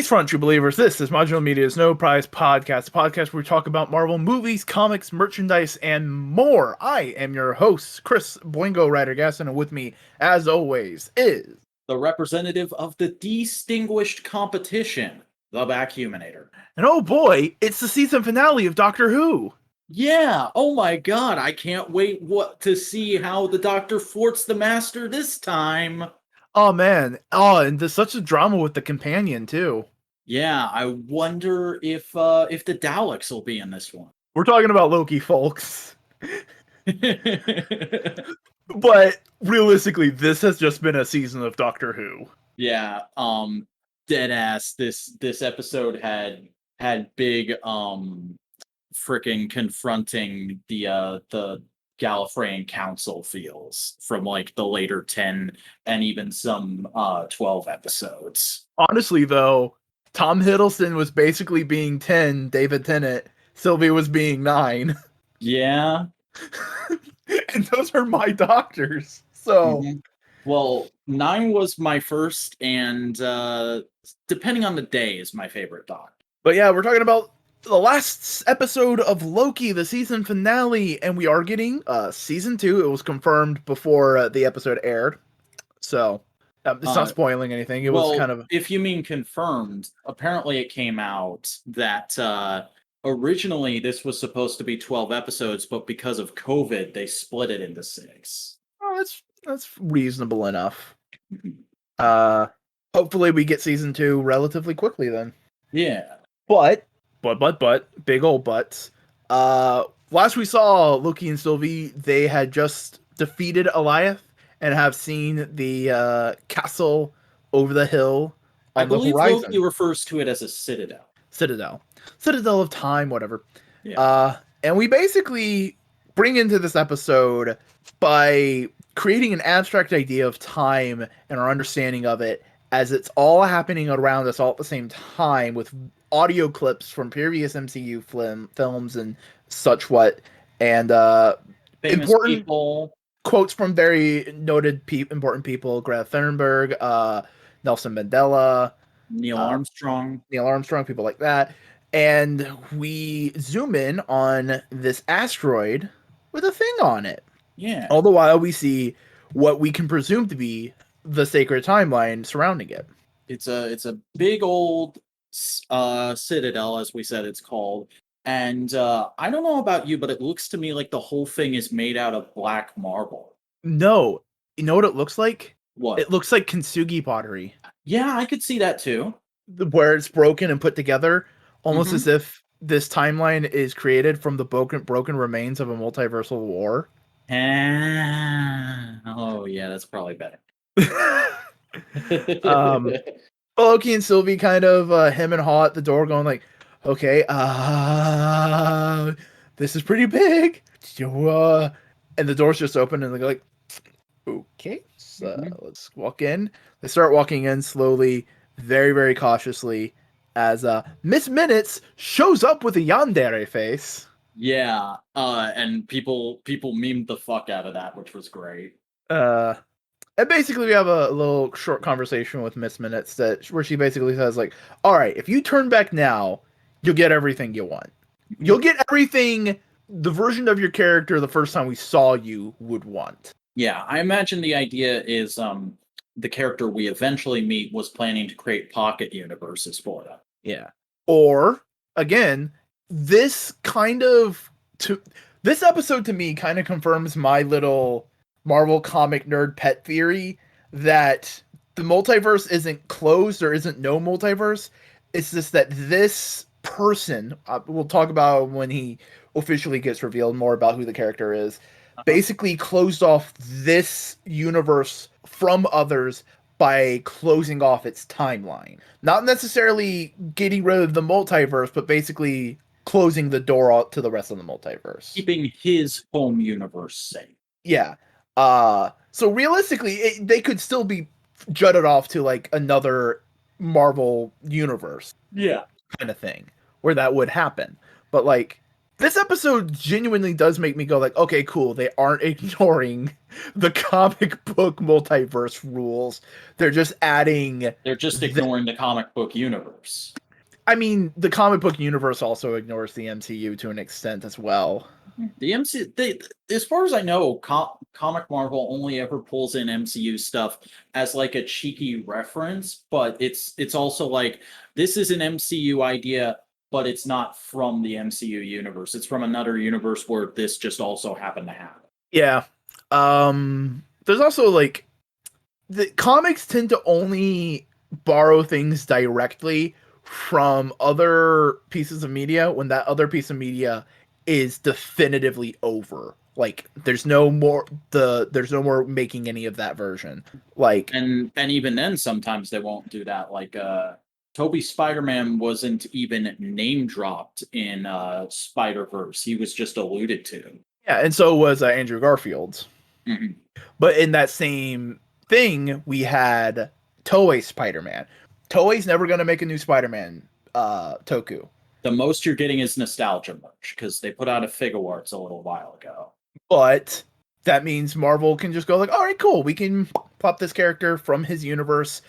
Peace front, true believers. This is Modular Media's No Prize Podcast, a podcast where we talk about Marvel movies, comics, merchandise, and more. I am your host, Chris Boingo Rider Gaston, and with me, as always, is the representative of the distinguished competition, the Vacuuminator. And oh boy, it's the season finale of Doctor Who. Yeah, oh my god, I can't wait to see how the Doctor thwarts the Master this time. Oh man, and there's such a drama with the companion too. Yeah, I wonder if the Daleks will be in this one. We're talking about Loki, folks. But realistically, this has just been a season of Doctor Who. Yeah, deadass. This episode had big freaking confronting the Gallifreyan Council feels from like the later 10 and even some 12 episodes. Honestly, though, Tom Hiddleston was basically being 10, David Tennant, Sylvie was being 9. Yeah. And those are my doctors. So, well, 9 was my first, and depending on the day, is my favorite doctor. But yeah, we're talking about the last episode of Loki, the season finale, and we are getting season 2. It was confirmed before the episode aired, so it's not spoiling anything. It was kind of, if you mean confirmed, apparently it came out that originally this was supposed to be 12 episodes, but because of COVID, they split it into 6. Oh, that's reasonable enough. Hopefully we get season 2 relatively quickly then. Yeah. But, big old buts. Last we saw Loki and Sylvie, they had just defeated Eliath and have seen the castle over the hill on the horizon. I believe Loki refers to it as a citadel. Citadel of time, whatever. Yeah. And we basically bring into this episode by creating an abstract idea of time and our understanding of it as it's all happening around us all at the same time with audio clips from previous MCU films and such what, and important people. Quotes from very noted important people: Greta Thunberg, Nelson Mandela, Neil Armstrong, people like that. And we zoom in on this asteroid with a thing on it. Yeah. All the while we see what we can presume to be the sacred timeline surrounding it. It's a big old citadel, as we said it's called. And I don't know about you, but it looks to me like the whole thing is made out of black marble. No. You know what it looks like? What? It looks like kintsugi pottery. Yeah, I could see that too. Where it's broken and put together, almost as if this timeline is created from the broken remains of a multiversal war. Oh, yeah, that's probably better. Loki and Sylvie kind of hem and haw at the door going like, okay, this is pretty big. And the doors just open and they're like, okay, so let's walk in. They start walking in slowly, very, very cautiously, as Miss Minutes shows up with a yandere face. Yeah, and people memed the fuck out of that, which was great. And basically, we have a little short conversation with Miss Minutes where she basically says, like, all right, if you turn back now, you'll get everything you want. You'll get everything the version of your character the first time we saw you would want. Yeah, I imagine the idea is the character we eventually meet was planning to create pocket universes for them. Yeah. Or, again, this episode to me kind of confirms my little Marvel comic nerd pet theory that the multiverse isn't closed or isn't no multiverse. It's just that this person, we'll talk about when he officially gets revealed more about who the character is, basically closed off this universe from others by closing off its timeline. Not necessarily getting rid of the multiverse, but basically closing the door out to the rest of the multiverse. Keeping his home universe safe. Yeah. So realistically, they could still be jutted off to like another Marvel universe. Yeah. Kind of thing where that would happen. But like, This episode genuinely does make me go like, okay, cool. They aren't ignoring the comic book multiverse rules. They're just adding They're just the, ignoring the comic book universe. I mean, the comic book universe also ignores the MCU to an extent as well. The MC, they, as far as I know, Comic Marvel only ever pulls in MCU stuff as like a cheeky reference, but it's also like this is an MCU idea, but it's not from the MCU universe. It's from another universe where this just also happened to happen. Yeah. There's also like the comics tend to only borrow things directly from other pieces of media when that other piece of media is definitively over. Like there's no more making any of that version. Like And even then, sometimes they won't do that. Like Toby Spider Man wasn't even name dropped in Spider Verse. He was just alluded to. yeah, and so was Andrew Garfield's. Mhm. But in that same thing, we had Toei Spider-Man. Toei's never going to make a new Spider-Man Toku. The most you're getting is nostalgia merch because they put out a Figure Arts a little while ago. But that means Marvel can just go like, all right, cool. We can pop this character from his universe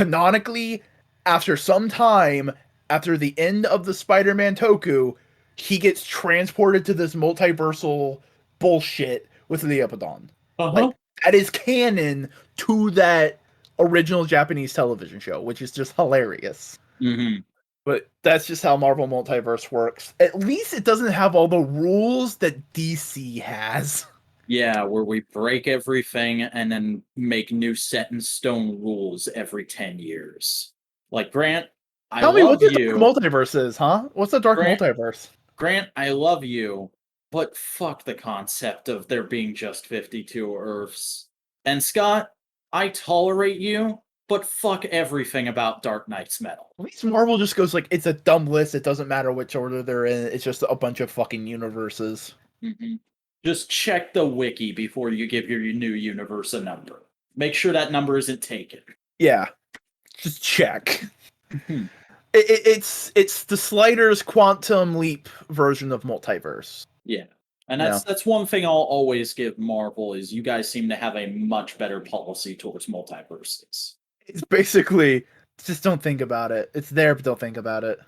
canonically after some time after the end of the Spider-Man Toku. He gets transported to this multiversal bullshit with Leopardon. Uh-huh. Like that is canon to that original Japanese television show, which is just hilarious. Mm-hmm. But that's just how Marvel Multiverse works. At least it doesn't have all the rules that DC has. Yeah, where we break everything and then make new set in stone rules every 10 years. Like Grant, I Tell me what love the Dark you. Multiverse is, huh? What's the Dark Grant, Multiverse? Grant, I love you, but fuck the concept of there being just 52 Earths. And Scott, I tolerate you, but fuck everything about Dark Knight's Metal. At least Marvel just goes like, it's a dumb list. It doesn't matter which order they're in. It's just a bunch of fucking universes. Mm-hmm. Just check the wiki before you give your new universe a number. Make sure that number isn't taken. Yeah, just check. Mhm. It's the Sliders Quantum Leap version of multiverse. Yeah. And Yeah. that's one thing I'll always give Marvel is you guys seem to have a much better policy towards multiverses. It's basically just don't think about it. It's there, but don't think about it.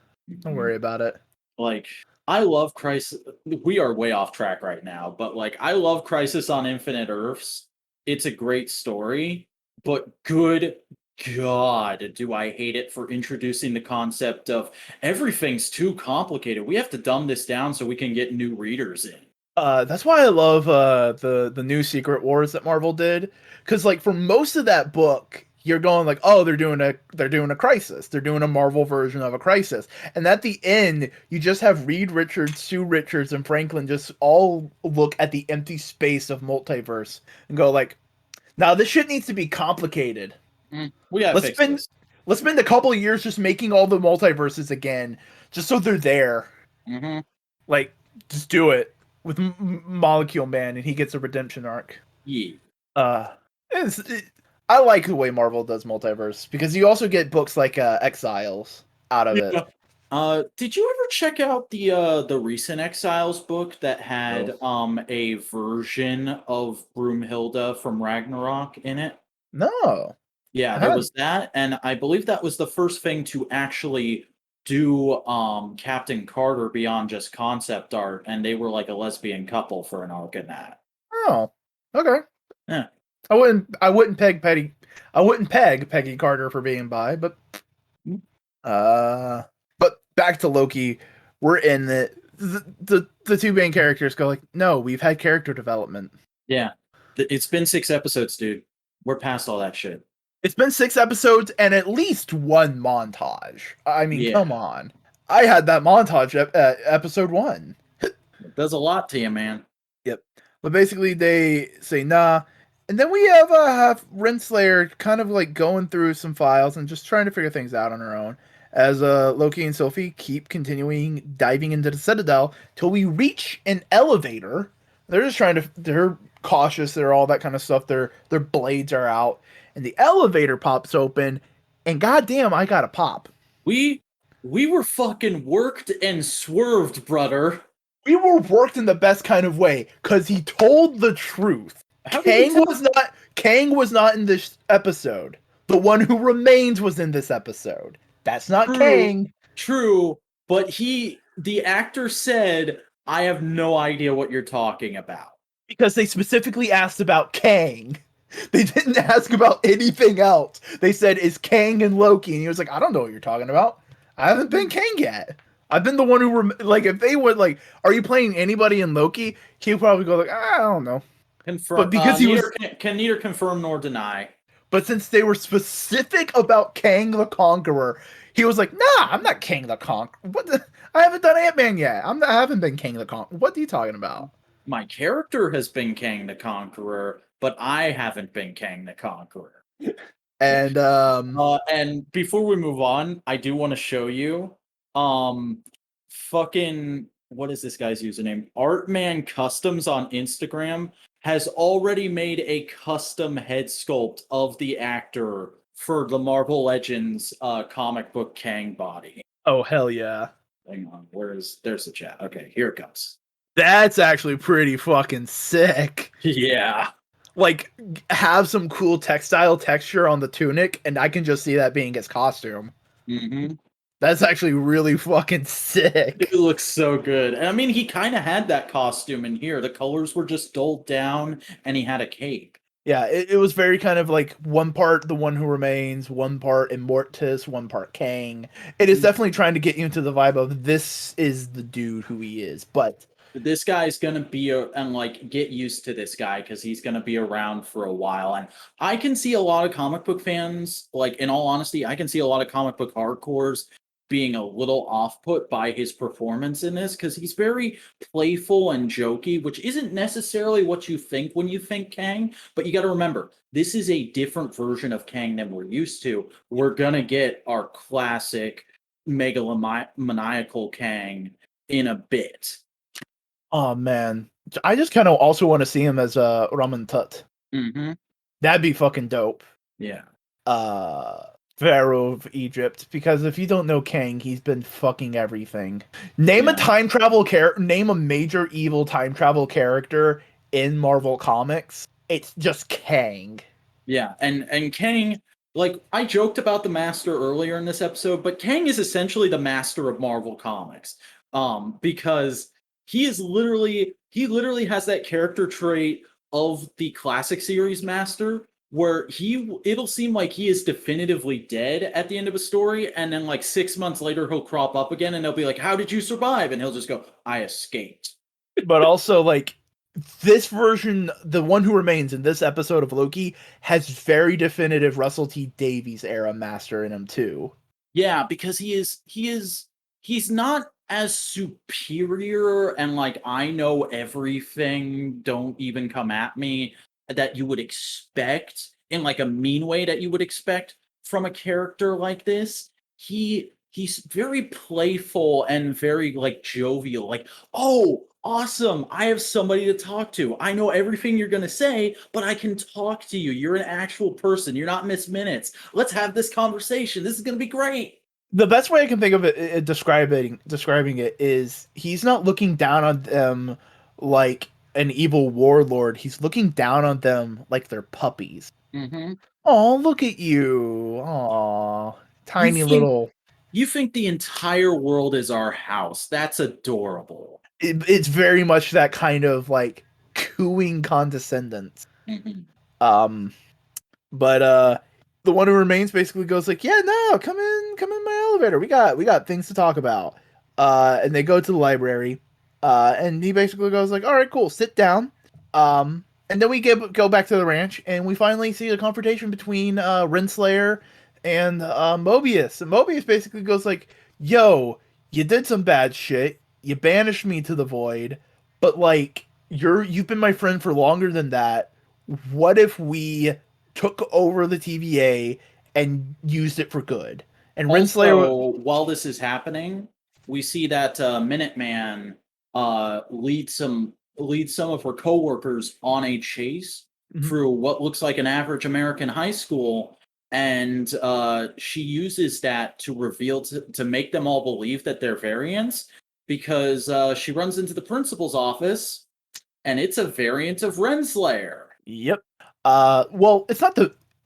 Don't worry about it. Like I love Crisis. We are way off track right now, but like I love Crisis on Infinite Earths. It's a great story, but good God, do I hate it for introducing the concept of everything's too complicated. We have to dumb this down so we can get new readers in. That's why I love the new Secret Wars that Marvel did, because like for most of that book, you're going like, oh, they're doing a Crisis, they're doing a Marvel version of a Crisis, and at the end, you just have Reed Richards, Sue Richards, and Franklin just all look at the empty space of multiverse and go like, now this shit needs to be complicated. We gotta Let's fix spend this. let's spend a couple of years just making all the multiverses again, just so they're there. Mm-hmm. Like, just do it with Molecule Man, and he gets a redemption arc. Yeah. Uh, I like the way Marvel does multiverse because you also get books like Exiles out of it. Yeah. Did you ever check out the recent Exiles book that had a version of Broomhilda from Ragnarok in it? No, Yeah, I there haven't. was that, and I believe that was the first thing to actually do Captain Carter beyond just concept art, and they were like a lesbian couple for an arc in that. Oh, okay. Yeah. I wouldn't peg Peggy Carter for being bi, but uh, but back to Loki. We're in the two main characters go like, no, we've had character development. Yeah. It's been 6 episodes, dude. We're past all that shit. It's been 6 episodes and at least one montage. I mean, Yeah. come on. I had that montage episode 1. It does a lot to you, man. Yep. But basically, they say nah, and then we have Renslayer kind of like going through some files and just trying to figure things out on her own. As Loki and Sylvie keep continuing diving into the Citadel till we reach an elevator. They're just trying to. They're cautious. They're all that kind of stuff. Their blades are out, and the elevator pops open, and goddamn, I got a pop. We were fucking worked and swerved, brother. We were worked in the best kind of way because he told the truth. How did he tell? Kang was not in this episode. The one who remains was in this episode. That's not True, Kang. true, but the actor said, "I have no idea what you're talking about." Because they specifically asked about Kang. They didn't ask about anything else. They said, "Is Kang and Loki?" And he was like, "I don't know what you're talking about. I haven't been Kang yet. I've been the one who like if they would like, are you playing anybody in Loki?" He would probably go like, "I don't know." But Confirm. because he was, Can neither confirm nor deny. but since they were specific about Kang the Conqueror, he was like, "Nah, I'm not Kang the Conqueror. What? I haven't done Ant-Man yet. I haven't been Kang the Conqueror. What are you talking about?" My character has been Kang the Conqueror, but I haven't been Kang the Conqueror. And And before we move on, I do want to show you, um, fucking what is this guy's username? Artman Customs on Instagram has already made a custom head sculpt of the actor for the Marvel Legends comic book Kang body. oh hell yeah. Hang on, there's the chat? Okay, here it comes. That's actually pretty fucking sick. Yeah. Like, have some cool textile texture on the tunic, and I can just see that being his costume. Mm-hmm. That's actually really fucking sick. It looks so good. And I mean, he kind of had that costume in here. The colors were just dulled down, and he had a cape. Yeah, it was very kind of like one part The One Who Remains, one part Immortus, one part Kang. It is definitely trying to get you into the vibe of this is the dude who he is, but This guy's gonna be and like get used to this guy because he's gonna be around for a while. And I can see a lot of comic book fans, like in all honesty, I can see a lot of comic book hardcores being a little off put by his performance in this because he's very playful and jokey, which isn't necessarily what you think when you think Kang. But you got to remember, this is a different version of Kang than we're used to. We're gonna get our classic megalomaniacal Kang in a bit. oh man. I just kind of also want to see him as Ramen Tut. Mm-hmm. That'd be fucking dope. Yeah. Pharaoh of Egypt, because if you don't know Kang, he's been fucking everything. Name a Yeah. time travel name a major evil time travel character in Marvel Comics. It's just Kang. Yeah. And Kang, like I joked about the Master earlier in this episode, but Kang is essentially the master of Marvel Comics. Because he literally has that character trait of the classic series master where it'll seem like he is definitively dead at the end of a story, and then like 6 months later he'll crop up again and they'll be like, "How did you survive?" And he'll just go, "I escaped." But also, like, this version, the one who remains in this episode of Loki, has very definitive Russell T Davies era master in him too. Yeah, because he's not as superior and like I know everything, don't even come at me that you would expect in like a mean way that you would expect from a character like this. He's very playful and very like jovial. Like, "Oh, awesome. I have somebody to talk to. I know everything you're going to say, but I can talk to you. You're an actual person. You're not Miss Minutes. Let's have this conversation. This is going to be great." The best way I can think of it, describing it is he's not looking down on them like an evil warlord. He's looking down on them like they're puppies. Mm-hmm. Oh, look at you. Aw. You Tiny think little. you think the entire world is our house. That's adorable. It's very much that kind of like cooing condescendence. Mhm. Um, but the one who remains basically goes like, "Yeah, no, come in my elevator. We got things to talk about." And they go to the library. And he basically goes like, "All right, cool, sit down." And then we go back to the ranch, and we finally see a confrontation between Renslayer and Mobius. And Mobius basically goes like, "Yo, you did some bad shit. You banished me to the void, but like you've been my friend for longer than that. What if we took over the TVA and used it for good?" And Renslayer, Also, while this is happening, we see that Minuteman leads some of her coworkers on a chase Mhm. through what looks like an average American high school, and she uses that to reveal to make them all believe that they're variants. because she runs into the principal's office, and it's a variant of Renslayer. Yep. Well,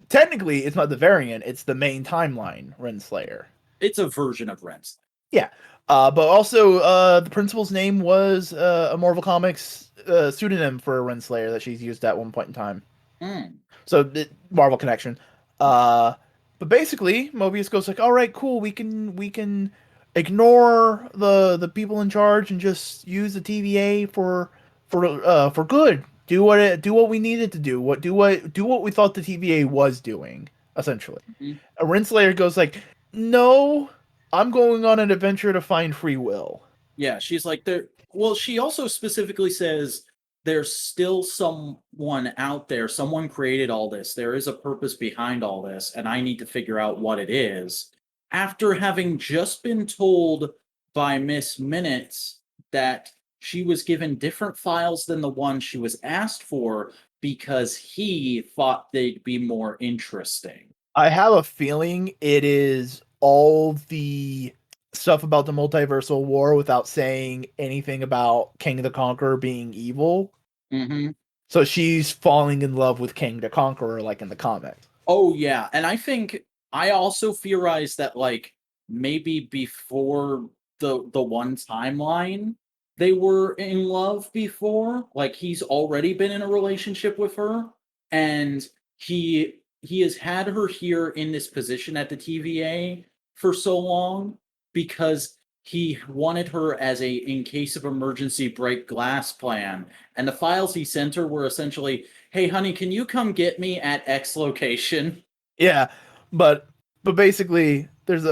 technically it's not the variant, it's the main timeline Renslayer. It's a version of Renslayer. Yeah. But also the principal's name was a Marvel Comics pseudonym for Renslayer that she's used at one point in time. So Marvel connection. But basically Mobius goes like, all right, cool, we can ignore the people in charge and just use the TVA for good. Do what we needed to do. Do what we thought the TVA was doing, essentially. A Renslayer goes like, no, I'm going on an adventure to find free will. Yeah, she's like there. Well, she also specifically says there's still someone out there. Someone created all this. There is a purpose behind all this, and I need to figure out what it is. After having just been told by Miss Minutes that she was given different files than the one she was asked for because he thought they'd be more interesting. I have a feeling it is all the stuff about the multiversal war without saying anything about King the Conqueror being evil. Mm-hmm. So she's falling in love with King the Conqueror, like in the comics. Oh, yeah. And I think I also theorize that, like, maybe before the one timeline, they were in love before. Like, he's already been in a relationship with her, and he has had her here in this position at the TVA for so long because he wanted her as a in case of emergency break glass plan. And the files he sent her were essentially, hey honey, can you come get me at X location? Yeah, but basically there's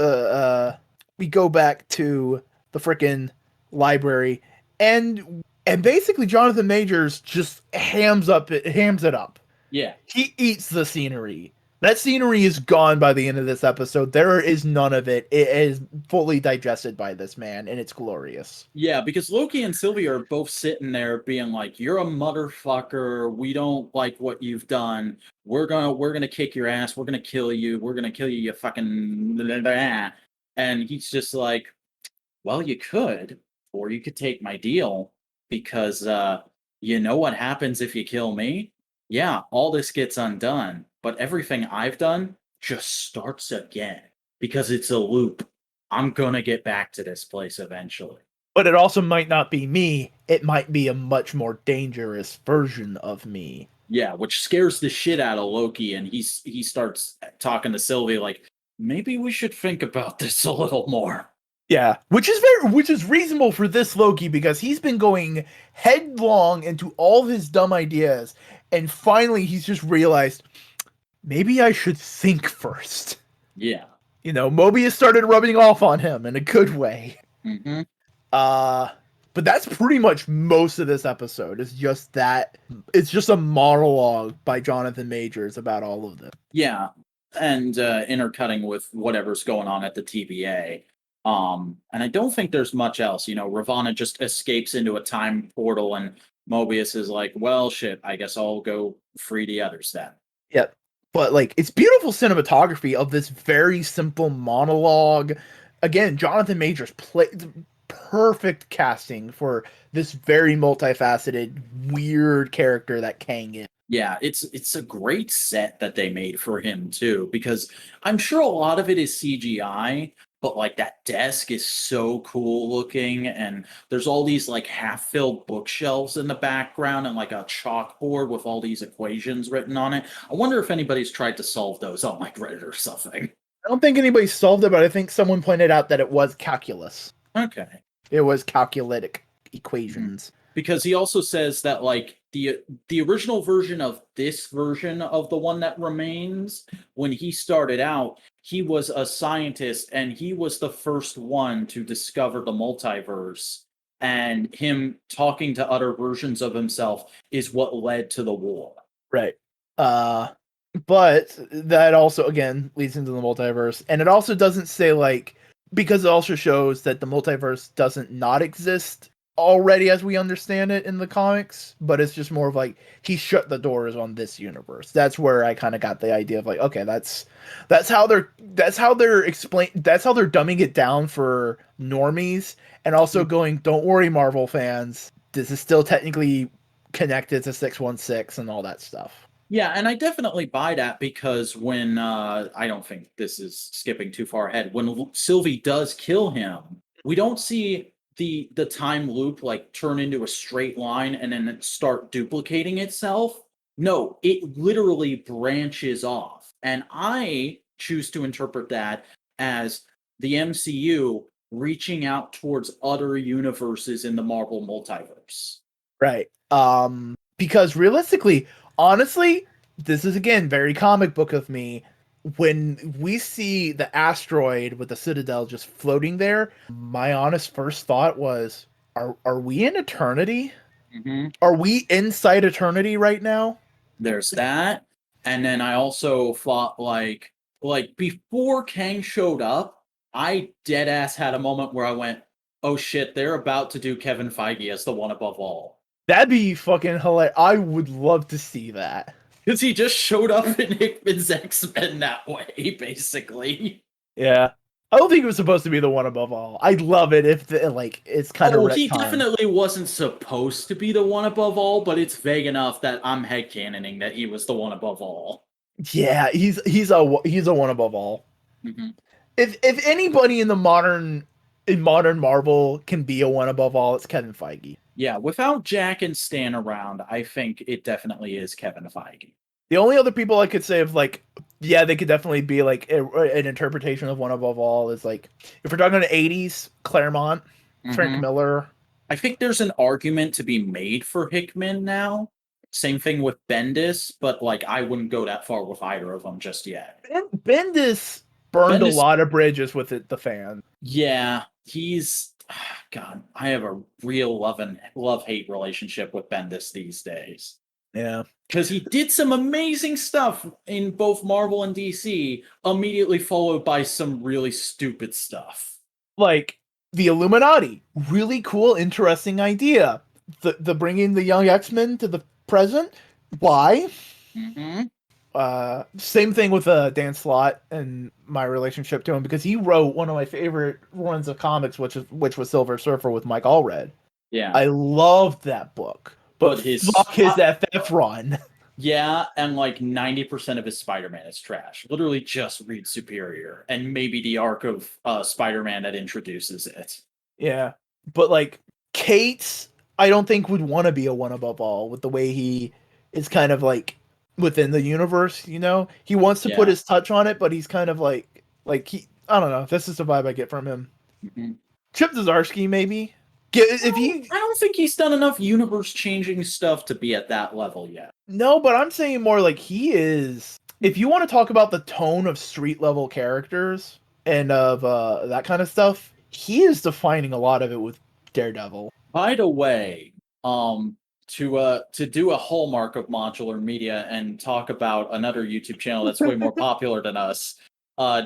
we go back to the frickin' library and basically Jonathan Majors just hams it up. Yeah. He eats the scenery. That scenery is gone by the end of this episode. There is none of it. It is fully digested by this man, and it's glorious. Yeah, because Loki and Sylvia are both sitting there being like, you're a motherfucker. We don't like what you've done. We're gonna kick your ass. We're gonna kill you. We're gonna kill you, you fucking blah, blah. And he's just like, well, you could, or you could take my deal, because you know what happens if you kill me? Yeah, all this gets undone, but everything I've done just starts again because it's a loop. I'm gonna get back to this place eventually. But it also might not be me. It might be a much more dangerous version of me. Yeah, which scares the shit out of Loki, and he starts talking to Sylvie like, maybe we should think about this a little more. Yeah, which is reasonable for this Loki because he's been going headlong into all of his dumb ideas, and finally he's just realized maybe I should think first. Yeah. You know, Mobius started rubbing off on him in a good way. Mm-hmm. But that's pretty much most of this episode. It's just a monologue by Jonathan Majors about all of this. Yeah, and intercutting with whatever's going on at the TVA. And I don't think there's much else. You know, Ravonna just escapes into a time portal, and Mobius is like, well, shit, I guess I'll go free the others then. Yep. But, like, it's beautiful cinematography of this very simple monologue. Again, Jonathan Majors played perfect casting for this very multifaceted, weird character that Kang is. Yeah, it's a great set that they made for him, too, because I'm sure a lot of it is CGI, but like that desk is so cool looking, and there's all these like half-filled bookshelves in the background and like a chalkboard with all these equations written on it. I wonder if anybody's tried to solve those on like Reddit or something. I don't think anybody solved it, but I think someone pointed out that it was calculus. Okay. It was calculitic equations. Because he also says that like the original version of this version of the one that remains, when he started out, he was a scientist and he was the first one to discover the multiverse. And him talking to other versions of himself is what led to the war. Right. But that also, again, leads into the multiverse. And it also doesn't say, like, because it also shows that the multiverse doesn't not exist already as we understand it in the comics, but it's just more of like he shut the doors on this universe. That's where I kind of got the idea of like, okay, that's how they're dumbing it down for normies, and also going, don't worry, Marvel fans, this is still technically connected to 616 and all that stuff. Yeah, and I definitely buy that because when I don't think this is skipping too far ahead. When Sylvie does kill him, we don't see the time loop like turn into a straight line and then start duplicating itself. No, it literally branches off. And I choose to interpret that as the MCU reaching out towards other universes in the Marvel multiverse. Right. Because realistically, honestly, this is again very comic book of me. When we see the asteroid with the Citadel just floating there, my honest first thought was, are we in eternity? Mm-hmm. Are we inside eternity right now? There's that. And then I also thought like before Kang showed up, I dead ass had a moment where I went, "Oh shit, they're about to do Kevin Feige as the one above all." That'd be fucking hilarious. I would love to see that. Because he just showed up in Hickman's X-Men that way, basically. Yeah. I don't think it was supposed to be the one above all. I'd love it if it's kind of Oh, he retcon. definitely wasn't supposed to be the one above all, but it's vague enough that I'm headcanoning that he was the one above all. Yeah, he's a one above all. Mm-hmm. If anybody in modern Marvel can be a one above all, it's Kevin Feige. Yeah, without Jack and Stan around, I think it definitely is Kevin Feige. The only other people I could say of like, yeah, they could definitely be like an interpretation of one above all is like, if we're talking the 80s, Claremont, Frank Miller. I think there's an argument to be made for Hickman now. Same thing with Bendis, but like I wouldn't go that far with either of them just yet. Bendis burned a lot of bridges with the fan. Yeah, he's God. I have a real love-hate relationship with Bendis these days. Yeah, because he did some amazing stuff in both Marvel and DC, immediately followed by some really stupid stuff. Like the Illuminati, really cool, interesting idea. The bringing the young X-Men to the present. Why? Mm-hmm. Same thing with Dan Slott and my relationship to him, because he wrote one of my favorite runs of comics, which was Silver Surfer with Mike Allred. Yeah, I loved that book, but fuck his FF run. Yeah, and like 90% of his Spider-Man is trash. Literally just read Superior and maybe the arc of Spider-Man that introduces it. Yeah, but like Cates, I don't think would want to be a one above all with the way he is kind of like within the universe. You know, he wants to put his touch on it, but he's kind of like he. I don't know. This is the vibe I get from him. Mm-hmm. Chip Zdarsky, maybe. I don't think he's done enough universe-changing stuff to be at that level yet. No, but I'm saying more like he is. If you want to talk about the tone of street level characters and of that kind of stuff, he is defining a lot of it with Daredevil. By the way, to do a hallmark of modular media and talk about another YouTube channel that's way more popular than us,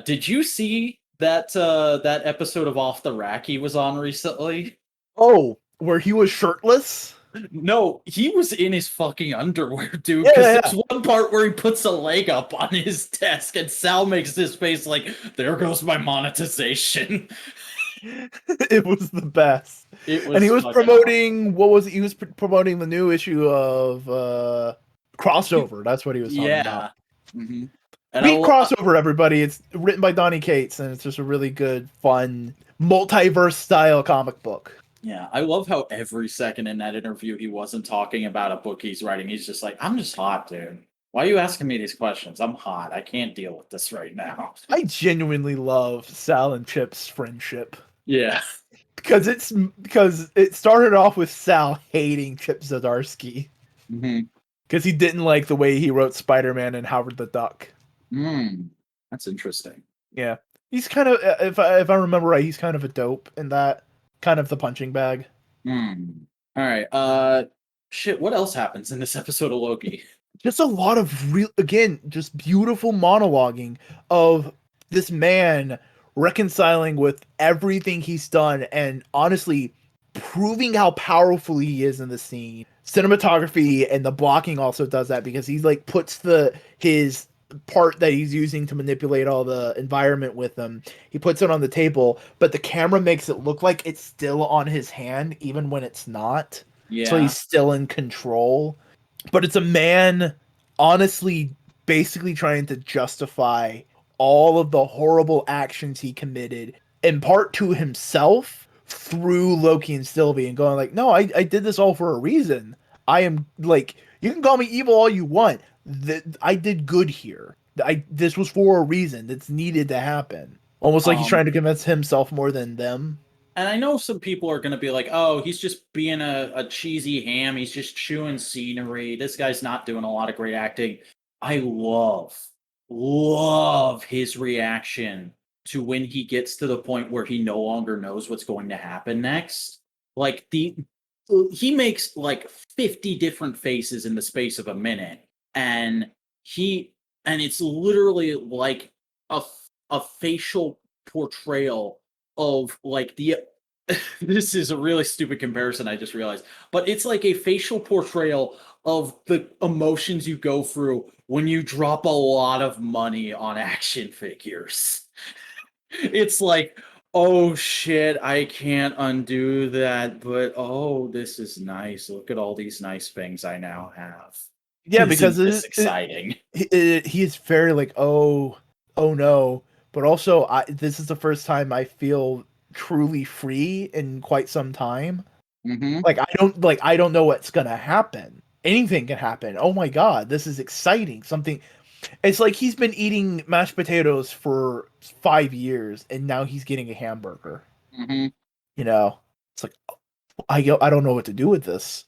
did you see that that episode of Off the Rack he was on recently? Oh, where he was shirtless? No, he was in his fucking underwear, dude. Because there's one part where he puts a leg up on his desk, and Sal makes this face like, "There goes my monetization." It was the best. And he was promoting what was it? He was promoting the new issue of Crossover. That's what he was talking about. Mm-hmm. Read Crossover, everybody. It's written by Donny Cates, and it's just a really good, fun, multiverse style comic book. Yeah, I love how every second in that interview he wasn't talking about a book he's writing. He's just like, "I'm just hot, dude. Why are you asking me these questions? I'm hot. I can't deal with this right now." I genuinely love Sal and Chip's friendship. Yeah. Because it started off with Sal hating Chip Zdarsky. Mm-hmm. Because he didn't like the way he wrote Spider-Man and Howard the Duck. That's interesting. Yeah. He's kind of, if I remember right, he's kind of a dope in that. Kind of the punching bag. All right. Shit, what else happens in this episode of Loki? Just a lot of just beautiful monologuing of this man reconciling with everything he's done, and honestly proving how powerful he is in the scene. Cinematography and the blocking also does that because he like puts his part that he's using to manipulate all the environment with him. He puts it on the table, but the camera makes it look like it's still on his hand even when it's not. So Yeah. he's still in control. But it's a man honestly basically trying to justify all of the horrible actions he committed in part to himself through Loki and Sylvie and going like, no, I did this all for a reason. I am like, you can call me evil all you want. I did good here. This was for a reason. That's needed to happen. Almost like he's Um, trying to convince himself more than them. and I know some people are going to be like, oh, he's just being a cheesy ham. He's just chewing scenery. This guy's not doing a lot of great acting. I love his reaction to when he gets to the point where he no longer knows what's going to happen next. Like he makes like 50 different faces in the space of a minute. And he, and it's literally like a, a facial portrayal of like the this is a really stupid comparison I just realized, but it's like a facial portrayal of the emotions you go through when you drop a lot of money on action figures. It's like, oh shit, I can't undo that, but oh, this is nice. Look at all these nice things I now have. Yeah, because Isn't this exciting? he is very like, oh no, but also this is the first time I feel truly free in quite some time. Mm-hmm. I don't know what's gonna happen. Anything can happen. Oh my god, this is exciting. Something. It's like he's been eating mashed potatoes for 5 years, and now he's getting a hamburger. Mm-hmm. You know, it's like I don't know what to do with this.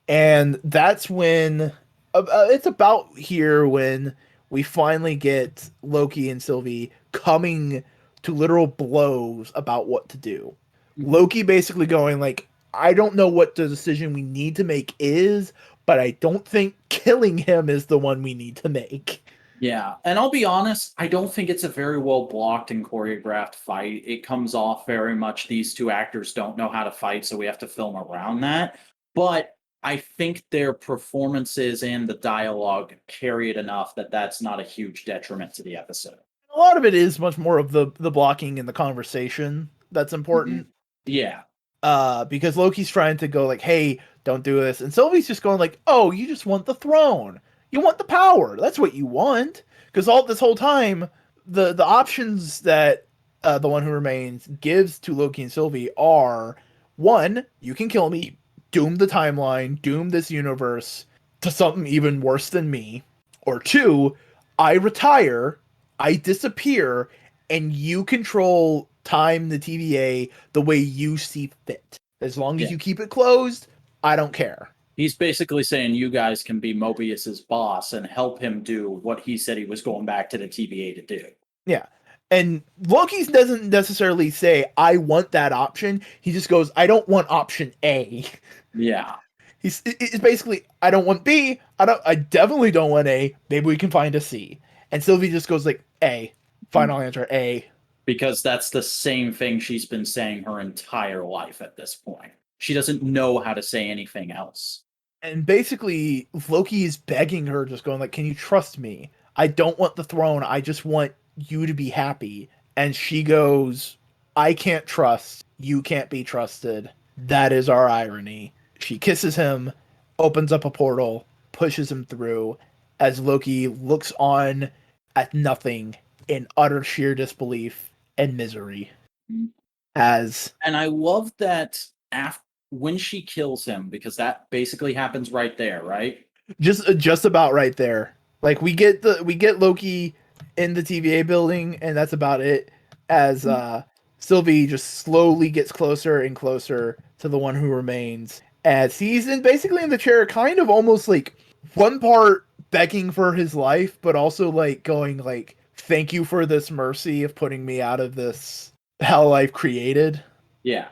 And that's when it's about here when we finally get Loki and Sylvie coming to literal blows about what to do. Mm-hmm. Loki basically going like, I don't know what the decision we need to make is, but I don't think killing him is the one we need to make. Yeah, and I'll be honest, I don't think it's a very well blocked and choreographed fight. It comes off very much these two actors don't know how to fight, so we have to film around that. But I think their performances and the dialogue carry it enough that that's not a huge detriment to the episode. A lot of it is much more of the blocking and the conversation that's Hmm. important. Yeah, Because Loki's trying to go like, "Hey, don't do this," and Sylvie's just going like, "Oh, you just want the throne, you want the power. That's what you want." Because all this whole time, the options that the one who remains gives to Loki and Sylvie are one, you can kill me, doom the timeline, doom this universe to something even worse than me, or two, I retire, I disappear, and you control time, the TVA, the way you see fit. As long as yeah. you keep it closed, I don't care. He's basically saying you guys can be Mobius's boss and help him do what he said he was going back to the TVA to do. Yeah. And Loki doesn't necessarily say, I want that option. He just goes, I don't want option A. Yeah. It's basically, I don't want B. I definitely don't want A. Maybe we can find a C. And Sylvie just goes like, A. Final answer, A. Because that's the same thing she's been saying her entire life at this point. She doesn't know how to say anything else. And basically, Loki is begging her, just going like, "Can you trust me? I don't want the throne. I just want you to be happy." And she goes, "I can't trust. You can't be trusted. That is our irony." She kisses him, opens up a portal, pushes him through, as Loki looks on at nothing in utter sheer disbelief and misery. As And I love that after when she kills him, because that basically happens right there, right? just about right there. Like we get Loki in the TVA building, and that's about it. As Sylvie just slowly gets closer and closer to the one who remains, as he's basically in the chair, kind of almost like one part begging for his life, but also like going like, "Thank you for this mercy of putting me out of this hell I've created." Yeah.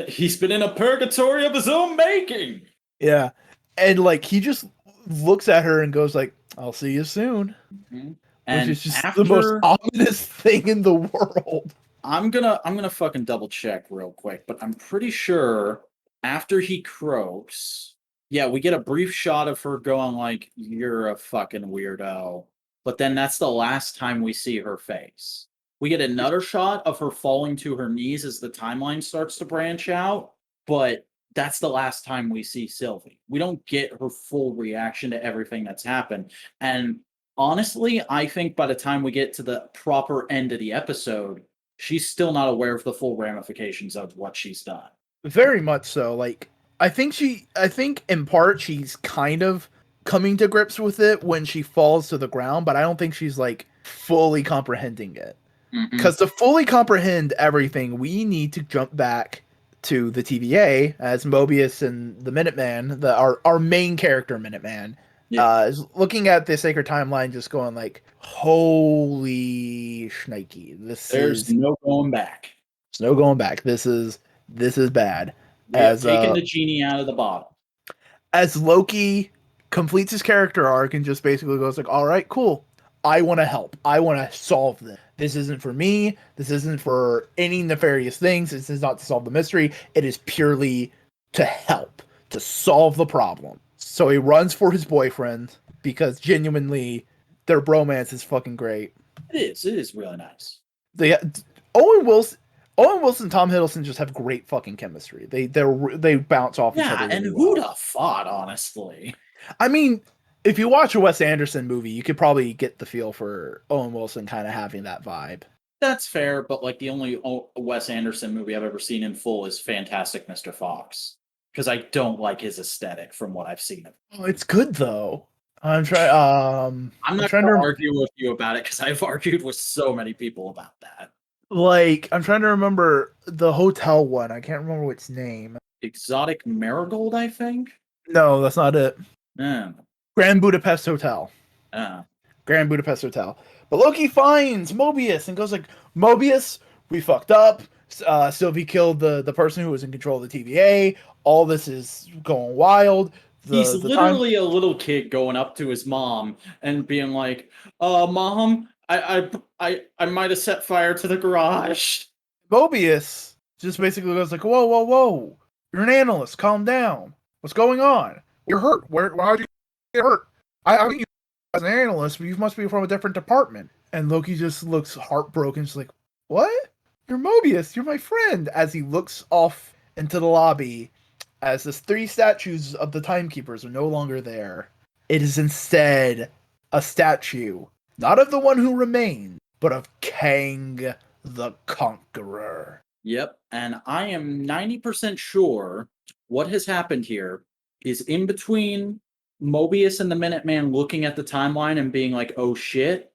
He's been in a purgatory of his own making. Yeah, and like he just looks at her and goes like, "I'll see you soon." Mhm. Which And is just the most after ominous thing in the world. I'm gonna fucking double check real quick, but I'm pretty sure after he croaks, yeah, we get a brief shot of her going like, "You're a fucking weirdo," but then that's the last time we see her face. We get another shot of her falling to her knees as the timeline starts to branch out, but that's the last time we see Sylvie. We don't get her full reaction to everything that's happened. And honestly, I think by the time we get to the proper end of the episode, she's still not aware of the full ramifications of what she's done. Very much so. Like, I think in part she's kind of coming to grips with it when she falls to the ground, but I don't think she's like fully comprehending it. Mm-hmm. Because to fully comprehend everything, we need to jump back to the TVA as Mobius and the Minuteman, our main character Minuteman, Yeah. is looking at the sacred timeline, just going like, "Holy shnikey, There's no going back. there's no going back. This is bad." We have taken the genie out of the bottle. As Loki completes his character arc and just basically goes like, "All right, cool. I want to help. I want to solve this. This isn't for me. This isn't for any nefarious things. This is not to solve the mystery. It is purely to help, to solve the problem." So he runs for his boyfriend because genuinely their bromance is fucking great. It is. It is really nice. They Owen Wilson Owen Wilson and Tom Hiddleston just have great fucking chemistry. They bounce off each Yeah, other. and Really who'd well. have thought, honestly? I mean, if you watch a Wes Anderson movie, you could probably get the feel for Owen Wilson kind of having that vibe. That's fair, but like the only Wes Anderson movie I've ever seen in full is Fantastic Mr. Fox. Because I don't like his aesthetic from what I've seen of. Oh, it's good though. I'm trying. I'm I'm not trying going to to argue with you about it because I've argued with so many people about that. I'm trying to remember the hotel one. I can't remember its name. Exotic Marigold, I think. No, that's not it. Yeah. Grand Budapest Hotel. Uh, Grand Budapest Hotel. But Loki finds Mobius and goes like, "Mobius, we fucked up. Sylvie killed the person who was in control of the TVA. All this is going wild. he's The time literally a little kid going up to his mom and being like, Mom, I might have set fire to the garage." Mobius just basically goes like, "Whoa, whoa, whoa! You're an analyst. Calm down. What's going on? You're hurt. Why'd you get hurt? I think you as an analyst, but you must be from a different department." And Loki just looks heartbroken. She's like, "What? You're Mobius. You're my friend." As he looks off into the lobby, as the three statues of the timekeepers are no longer there, it is instead a statue, not of the one who remained, but of Kang the Conqueror. Yep, and I am 90% sure what has happened here is in between Mobius and the Minuteman looking at the timeline and being like, "Oh shit,"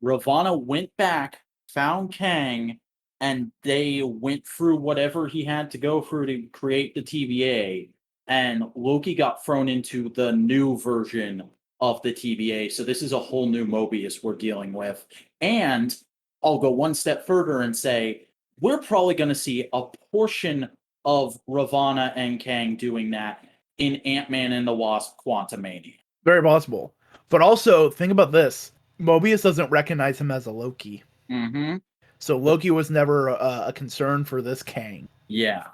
Ravana went back, found Kang, and they went through whatever he had to go through to create the TVA. And Loki got thrown into the new version of the TVA. So this is a whole new Mobius we're dealing with. And I'll go one step further and say we're probably going to see a portion of Ravana and Kang doing that in Ant-Man and the Wasp Quantumania. Very possible. But also, think about this. Mobius doesn't recognize him as a Loki. Mm-hmm. So Loki was never a concern for this Kang. Yeah.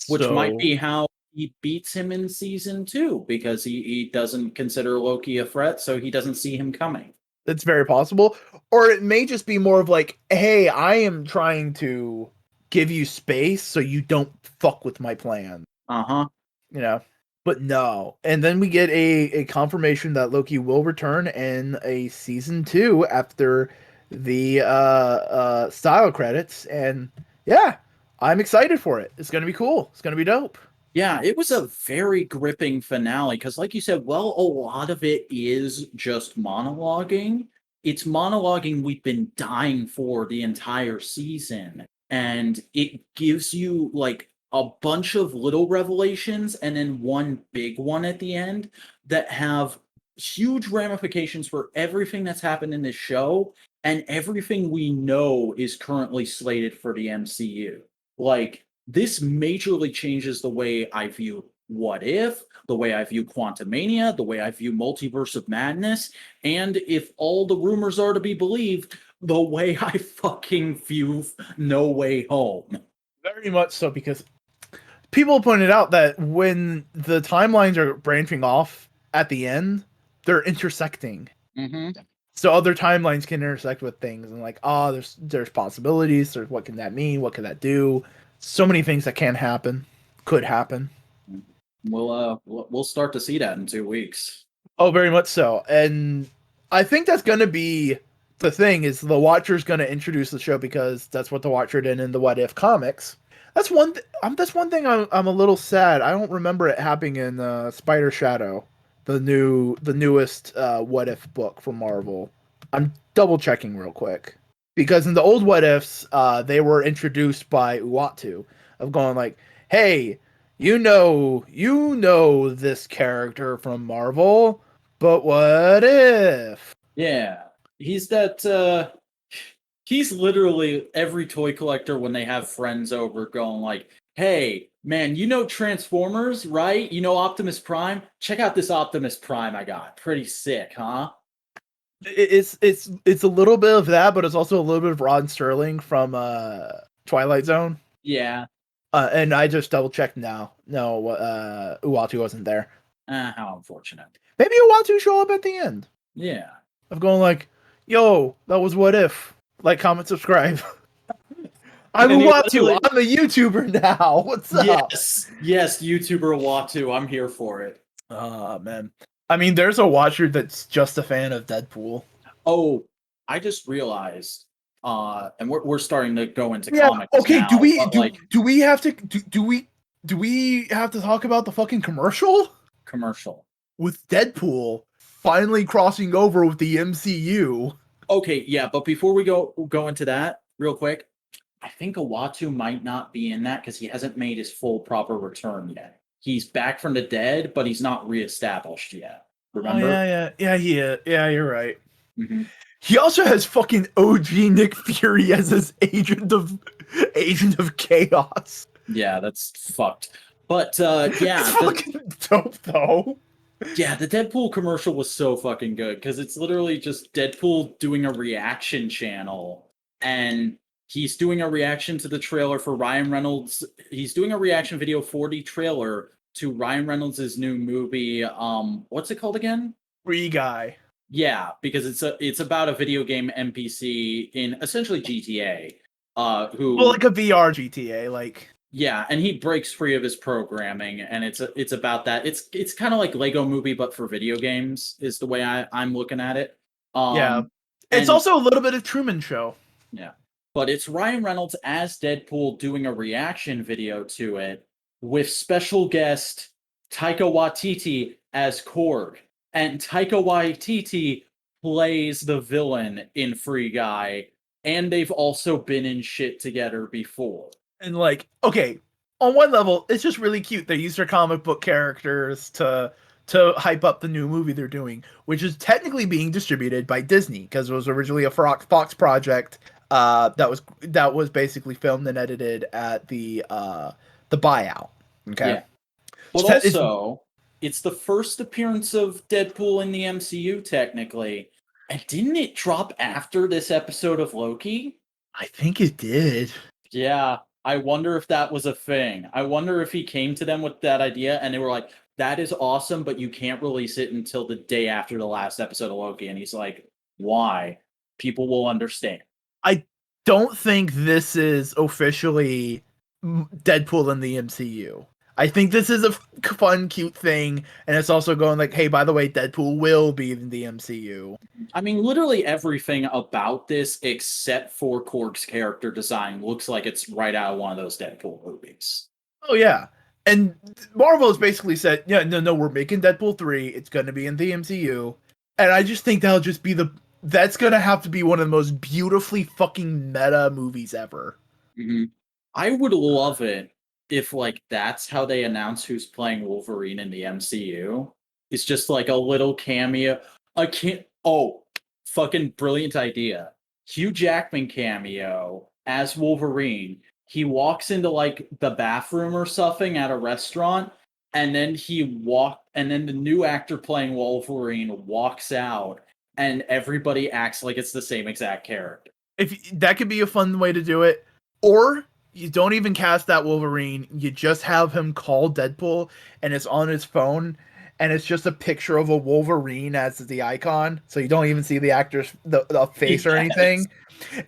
Which might be how he beats him in season 2, because he doesn't consider Loki a threat, so he doesn't see him coming. It's very possible. Or it may just be more of like, "Hey, I am trying to give you space so you don't fuck with my plan." Uh-huh. You know? But no. And then we get a confirmation that Loki will return in a season 2 after the style credits. And yeah, I'm excited for it. It's gonna be cool. It's gonna be dope. Yeah, it was a very gripping finale because, like you said, well, a lot of it is just monologuing. It's monologuing we've been dying for the entire season. And it gives you like a bunch of little revelations and then one big one at the end that have huge ramifications for everything that's happened in this show and everything we know is currently slated for the MCU. Like, this majorly changes the way I view What If, the way I view Quantumania, the way I view Multiverse of Madness, and if all the rumors are to be believed, the way I fucking view No Way Home. Very much so, because people pointed out that when the timelines are branching off at the end, they're intersecting. Mm-hmm. So other timelines can intersect with things, and like, oh, there's possibilities. There's what can that mean? What can that do? So many things that can happen, could happen. We'll start to see that in 2 weeks. Oh, very much so. And I think that's gonna be the thing, is the Watcher's gonna introduce the show, because that's what the Watcher did in the What If comics. That's one thing I'm a little sad. I don't remember it happening in Spider Shadow, the newest What If book from Marvel. I'm double checking real quick, because in the old What Ifs, they were introduced by Uatu, of going like, "Hey, you know this character from Marvel, but what if?" Yeah, he's literally every toy collector when they have friends over going like, "Hey, man, you know Transformers, right? You know Optimus Prime? Check out this Optimus Prime I got. Pretty sick, huh?" It's a little bit of that, but it's also a little bit of Rod Sterling from Twilight Zone. Yeah. And I just double checked now. No, Uatu wasn't there. How unfortunate. Maybe Uatu show up at the end. Yeah. Of going like, "Yo, that was What If. Like, comment, subscribe." I'm And he Uatu. literally- I'm a YouTuber now. What's up? Yes, YouTuber Watu. I'm here for it. Man. I mean, there's a watcher that's just a fan of Deadpool. Oh, I just realized, and we're starting to go into Yeah. comics Okay. now, but like Do we have to do we have to talk about the fucking commercial commercial. with Deadpool finally crossing over with the MCU? Okay, yeah, but before we go into that, real quick, I think Owatu might not be in that because he hasn't made his full proper return yet. He's back from the dead, but he's not reestablished yet. Remember? Oh, yeah. You're right. Mm-hmm. He also has fucking OG Nick Fury as his agent of chaos. Yeah, that's fucked. But yeah, It's fucking dope though. yeah, the Deadpool commercial was so fucking good because it's literally just Deadpool doing a reaction channel, and he's doing a reaction to the trailer for Ryan Reynolds. He's doing a reaction video for the trailer to Ryan Reynolds' new movie. What's it called again? Free Guy. Yeah, because it's about a video game NPC in essentially GTA. Who Well, like a VR GTA, like. Yeah, and he breaks free of his programming, and it's about that. It's kind of like Lego Movie, but for video games, is the way I'm looking at it. Yeah. It's And also a little bit of Truman Show. yeah, but it's Ryan Reynolds as Deadpool doing a reaction video to it with special guest Taika Waititi as Korg, and Taika Waititi plays the villain in Free Guy, and they've also been in shit together before. And like, okay, on one level, it's just really cute. They use their comic book characters to hype up the new movie they're doing, which is technically being distributed by Disney, because it was originally a Fox project that was basically filmed and edited at the buyout. Okay. Yeah. But also, it's the first appearance of Deadpool in the MCU, technically. And didn't it drop after this episode of Loki? I think it did. Yeah. I wonder if that was a thing. I wonder if he came to them with that idea and they were like, that is awesome, but you can't release it until the day after the last episode of Loki. And he's like, why? People will understand. I don't think this is officially Deadpool in the MCU. I think this is a fun, cute thing, and it's also going like, hey, by the way, Deadpool will be in the MCU. I mean, literally everything about this, except for Korg's character design, looks like it's right out of one of those Deadpool movies. Oh yeah, and Marvel has basically said, yeah, no, we're making Deadpool 3. It's going to be in the MCU, and I just think that'll just be that's going to have to be one of the most beautifully fucking meta movies ever. Mm-hmm. I would love it if like that's how they announce who's playing Wolverine in the MCU. It's just like a little cameo. I can't. Oh, fucking brilliant idea! Hugh Jackman cameo as Wolverine. He walks into like the bathroom or something at a restaurant, and then and then the new actor playing Wolverine walks out, and everybody acts like it's the same exact character. If that could be a fun way to do it, or you don't even cast that Wolverine, you just have him call Deadpool and it's on his phone and it's just a picture of a Wolverine as the icon, so you don't even see the actor's the face or Yes. anything.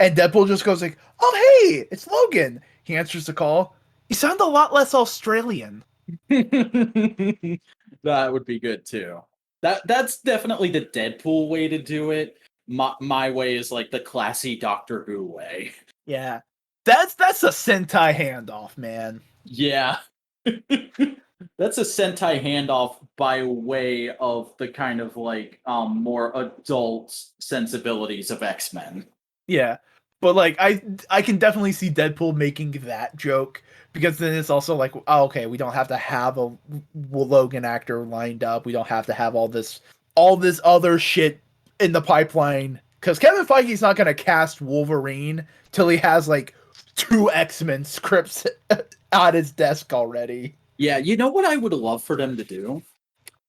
And Deadpool just goes like, "Oh hey, it's Logan." He answers the call. You sound a lot less Australian. That would be good too. That's definitely the Deadpool way to do it. My way is like the classy Doctor Who way. Yeah, that's a Sentai handoff, man. Yeah. That's a Sentai handoff by way of the kind of like more adult sensibilities of X-Men. Yeah. But like I can definitely see Deadpool making that joke because then it's also like, oh, okay, we don't have to have a Logan actor lined up. We don't have to have all this other shit in the pipeline cuz Kevin Feige's not going to cast Wolverine till he has like two X-Men scripts at his desk already. Yeah, you know what I would love for them to do?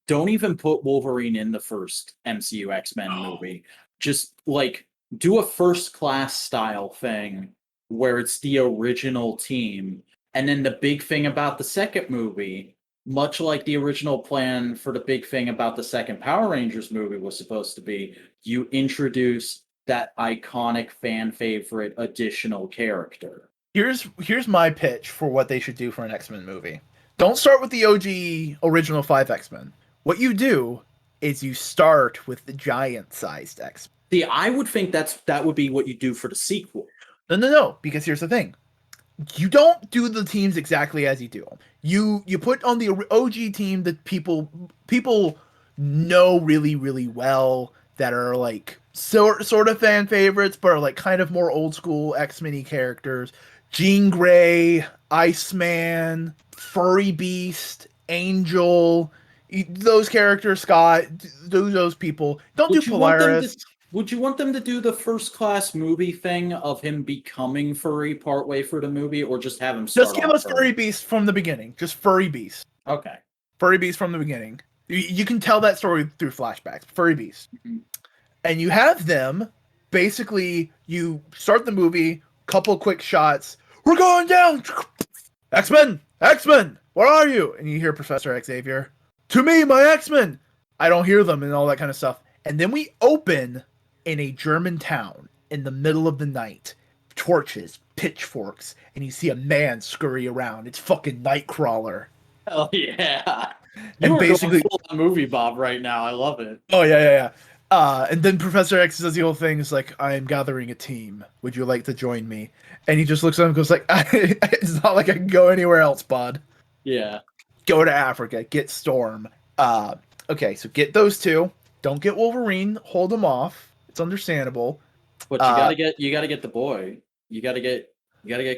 Don't even put Wolverine in the first MCU X-Men movie. Just like do a first class style thing where it's the original team. And then the big thing about the second movie, much like the original plan for the big thing about the second Power Rangers movie was supposed to be, you introduce that iconic fan favorite additional character. Here's my pitch for what they should do for an X-Men movie. Don't start with the OG original 5 X-Men. What you do is you start with the giant-sized X. See, I would think that would be what you do for the sequel. No, because here's the thing. You don't do the teams exactly as you do them. You put on the OG team that people know really well that are like sort of fan favorites, but are like kind of more old school X-Men characters. Jean Grey, Iceman, Furry Beast, Angel, those characters. Scott, do those people. Don't do Would you want them to Polaris. would you want them to do the first class movie thing of him becoming furry partway through the movie, or just have him Just start give off us Furry furry? Beast from the beginning. Just Furry Beast. Okay. Furry Beast from the beginning. You can tell that story through flashbacks. Furry Beast. Mhm. And you have them basically you start the movie, couple quick shots. We're going down. X-Men! X-Men! Where are you? And you hear Professor Xavier. To me, my X-Men! I don't hear them and all that kind of stuff. And then we open in a German town in the middle of the night. Torches, pitchforks, and you see a man scurry around. It's fucking Nightcrawler. Hell yeah. You And are going basically, full on movie Bob right now. I love it. oh yeah. And then Professor X does the whole thing. It's like, I am gathering a team. Would you like to join me? And he just looks at him and goes like, it's not like I can go anywhere else, bud. Yeah. Go to Africa. Get Storm. Okay, so get those two. Don't get Wolverine. Hold them off. It's understandable. But Uh, you gotta get the boy. You gotta get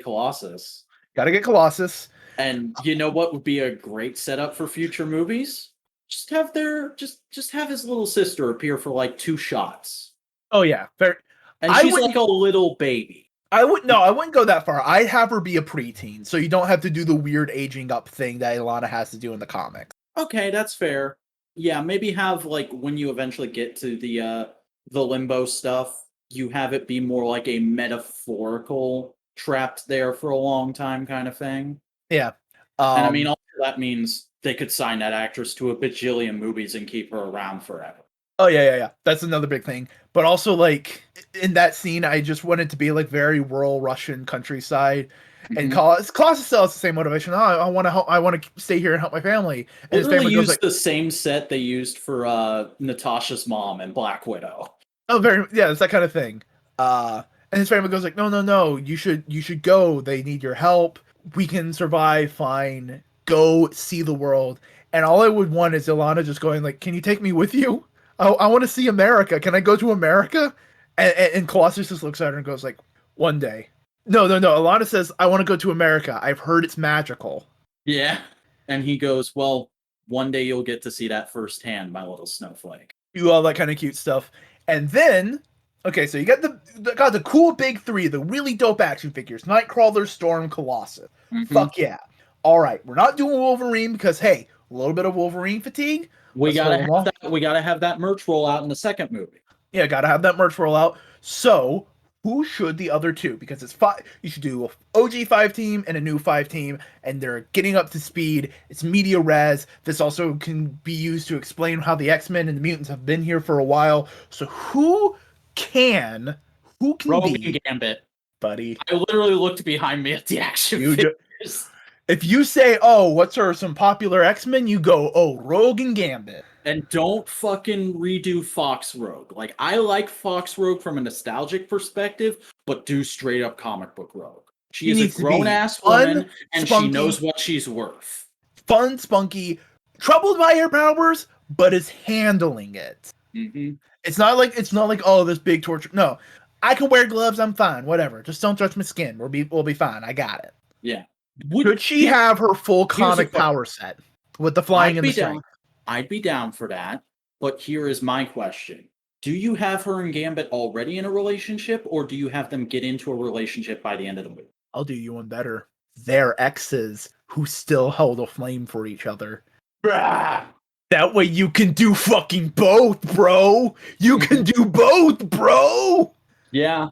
Colossus. gotta get Colossus. And you know what would be a great setup for future movies? Just have just have his little sister appear for like 2 shots. Oh yeah, fair. And I she's would like a little baby. I would no, I wouldn't go that far. I'd have her be a preteen, so you don't have to do the weird aging up thing that Ilana has to do in the comics. Okay, that's fair. Yeah, maybe have like when you eventually get to the limbo stuff, you have it be more like a metaphorical trapped there for a long time kind of thing. Yeah. And I mean Um. also that means they could sign that actress to a bajillion movies and keep her around forever. Oh yeah. That's another big thing. But also, like in that scene, I just wanted to be like very rural Russian countryside, and Mhm. Colossus still has the same motivation. Oh, I want to help. I want to stay here and help my family. And his Literally family goes used like, the same set they used for Natasha's mom and Black Widow. oh, very yeah, it's that kind of thing. And his family goes like, no. You should go. They need your help. We can survive. Fine. Go see the world. And all I would want is Ilana just going like, can you take me with you? I want to see America. Can I go to America? And Colossus just looks at her and goes like, one day. No. Ilana says, I want to go to America. I've heard it's magical. Yeah. And he goes, well, one day you'll get to see that firsthand, my little snowflake. Do all that kind of cute stuff. And then, okay, so you got the cool big three, the really dope action figures: Nightcrawler, Storm, Colossus. Mhm. Fuck yeah! All right, we're not doing Wolverine because hey, a little bit of Wolverine fatigue. We Let's hold gotta them have off. that. We gotta have that merch roll out in the second movie. Yeah, gotta have that merch roll out. So, who should the other two? Because it's five. You should do a OG 5 team and a new 5 team, and they're getting up to speed. It's media res. This also can be used to explain how the X-Men and the mutants have been here for a while. So who can Rogue be, and Gambit. buddy? I literally looked behind me at the action figures. If you say, "Oh, what's some popular X-Men?" You go, "Oh, Rogue and Gambit." And don't fucking redo Fox Rogue. Like, I like Fox Rogue from a nostalgic perspective, but do straight up comic book Rogue. She is a grown ass woman, and she knows what she's worth. Fun, spunky, troubled by her powers, but is handling it. Mm-hmm. It's not like oh, this big torture. No, I can wear gloves. I'm fine. Whatever. Just don't touch my skin. We'll be fine. I got it. Yeah. Could she have her full comic power set with the flying and the strength? I'd be down for that. But here is my question. Do you have her and Gambit already in a relationship, or do you have them get into a relationship by the end of the movie? I'll do you one better. They're exes who still held a flame for each other. Brah! That way you can do fucking both, bro. You can do both, bro. Yeah.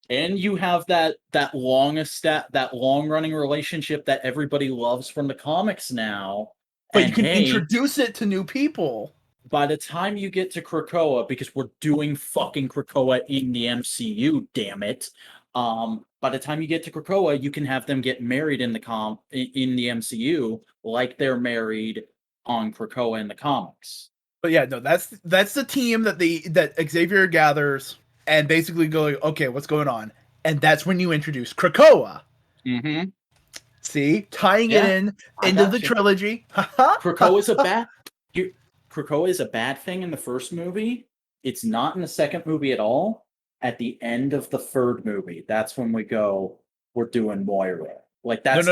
And you have that long running relationship that everybody loves from the comics now. But you can introduce it to new people. By the time you get to Krakoa, because we're doing fucking Krakoa in the MCU, damn it. By the time you get to Krakoa, you can have them get married in the MCU like they're married on Krakoa in the comics. But yeah, no, that's the team that Xavier gathers and basically go, okay, what's going on? And that's when you introduce Krakoa. Mm-hmm. See, tying it into the trilogy. Krakoa is a bad thing in the first movie. It's not in the second movie at all. At the end of the third movie, that's when we're doing Moira. Like that's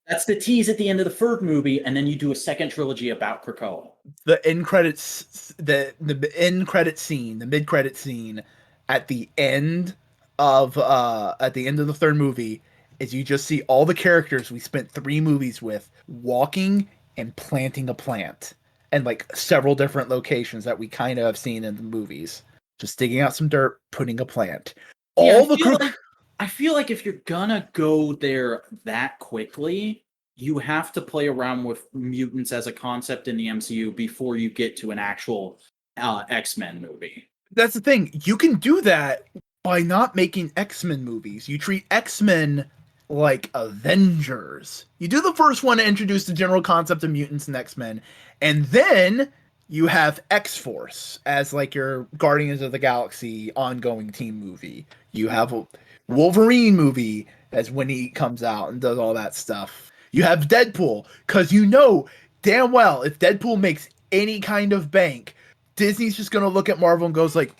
that's the tease at the end of the third movie, and then you do a second trilogy about Krakoa. The end credits, the end credit scene, the mid credit scene at the end of the third movie is you just see all the characters we spent 3 movies with walking and planting a plant, and like several different locations that we kind of have seen in the movies. Just digging out some dirt, putting a plant. I feel like if you're gonna go there that quickly, you have to play around with mutants as a concept in the MCU before you get to an actual X-Men movie. That's the thing. You can do that by not making X-Men movies. You treat X-Men like Avengers. You do the first one to introduce the general concept of mutants and X-Men, and then you have X-Force as like your Guardians of the Galaxy ongoing team movie. You have a Wolverine movie as when he comes out and does all that stuff. You have Deadpool, because you know damn well if Deadpool makes any kind of bank, Disney's just going to look at Marvel and goes like,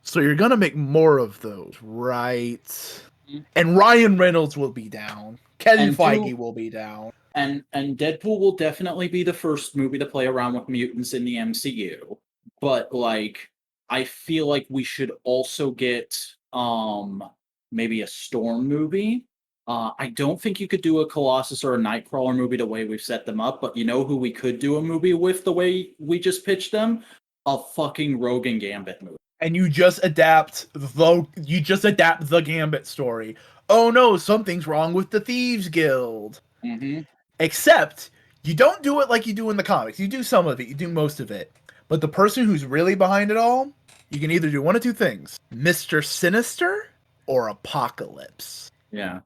so you're going to make more of those, right? Mm-hmm. And Ryan Reynolds will be down. Kevin Feige will be down. And Deadpool will definitely be the first movie to play around with mutants in the MCU. But like, I feel like we should also get maybe a Storm movie. I don't think you could do a Colossus or a Nightcrawler movie the way we've set them up, but you know who we could do a movie with the way we just pitched them? A fucking Rogue and Gambit movie. And you just adapt the Gambit story. Oh no, something's wrong with the Thieves Guild. Mm-hmm. Except you don't do it like you do in the comics. You do some of it, you do most of it. But the person who's really behind it all, you can either do one of two things: Mr. Sinister or Apocalypse. Yeah.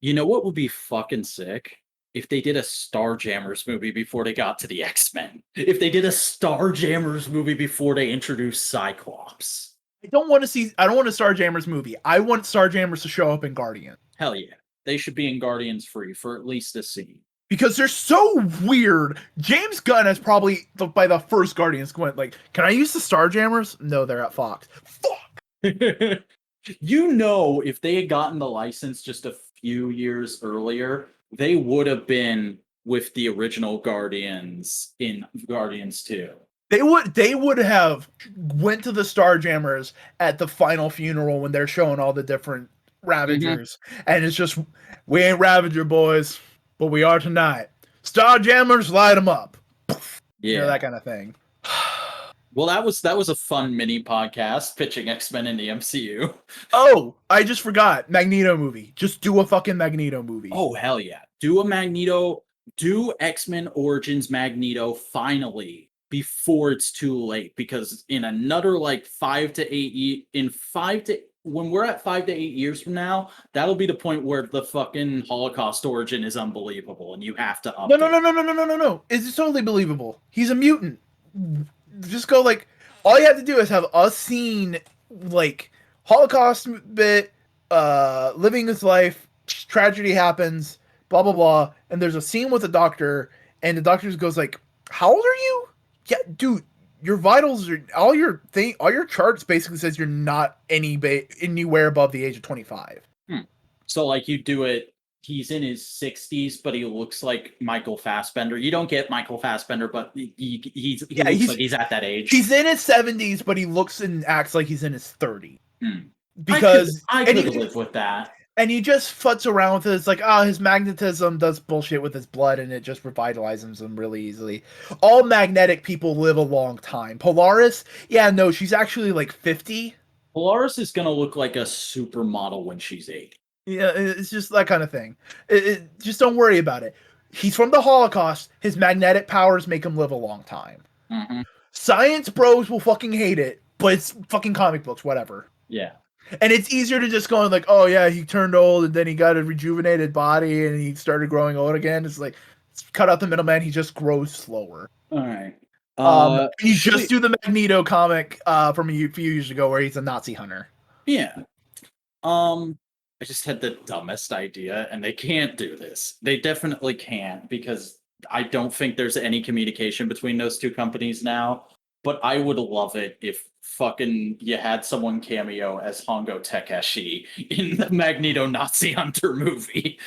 You know what would be fucking sick? If they did a Starjammers movie before they got to the X-Men. If they did a Starjammers movie before they introduced Cyclops. I don't want a Starjammers movie. I want Starjammers to show up in Guardian. Hell yeah. They should be in Guardians free for at least a scene. Because they're so weird. James Gunn has probably, by the first Guardians, went like, can I use the Starjammers? No, they're at Fox. Fuck! You know, if they had gotten the license just a few years earlier, they would have been with the original Guardians in Guardians 2. They would have went to the Starjammers at the final funeral when they're showing all the different Ravagers. Mm-hmm. And it's just, we ain't Ravager boys, but we are tonight. Starjammers, light them up. Yeah. You know, that kind of thing. Well, that was a fun mini podcast pitching X-Men in the MCU. Oh, I just forgot. Magneto movie. Just do a fucking Magneto movie. Oh hell yeah! Do a Magneto, do X-Men Origins Magneto finally before it's too late, because in another like 5 to 8 in 5 to when we're at 5 to 8 years from now, that'll be the point where the fucking Holocaust origin is unbelievable, and you have to No, no, update. no, no, no, no, no, no, no. It's totally believable. He's a mutant. Just go like, all you have to do is have a scene like Holocaust bit, living his life, tragedy happens, blah blah blah, and there's a scene with the doctor, and the doctor just goes like, "How old are you?" Yeah, dude, your vitals are all your charts basically says you're not anywhere above the age of 25. Hmm. So like you do it. He's in his 60s, but he looks like Michael Fassbender. You don't get Michael Fassbender, but he Yeah, looks like he's at that age. he's in his 70s, but he looks and acts like he's in his 30s. Hmm. Because I and could he live with that. and he just futz around with it. It's like, his magnetism does bullshit with his blood, and it just revitalizes him really easily. All magnetic people live a long time. Polaris, yeah, no, she's actually like 50. Polaris is gonna look like a supermodel when she's 8. Yeah, it's just that kind of thing. Just don't worry about it. He's from the Holocaust. His magnetic powers make him live a long time. Mm-hmm. Science bros will fucking hate it, but it's fucking comic books, whatever. Yeah. And it's easier to just go like, oh yeah, he turned old and then he got a rejuvenated body and he started growing old again. It's like, cut out the middleman. He just grows slower. All right. You Should just we? do the Magneto comic from a few years ago where he's a Nazi hunter. Yeah. I just had the dumbest idea, and they can't do this. They definitely can't, because I don't think there's any communication between those two companies now. But I would love it if fucking you had someone cameo as Hongo Takeshi in the Magneto Nazi Hunter movie.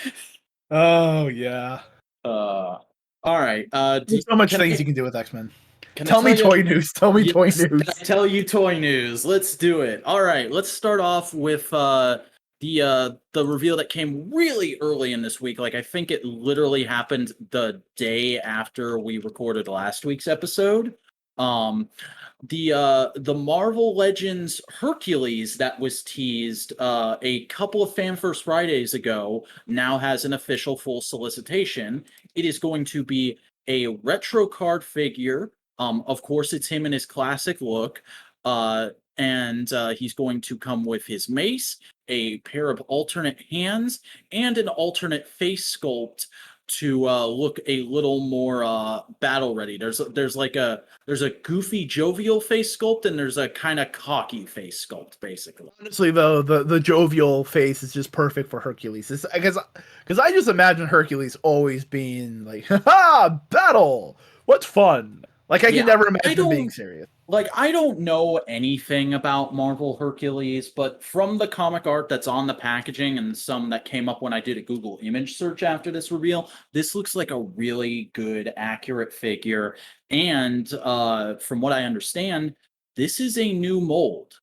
Oh yeah. All right. There's so much Can things I you can do with X-Men. can I Tell me tell you? toy news. Tell me toy Yes, news. can I tell you toy news? Let's do it. All right, let's start off with the reveal that came really early in this week. Like I think it literally happened the day after we recorded last week's episode. Um the Marvel Legends Hercules that was teased a couple of Fan First Fridays ago now has an official full solicitation. It is going to be a retro card figure. Of course, it's him in his classic look. And he's going to come with his mace, a pair of alternate hands, and an alternate face sculpt to look a little more battle ready. There's a goofy jovial face sculpt, and there's a kind of cocky face sculpt, basically. Honestly, though, the jovial face is just perfect for Hercules. Because I just imagine Hercules always being like, "Ha battle! What's fun?" Like I can Yeah, never I imagine him being don't serious. I don't know anything about Marvel Hercules, but from the comic art that's on the packaging and some that came up when I did a Google image search after this reveal, this looks like a really good, accurate figure. And from what I understand, this is a new mold.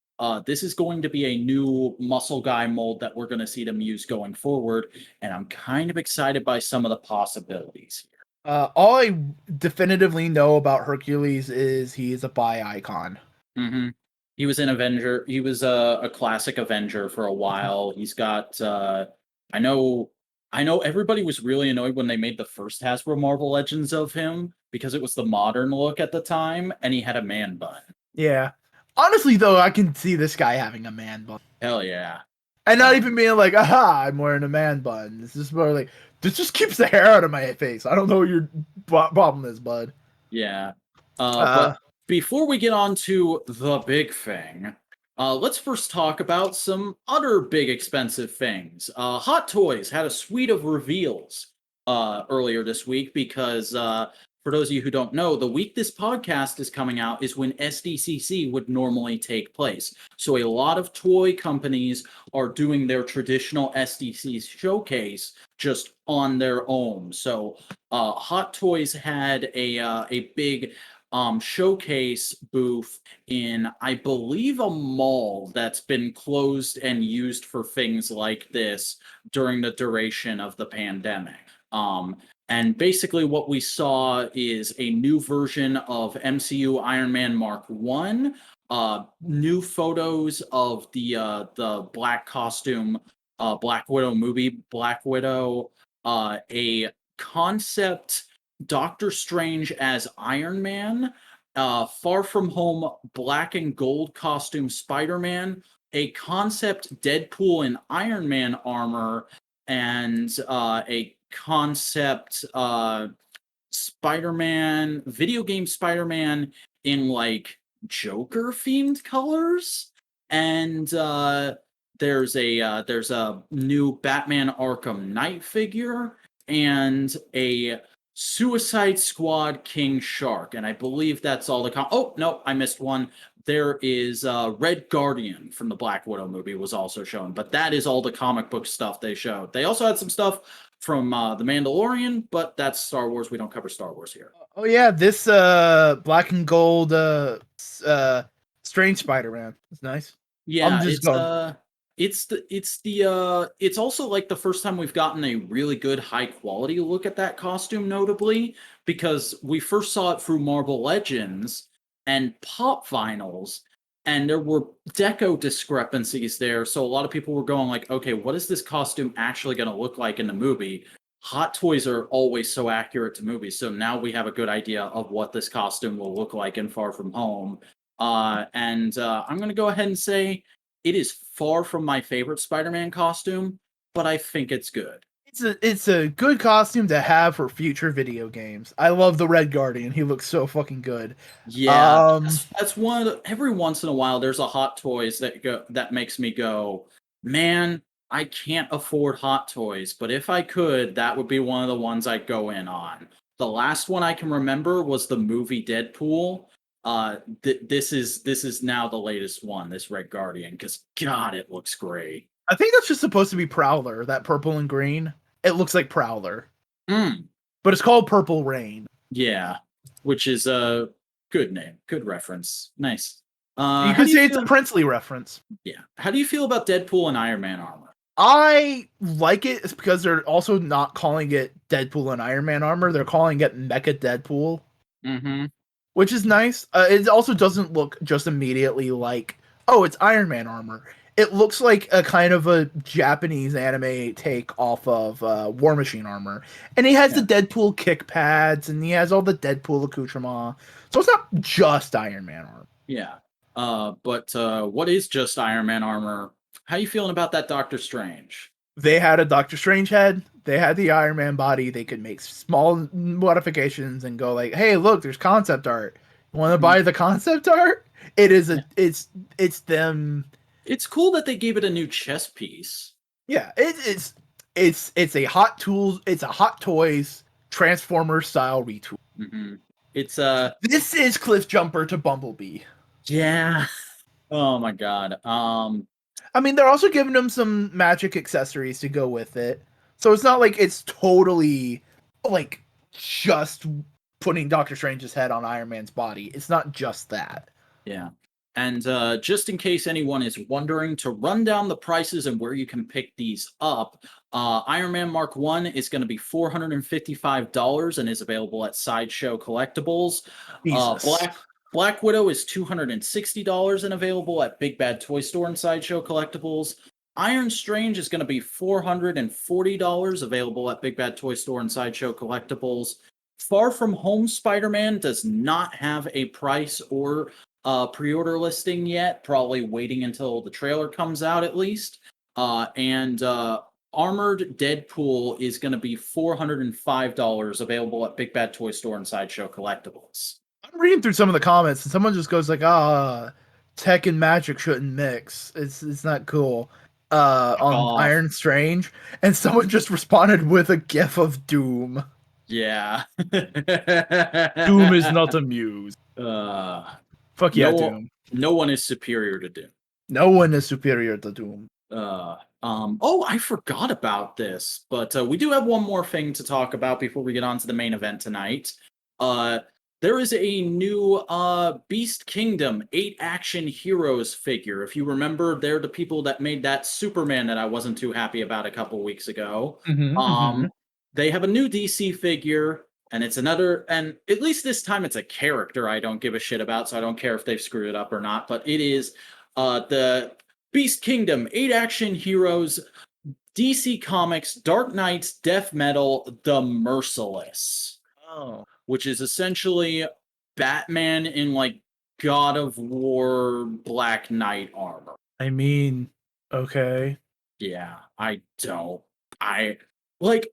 This is going to be a new muscle guy mold that we're going to see them use going forward, and I'm kind of excited by some of the possibilities. All I definitively know about Hercules is he's a bi icon. Hmm. He was an Avenger. He was a classic Avenger for a while. He's got. I know. I know everybody was really annoyed when they made the first Hasbro Marvel Legends of him because it was the modern look at the time, and he had a man bun. Yeah. Honestly, though, I can see this guy having a man bun. Hell yeah. And not Um, even being like, aha, I'm wearing a man bun. It's just more like, this just keeps the hair out of my face. I don't know what your problem is, bud. yeah. Uh, But before we get on to the big thing, let's first talk about some other big expensive things. Hot Toys had a suite of reveals earlier this week because, for those of you who don't know, the week this podcast is coming out is when SDCC would normally take place. So a lot of toy companies are doing their traditional SDC showcase just on their own. So Hot Toys had a big showcase booth in, I believe, a mall that's been closed and used for things like this during the duration of the pandemic. Um, and basically, what we saw is a new version of MCU Iron Man Mark One, new photos of the black costume, Black Widow movie, Black Widow, a concept Doctor Strange as Iron Man, Far From Home black and gold costume Spider Man, a concept Deadpool in Iron Man armor, and a concept Spider Man, video game Spider Man in like Joker themed colors. And there's a new Batman Arkham Knight figure and a Suicide Squad King Shark, and I believe that's all the. Oh no, I missed one. There is Red Guardian from the Black Widow movie was also shown, but that is all the comic book stuff they showed. They also had some stuff from the Mandalorian, but that's Star Wars. We don't cover Star Wars here. Oh yeah, this black and gold Strange Spider-Man. It's nice. I'm Yeah, just going. it's also like the first time we've gotten a really good high quality look at that costume, notably because we first saw it through Marvel Legends and pop vinyls, and there were deco discrepancies there. So a lot of people were going like, okay, what is this costume actually going to look like in the movie? Hot toys are always so accurate to movies, so now we have a good idea of what this costume will look like in Far From Home. And I'm going to go ahead and say it is far from my favorite Spider-Man costume, but I think it's good. It's a good costume to have for future video games. I love the Red Guardian. He looks so fucking good. Yeah, that's one of the, every once in a while there's a Hot Toys that makes me go, man, I can't afford Hot Toys, but if I could, that would be one of the ones I'd go in on. The last one I can remember was the movie Deadpool. This is now the latest one, this Red Guardian, because God, it looks great. I think that's just supposed to be Prowler, that purple and green. It looks like Prowler. Mm. But it's called Purple Rain. Yeah, which is a good name, good reference. Nice. You could say it's a Princely reference. Yeah. How do you feel about Deadpool and Iron Man armor? I like it. It's because they're also not calling it Deadpool and Iron Man armor. They're calling it Mecha Deadpool. Mm-hmm. Which is nice. It also doesn't look just immediately like, oh, it's Iron Man armor. It looks like a kind of a Japanese anime take off of War Machine armor. And he has the Deadpool kick pads, and he has all the Deadpool accoutrement. So it's not just Iron Man armor. Yeah. But what is just Iron Man armor? How you feeling about that Doctor Strange? They had a Doctor Strange head. They had the Iron Man body. They could make small modifications and go like, "Hey, look, there's concept art. You want to buy the concept art?" It is it's them. It's cool that they gave it a new chess piece. Yeah, it's a Hot Tools. It's a Hot Toys Transformer style retool. Mm-hmm. It's This is Cliff Jumper to Bumblebee. Yeah. Oh my god. I mean, they're also giving them some magic accessories to go with it. So it's not like it's totally like just putting Doctor Strange's head on Iron Man's body. It's not just that. Yeah. And just in case anyone is wondering, to run down the prices and where you can pick these up, Iron Man Mark 1 is going to be $455 and is available at Sideshow Collectibles. Black Widow is $260 and available at Big Bad Toy Store and Sideshow Collectibles. Iron Strange is going to be $440 available at Big Bad Toy Store and Sideshow Collectibles. Far From Home Spider-Man does not have a price or pre-order listing yet, probably waiting until the trailer comes out at least. And Armored Deadpool is going to be $405 available at Big Bad Toy Store and Sideshow Collectibles. I'm reading through some of the comments and someone just goes like, tech and magic shouldn't mix. It's not cool. On Iron Strange, and someone just responded with a gif of Doom. Yeah. Doom is not amused. Fuck yeah, Doom. No one is superior to Doom. No one is superior to Doom. Oh, I forgot about this, but we do have one more thing to talk about before we get on to the main event tonight. there is a new Beast Kingdom 8 Action Heroes figure. If you remember, they're the people that made that Superman that I wasn't too happy about a couple weeks ago. Mm-hmm. They have a new DC figure, and it's another, and at least this time it's a character I don't give a shit about, so I don't care if they've screwed it up or not, but it is the Beast Kingdom 8 Action Heroes DC Comics Dark Knight's Death Metal The Merciless, Oh. which is essentially Batman in like God of War Black Knight armor. I mean, okay. Yeah, I don't. I like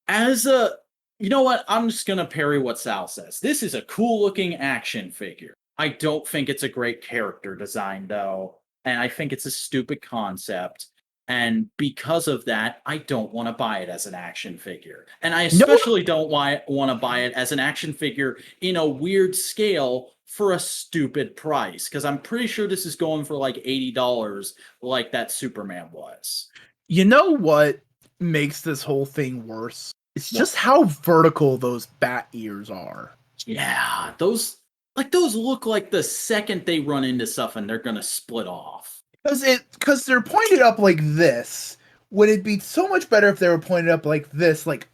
as a you know what? I'm just gonna parry what Sal says. This is a cool looking action figure. I don't think it's a great character design though, and I think it's a stupid concept. And because of that, I don't want to buy it as an action figure. And I No, especially don't want to buy it as an action figure in a weird scale for a stupid price. Because I'm pretty sure this is going for like $80, like that Superman was. you know what makes this whole thing worse? It's What? just how vertical those bat ears are. Yeah, those look like the second they run into stuff and they're gonna split off. Because they're pointed up like this. Would it be so much better if they were pointed up like this, like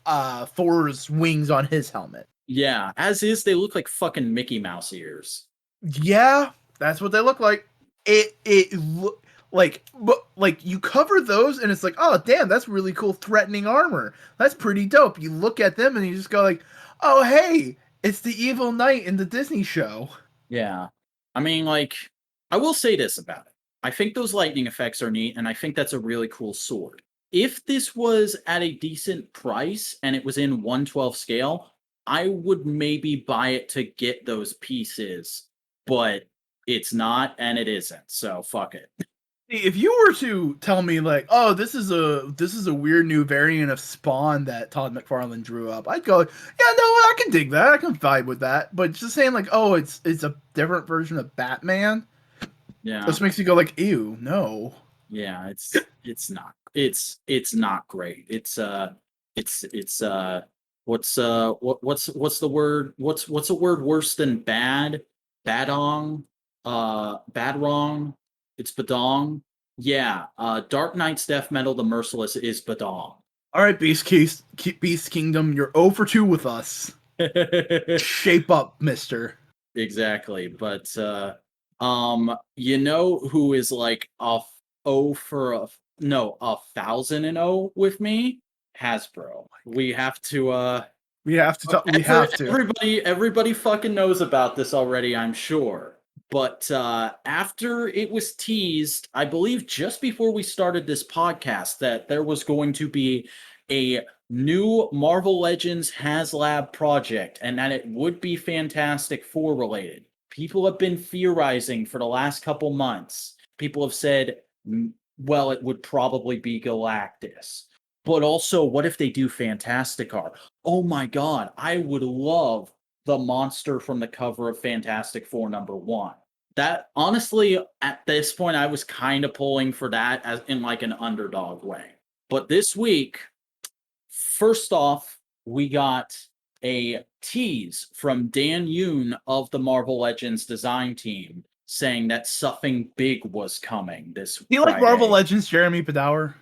Thor's wings on his helmet? Yeah, as is, they look like fucking Mickey Mouse ears. Yeah, that's what they look like. Like you cover those and it's like, oh damn, that's really cool, threatening armor. That's pretty dope. You look at them and you just go like, oh hey, it's the evil knight in the Disney show. Yeah. I mean, like, I will say this about it. I think those lightning effects are neat, and I think that's a really cool sword. If this was at a decent price and it was in 112 scale, I would maybe buy it to get those pieces, but it's not and it isn't, so fuck it. If you were to tell me like, oh, this is a weird new variant of Spawn that Todd McFarlane drew up, I'd go, yeah, no, I can dig that. I can vibe with that. But just saying like, oh, it's a different version of Batman, Yeah. this makes you go like, ew, no. Yeah, it's not great. It's what's the word? What's a word worse than bad? Badong? Bad wrong? It's badong. Yeah, Dark Knight's Death Metal The Merciless is badong. All right, Beast Kingdom, you're 0 for 2 with us. Shape up, Mister. Exactly, but you know who is like a 0 for a no, 1,000 and 0 with me? Hasbro. We have to We have to talk. We have to. everybody fucking knows about this already, I'm sure. But after it was teased, I believe just before we started this podcast, that there was going to be a new Marvel Legends HasLab project and that it would be Fantastic Four related. People have been theorizing for the last couple months. People have said, well, it would probably be Galactus. But also, what if they do Fantastic Four? Oh my god, I would love the monster from the cover of Fantastic Four #1. That honestly, at this point, I was kind of pulling for that as in like an underdog way. But this week, first off, we got a tease from Dan Yoon of the Marvel Legends design team saying that something big was coming this Do you Friday. like Marvel Legends, Jeremy Padower?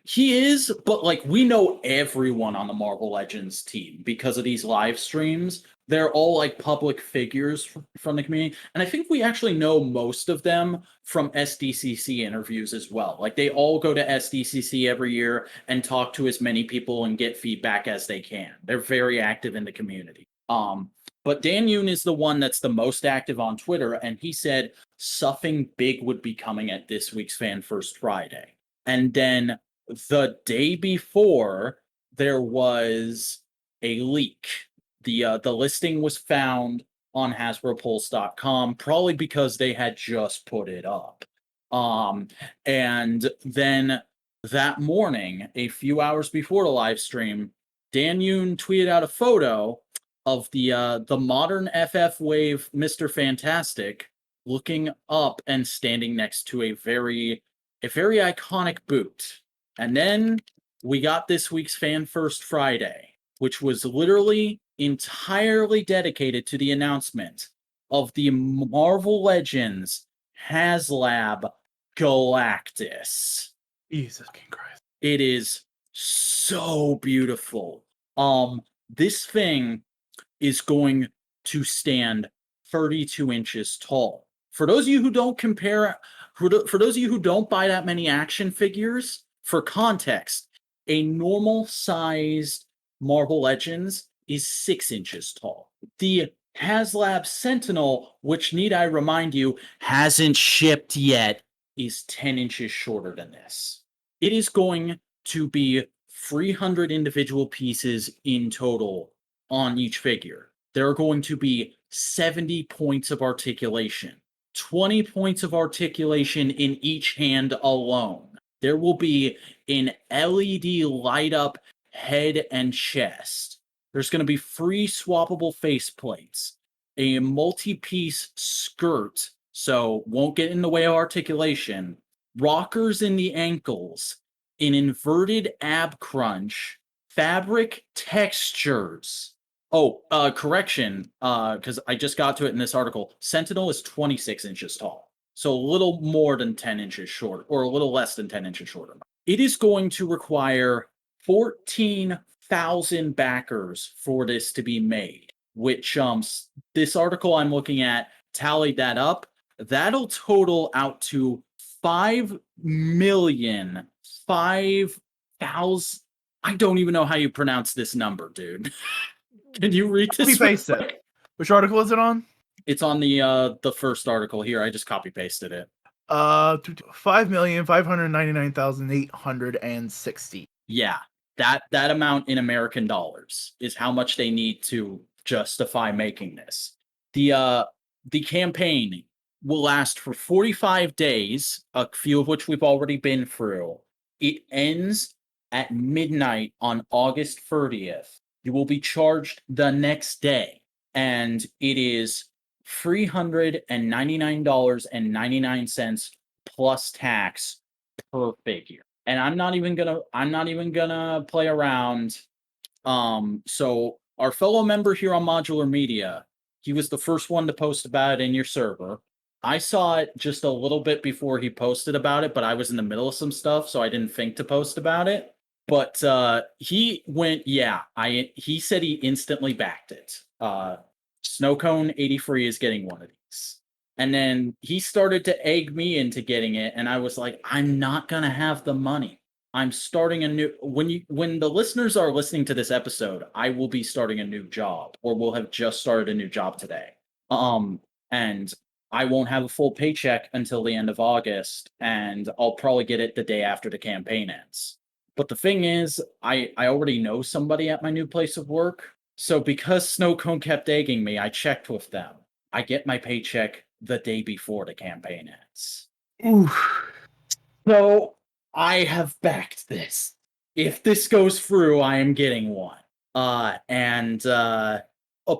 He is, but like we know everyone on the Marvel Legends team because of these live streams. They're all like public figures from the community. And I think we actually know most of them from SDCC interviews as well. Like they all go to SDCC every year and talk to as many people and get feedback as they can. They're very active in the community. But Dan Yoon is the one that's the most active on Twitter, and he said something big would be coming at this week's Fan First Friday. And then the day before, there was a leak. The listing was found on HasbroPulse.com, probably because they had just put it up. And then that morning, a few hours before the live stream, Dan Yoon tweeted out a photo of the modern FF Wave Mr. Fantastic looking up and standing next to a very iconic boot. And then we got this week's Fan First Friday, which was literally entirely dedicated to the announcement of the Marvel Legends HasLab Galactus. Jesus Christ. It is so beautiful. This thing is going to stand 32 inches tall. For those of you who don't for those of you who don't buy that many action figures, for context, a normal sized Marvel Legends is 6 inches tall. The HasLab Sentinel, which need I remind you, hasn't shipped yet, is 10 inches shorter than this. It is going to be 300 individual pieces in total on each figure. There are going to be 70 points of articulation, 20 points of articulation in each hand alone. There will be an LED light up head and chest. There's going to be free swappable faceplates, a multi-piece skirt, so won't get in the way of articulation, rockers in the ankles, an inverted ab crunch, fabric textures. Oh, correction, because I just got to it in this article. Sentinel is 26 inches tall, so a little more than 10 inches short, or a little less than 10 inches shorter. It is going to require 14,000 backers for this to be made, which this article I'm looking at tallied that up. That'll total out to 5,005,000. I don't even know how you pronounce this number, dude. Can you read this? Copy paste it. Which article is it on? It's on the first article here. I just copy pasted it. 5,599,860. Yeah, that amount in American dollars is how much they need to justify making this. The campaign will last for 45 days, a few of which we've already been through. It ends at midnight on August 30th. You will be charged the next day, and it is $399.99 plus tax per figure. And I'm not even gonna play around. So our fellow member here on Modular Media, he was the first one to post about it in your server. I saw it just a little bit before he posted about it, but I was in the middle of some stuff, so I didn't think to post about it. But he went, he said he instantly backed it. Snowcone 83 is getting one of these. And then he started to egg me into getting it, and I was like, I'm not gonna have the money. I'm starting a new when the listeners are listening to this episode, I will be starting a new job, or will have just started a new job today. And I won't have a full paycheck until the end of August, and I'll probably get it the day after the campaign ends. But the thing is, I already know somebody at my new place of work. So because Snowcone kept egging me, I checked with them. I get my paycheck the day before the campaign ends. Oof. So I have backed this. If this goes through, I am getting one. And a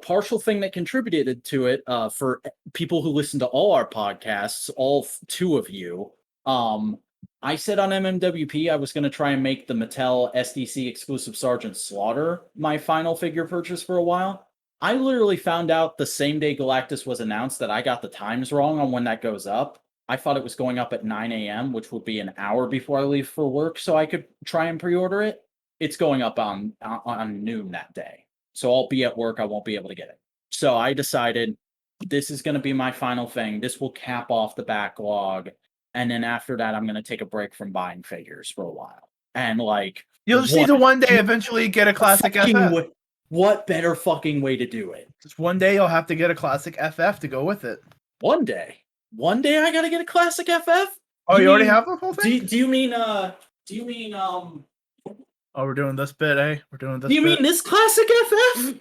partial thing that contributed to it, for people who listen to all our podcasts, all two of you, I said on MMWP I was going to try and make the Mattel SDC exclusive Sergeant Slaughter my final figure purchase for a while. I literally found out the same day Galactus was announced that I got the times wrong on when that goes up. I thought it was going up at 9 a.m., which would be an hour before I leave for work, so I could try and pre-order it. It's going up on noon that day. So I'll be at work, I won't be able to get it. So I decided this is going to be my final thing. This will cap off the backlog. And then after that, I'm going to take a break from buying figures for a while. And you'll just need to one day eventually get a classic FF. What better fucking way to do it? Just one day you'll have to get a classic FF to go with it. One day I got to get a classic FF? Oh, you already have the whole thing? Do you mean Oh, we're doing this bit, eh? We're doing this. Do you mean this classic FF?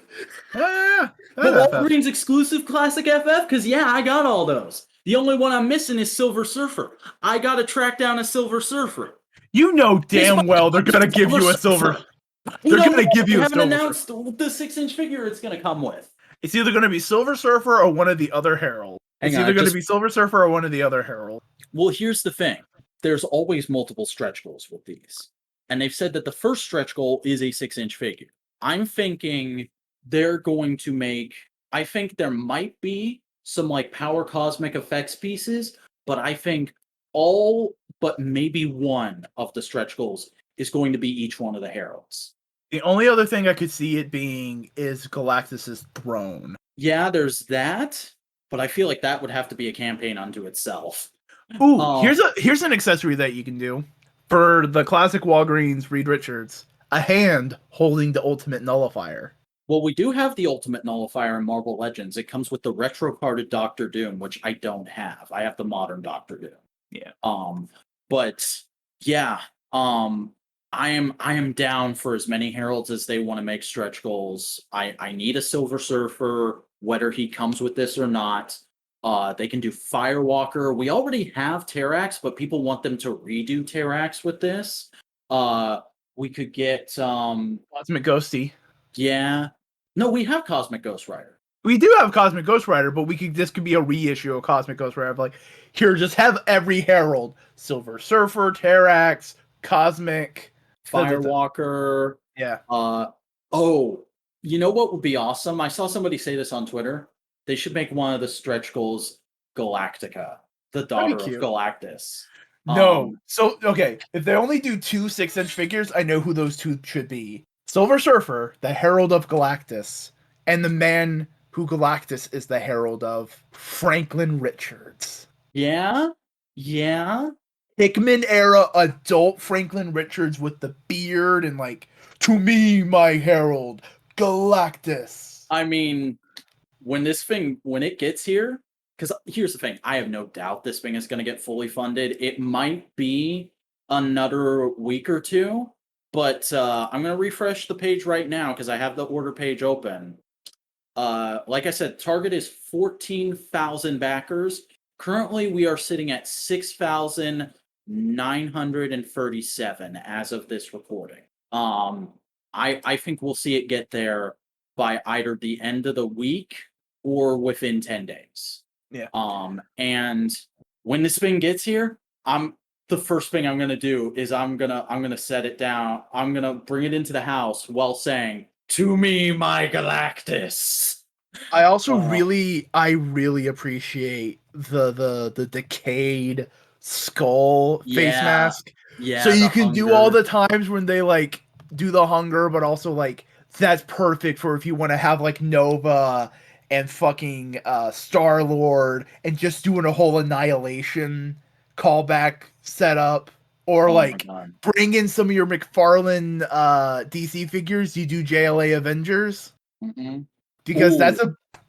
Yeah. The Wolverine's exclusive classic FF? Because I got all those. The only one I'm missing is Silver Surfer. I gotta track down a Silver Surfer. You know damn well they're gonna give you a silver. They're gonna give you a silver. They haven't announced the 6-inch figure it's gonna come with. It's either gonna be Silver Surfer or one of the other Heralds. It's either gonna be Silver Surfer or one of the other Heralds. Well, here's the thing. There's always multiple stretch goals with these. And they've said that the first stretch goal is a 6-inch figure. I'm thinking they're going to make. I think there might be some like power cosmic effects pieces, but I think all but maybe one of the stretch goals is going to be each one of the heralds. The only other thing I could see it being is Galactus's throne. Yeah, there's that, but I feel like that would have to be a campaign unto itself. Ooh, here's an accessory that you can do for the classic Walgreens Reed Richards. A hand holding the ultimate nullifier. Well, we do have the ultimate nullifier in Marvel Legends. It comes with the retro carded Doctor Doom, which I don't have. I have the modern Doctor Doom. Yeah. But yeah, I am down for as many heralds as they want to make stretch goals. I need a Silver Surfer, whether he comes with this or not. They can do Firewalker. We already have Terrax, but people want them to redo Terrax with this. We could get Cosmic Ghosty. yeah. No, we have Cosmic Ghost Rider. We do have Cosmic Ghost Rider, but this could be a reissue of Cosmic Ghost Rider. Like, here, just have every herald: Silver Surfer, Terrax, Cosmic, Firewalker. Yeah. Oh, you know what would be awesome? I saw somebody say this on Twitter. They should make one of the stretch goals Galactica, the daughter of Galactus. No. So, okay, if they only do 2 6-inch figures, I know who those two should be. Silver Surfer, the Herald of Galactus, and the man who Galactus is the herald of, Franklin Richards. Yeah? Yeah? Hickman era adult Franklin Richards with the beard and like, to me, my herald, Galactus. I mean, when it gets here, because here's the thing, I have no doubt this thing is going to get fully funded. It might be another week or two, but I'm going to refresh the page right now because I have the order page open. Like I said, target is 14,000 backers. Currently, we are sitting at 6,937 as of this recording. I think we'll see it get there by either the end of the week or within 10 days. Yeah. And when this thing gets here, the first thing I'm gonna do is I'm gonna set it down. I'm gonna bring it into the house while saying, "To me, my Galactus." I also really appreciate the decayed skull face mask. Yeah. So you can do all the times when they like do the hunger, but also like that's perfect for if you want to have like Nova and fucking Star-Lord and just doing a whole Annihilation callback setup. Or like bring in some of your McFarlane DC figures. You do JLA Avengers. Mm-hmm. Because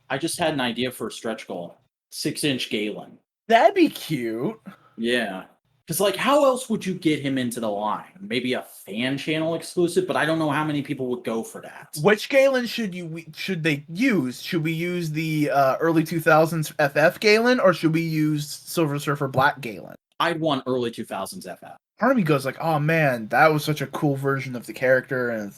I just had an idea for a stretch goal. 6-inch Galen. That'd be cute. Yeah. Because, like, how else would you get him into the line? Maybe a fan channel exclusive, but I don't know how many people would go for that. Which Galen should they use? Should we use the early 2000s FF Galen, or should we use Silver Surfer Black Galen? I'd want early 2000s FF. Part of me goes like, oh man, that was such a cool version of the character, and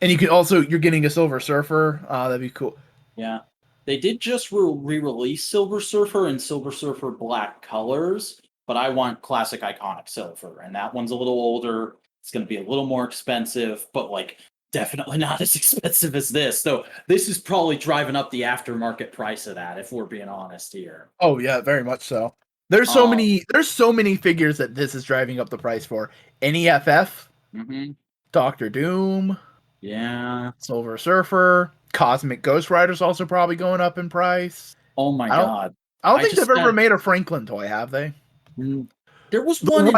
and you can also, you're getting a Silver Surfer. That'd be cool. Yeah. They did just re-release Silver Surfer and Silver Surfer Black colors, but I want classic iconic silver, and that one's a little older. It's going to be a little more expensive, but like definitely not as expensive as this. So this is probably driving up the aftermarket price of that, if we're being honest here. Oh yeah, very much so. There's so many figures that this is driving up the price for. NEFF, Doctor Doom, yeah, Silver Surfer, Cosmic Ghost Rider's also probably going up in price. Oh my god! I don't think they've ever made a Franklin toy, have they? There was one.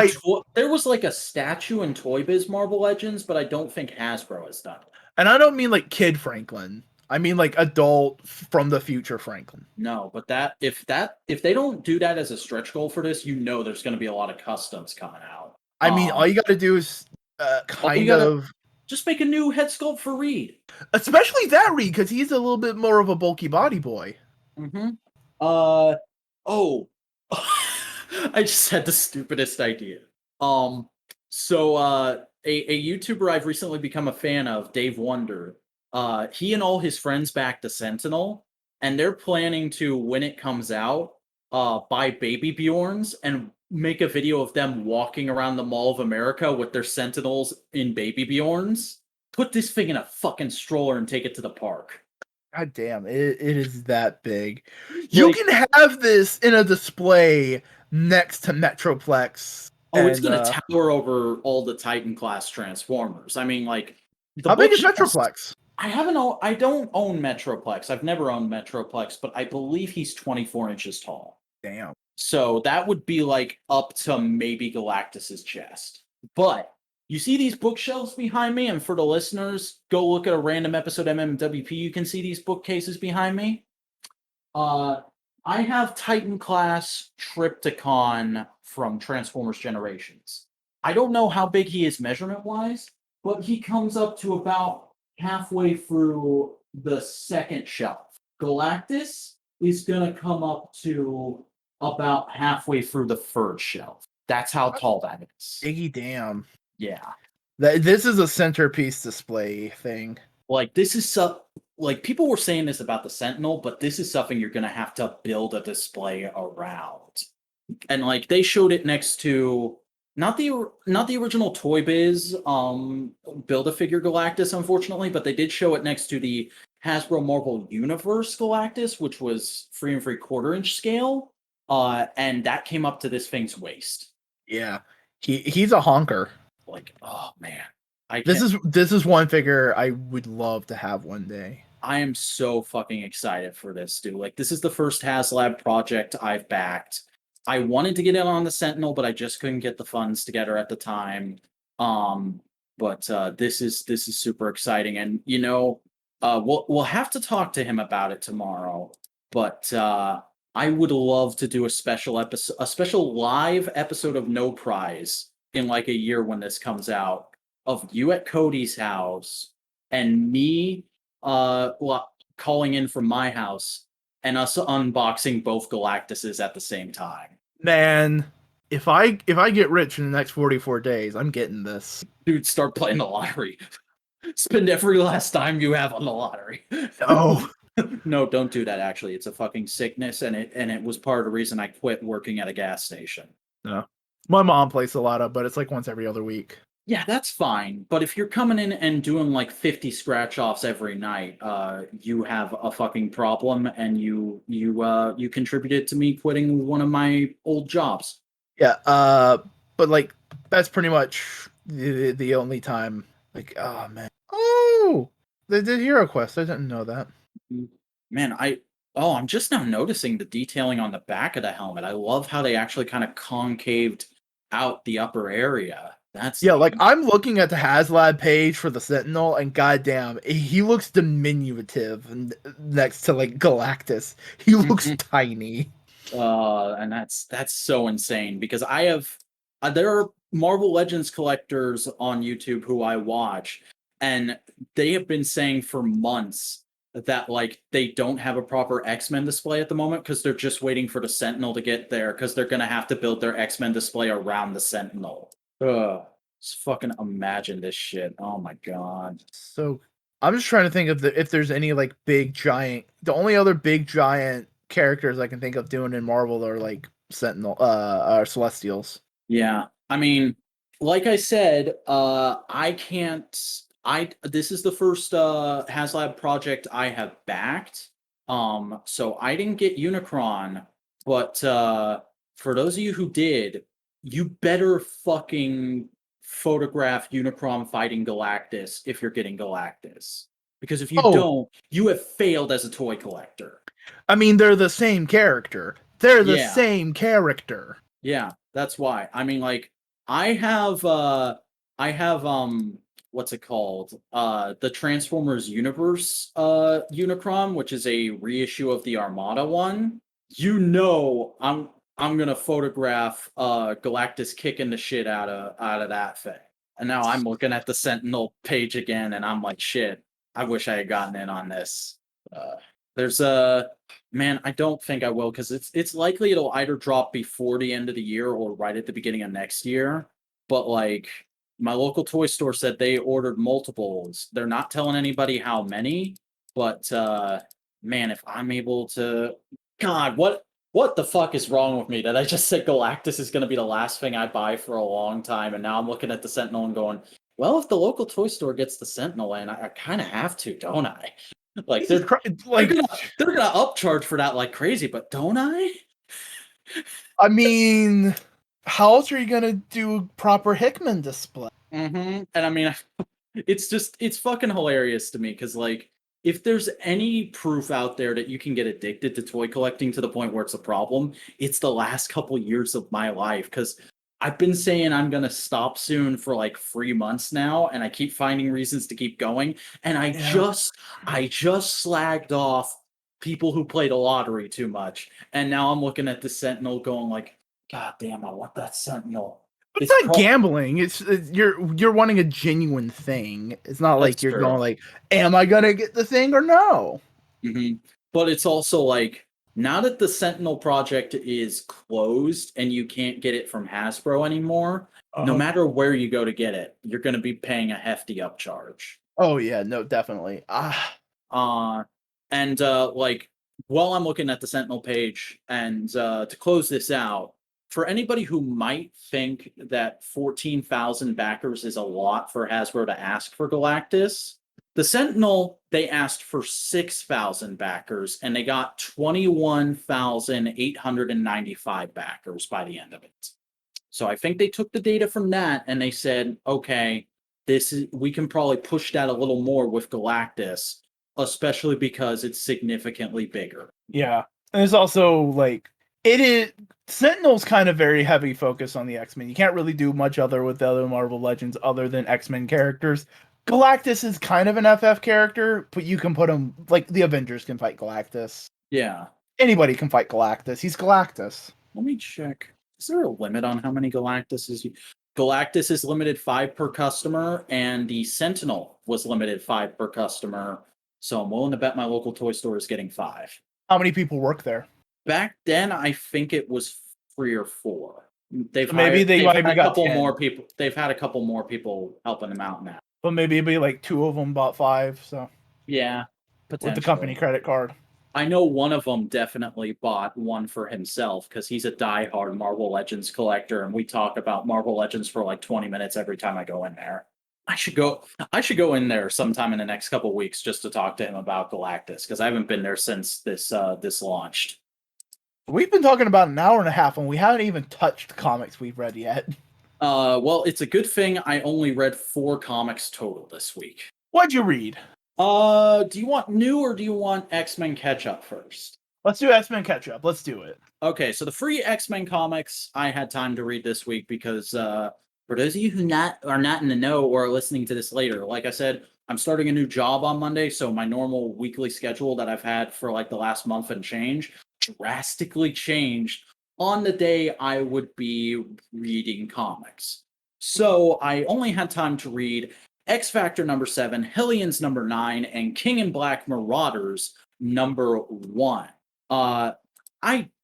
There was like a statue in Toy Biz Marvel Legends, but I don't think Hasbro has done it. And I don't mean like kid Franklin. I mean like adult from the future Franklin. No, but if they don't do that as a stretch goal for this, there's going to be a lot of customs coming out. I mean, all you got to do is just make a new head sculpt for Reed, especially that Reed, because he's a little bit more of a bulky body boy. I just had the stupidest idea. So a YouTuber I've recently become a fan of, Dave Wonder. He and all his friends backed the Sentinel, and they're planning to, when it comes out, buy baby Bjorns and make a video of them walking around the Mall of America with their Sentinels in baby Bjorns. put this thing in a fucking stroller and take it to the park. God damn, it is that big. You Like, can have this in a display next to Metroplex. oh, it's And gonna tower over all the Titan class Transformers. I mean, like the how big is bookshelves. Metroplex? I don't own Metroplex. I've never owned Metroplex, but I believe he's 24 inches tall. Damn. So that would be like up to maybe Galactus's chest. But you see these bookshelves behind me, and for the listeners, go look at a random episode of MMWP. You can see these bookcases behind me. I have Titan class Tripticon from Transformers Generations. I don't know how big he is measurement wise, but he comes up to about halfway through the second shelf. Galactus is going to come up to about halfway through the third shelf. That's how tall that is. Iggy damn. Yeah. This is a centerpiece display thing. Like, this is like, people were saying this about the Sentinel, but this is something you're going to have to build a display around. And like, they showed it next to not the original Toy Biz Build-A-Figure Galactus, unfortunately, but they did show it next to the Hasbro Marvel Universe Galactus, which was 3 3/4 inch scale. And that came up to this thing's waist. Yeah. He's a honker. Like, oh man. This is one figure I would love to have one day. I am so fucking excited for this, dude. Like, this is the first HasLab project I've backed. I wanted to get in on the Sentinel, but I just couldn't get the funds together at the time. But this is super exciting, and you know, we'll have to talk to him about it tomorrow. But I would love to do a special live episode of No Prize in like a year when this comes out, of you at Cody's house and me calling in from my house and us unboxing both Galactuses at the same time. Man, if I get rich in the next 44 days, I'm getting this. Dude, start playing the lottery. Spend every last dime you have on the lottery. Oh. No, don't do that, actually. It's a fucking sickness, and it was part of the reason I quit working at a gas station. No. My mom plays a lot of, but it's like once every other week. Yeah, that's fine. But if you're coming in and doing like 50 scratch offs every night, you have a fucking problem, and you contributed to me quitting one of my old jobs. Yeah, but like that's pretty much the only time. Like, oh man, oh, they did Hero Quest. I didn't know that. Man, I'm just now noticing the detailing on the back of the helmet. I love how they actually kind of concaved out the upper area. That's like I'm looking at the HasLab page for the Sentinel, and goddamn, he looks diminutive next to like Galactus. He looks tiny. And that's so insane, because I have there are Marvel Legends collectors on YouTube who I watch, and they have been saying for months that like they don't have a proper X-Men display at the moment because they're just waiting for the Sentinel to get there, because they're gonna have to build their X-Men display around the Sentinel. Just fucking imagine this shit. Oh my god. So I'm just trying to think of if there's any like big giant. The only other big giant characters I can think of doing in Marvel are like Sentinel, or Celestials. Yeah, I mean, like I said, I can't. This is the first HasLab project I have backed. So I didn't get Unicron, but for those of you who did, you better fucking photograph Unicron fighting Galactus if you're getting Galactus. Because if you don't, you have failed as a toy collector. I mean, they're the same character. They're the same character. Yeah, that's why. I mean, like, I have what's it called? The Transformers Universe Unicron, which is a reissue of the Armada one. You know, I'm gonna photograph Galactus kicking the shit out of that thing. And now I'm looking at the Sentinel page again, and I'm like, shit, I wish I had gotten in on this. There's man, I don't think I will, because it's likely it'll either drop before the end of the year or right at the beginning of next year. But like, my local toy store said they ordered multiples. They're not telling anybody how many, but man, if I'm able to, God, what the fuck is wrong with me that I just said Galactus is going to be the last thing I buy for a long time, and now I'm looking at the Sentinel and going, well, if the local toy store gets the Sentinel in, I kind of have to, don't I? Like Jesus Christ, like, they're gonna upcharge for that like crazy, but don't I? I mean, how else are you gonna do proper Hickman display? And I mean, it's fucking hilarious to me because like if there's any proof out there that you can get addicted to toy collecting to the point where it's a problem, it's the last couple years of my life because I've been saying I'm gonna stop soon for like 3 months now, and I keep finding reasons to keep going. And Yeah. I just slagged off people who played a lottery too much, and now I'm looking at the Sentinel going like, God damn, I want that Sentinel. But It's it's not pro- gambling. It's you're wanting a genuine thing. It's not like that's you're true. going like, am I gonna get the thing or no? But it's also like now that the Sentinel project is closed and you can't get it from Hasbro anymore, no matter where you go to get it, you're going to be paying a hefty upcharge. Oh yeah, no, definitely. Uh, and like while I'm looking at the Sentinel page, and to close this out, for anybody who might think that 14,000 backers is a lot for Hasbro to ask for Galactus, the Sentinel, they asked for 6,000 backers, and they got 21,895 backers by the end of it. So I think they took the data from that and they said, okay, we can probably push that a little more with Galactus, especially because it's significantly bigger. Yeah. And it's also like it is Sentinel's kind of very heavy focus on the X-Men. You can't really do much other with the other Marvel Legends other than X-Men characters. Galactus is kind of an FF character, but you can put him like the Avengers can fight Galactus. Yeah. Anybody can fight Galactus. He's Galactus. Let me check. Is there a limit on how many Galactuses Galactus is limited 5 per customer, and the Sentinel was limited 5 per customer. So I'm willing to bet my local toy store is getting 5. How many people work there? Back then, I think it was 3 or 4. They've So maybe they might had have a got couple 10. more people. They've had a couple more people helping them out now. But maybe it'd be like 2 of them bought 5. So Yeah, with the company potentially. credit card. I know one of them definitely bought one for himself because he's a diehard Marvel Legends collector, and we talk about Marvel Legends for like 20 minutes every time I go in there. I should go in there sometime in the next couple weeks just to talk to him about Galactus because I haven't been there since this launched. We've been talking about an hour and a half, and we haven't even touched the comics we've read yet. Well, it's a good thing I only read 4 comics total this week. What'd you read? Do you want new or do you want X-Men catch up first? Let's do X-Men catch up. Let's do it. Okay, so the free X-Men comics I had time to read this week because for those of you who are not in the know or are listening to this later, like I said, I'm starting a new job on Monday, so my normal weekly schedule that I've had for like the last month and change drastically changed on the day I would be reading comics. So I only had time to read X Factor number 7, Hellions number 9, and King in Black Marauders number 1. I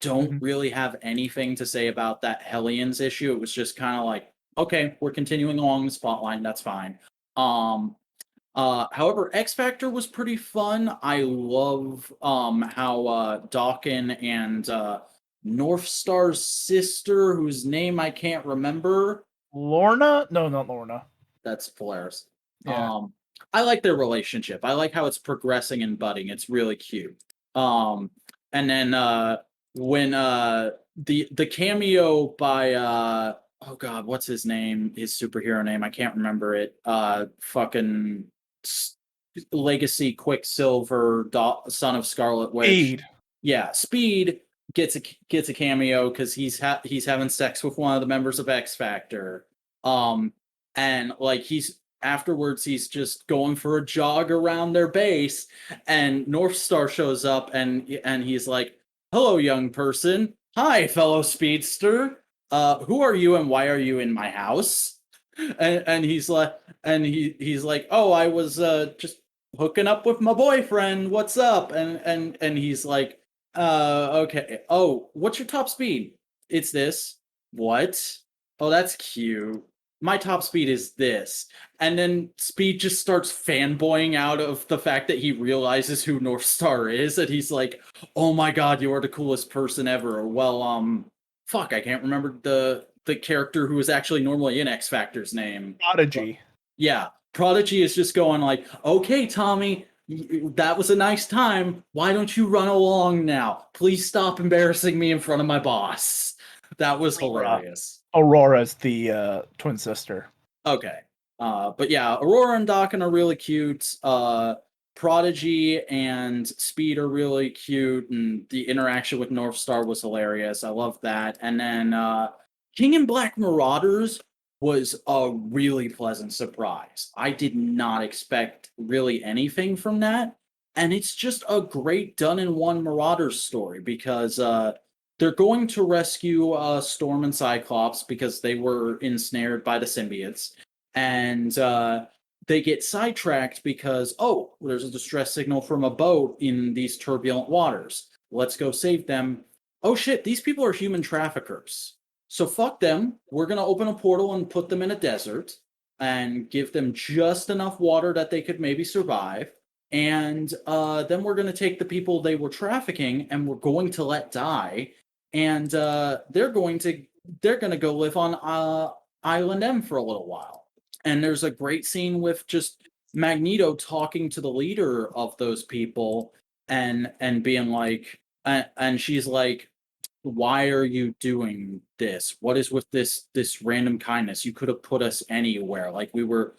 don't really have anything to say about that Hellions issue. It was just kind of like, okay, we're continuing along the spotlight. That's fine. However, X Factor was pretty fun. I love how Dawkin and North Star's sister, whose name I can't remember. Lorna? No, not Lorna. That's Polaris. Yeah. I like their relationship. I like how it's progressing and budding. It's really cute. And then when the cameo by oh god, what's his name? His superhero name? I can't remember it. Fucking Legacy Quicksilver, son of Scarlet Witch. Speed. Yeah, Speed gets a cameo because he's having sex with one of the members of X Factor. And like afterwards he's just going for a jog around their base, and North Star shows up and he's like, "Hello, young person. Hi, fellow speedster. Who are you and why are you in my house?" And he's like, he's like, "Oh, I was just hooking up with my boyfriend. What's up?" And he's like, okay. Oh, what's your top speed? It's this. What? Oh, that's cute. My top speed is this." And then Speed just starts fanboying out of the fact that he realizes who North Star is, and he's like, "Oh my god, you are the coolest person ever." Well, fuck, I can't remember the character who was actually normally in X Factor's name. Prodigy. Yeah, Prodigy is just going like, okay, Tommy, that was a nice time. Why don't you run along now? Please stop embarrassing me in front of my boss. That was Aurora. hilarious. Aurora's the twin sister. Okay. But yeah, Aurora and Dakin are really cute. Prodigy and Speed are really cute, and the interaction with North Star was hilarious. I love that. And then King and Black Marauders was a really pleasant surprise. I did not expect really anything from that. And it's just a great done in one Marauders story because they're going to rescue Storm and Cyclops because they were ensnared by the symbiotes. And they get sidetracked because, oh, there's a distress signal from a boat in these turbulent waters. Let's go save them. Oh shit, these people are human traffickers. So fuck them. We're going to open a portal and put them in a desert and give them just enough water that they could maybe survive. And then we're going to take the people they were trafficking and we're going to let die. And they're going to go live on Island M for a little while. And there's a great scene with just Magneto talking to the leader of those people and being like, and she's like, why are you doing this? What is with this random kindness? You could have put us anywhere. Like we were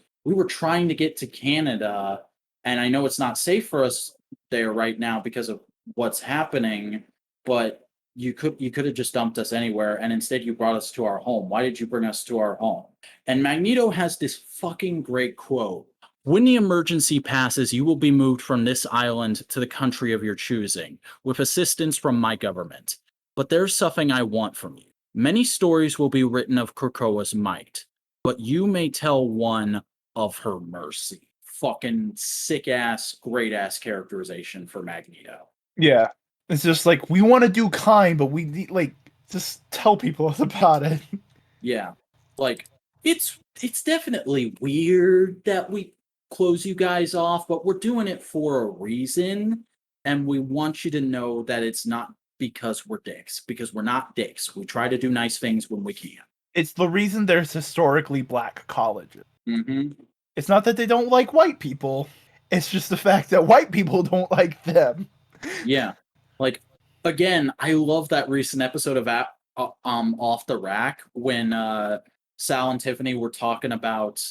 trying to get to Canada, and I know it's not safe for us there right now because of what's happening, but you could have just dumped us anywhere, and instead you brought us to our home. Why did you bring us to our home? And Magneto has this fucking great quote. When the emergency passes, you will be moved from this island to the country of your choosing, with assistance from my government. But there's something I want from you. Many stories will be written of Krakoa's might, but you may tell one of her mercy. Fucking sick ass, great ass characterization for Magneto. Yeah. It's just like we want to do kind, but we need like just tell people about it. Yeah. Like it's definitely weird that we close you guys off, but we're doing it for a reason, and we want you to know that it's not because we're dicks, because we're not dicks. We try to do nice things when we can. It's the reason there's historically black colleges. Mm-hmm. It's not that they don't like white people. It's just the fact that white people don't like them. Yeah. Like again, I love that recent episode of Off the Rack when Sal and Tiffany were talking about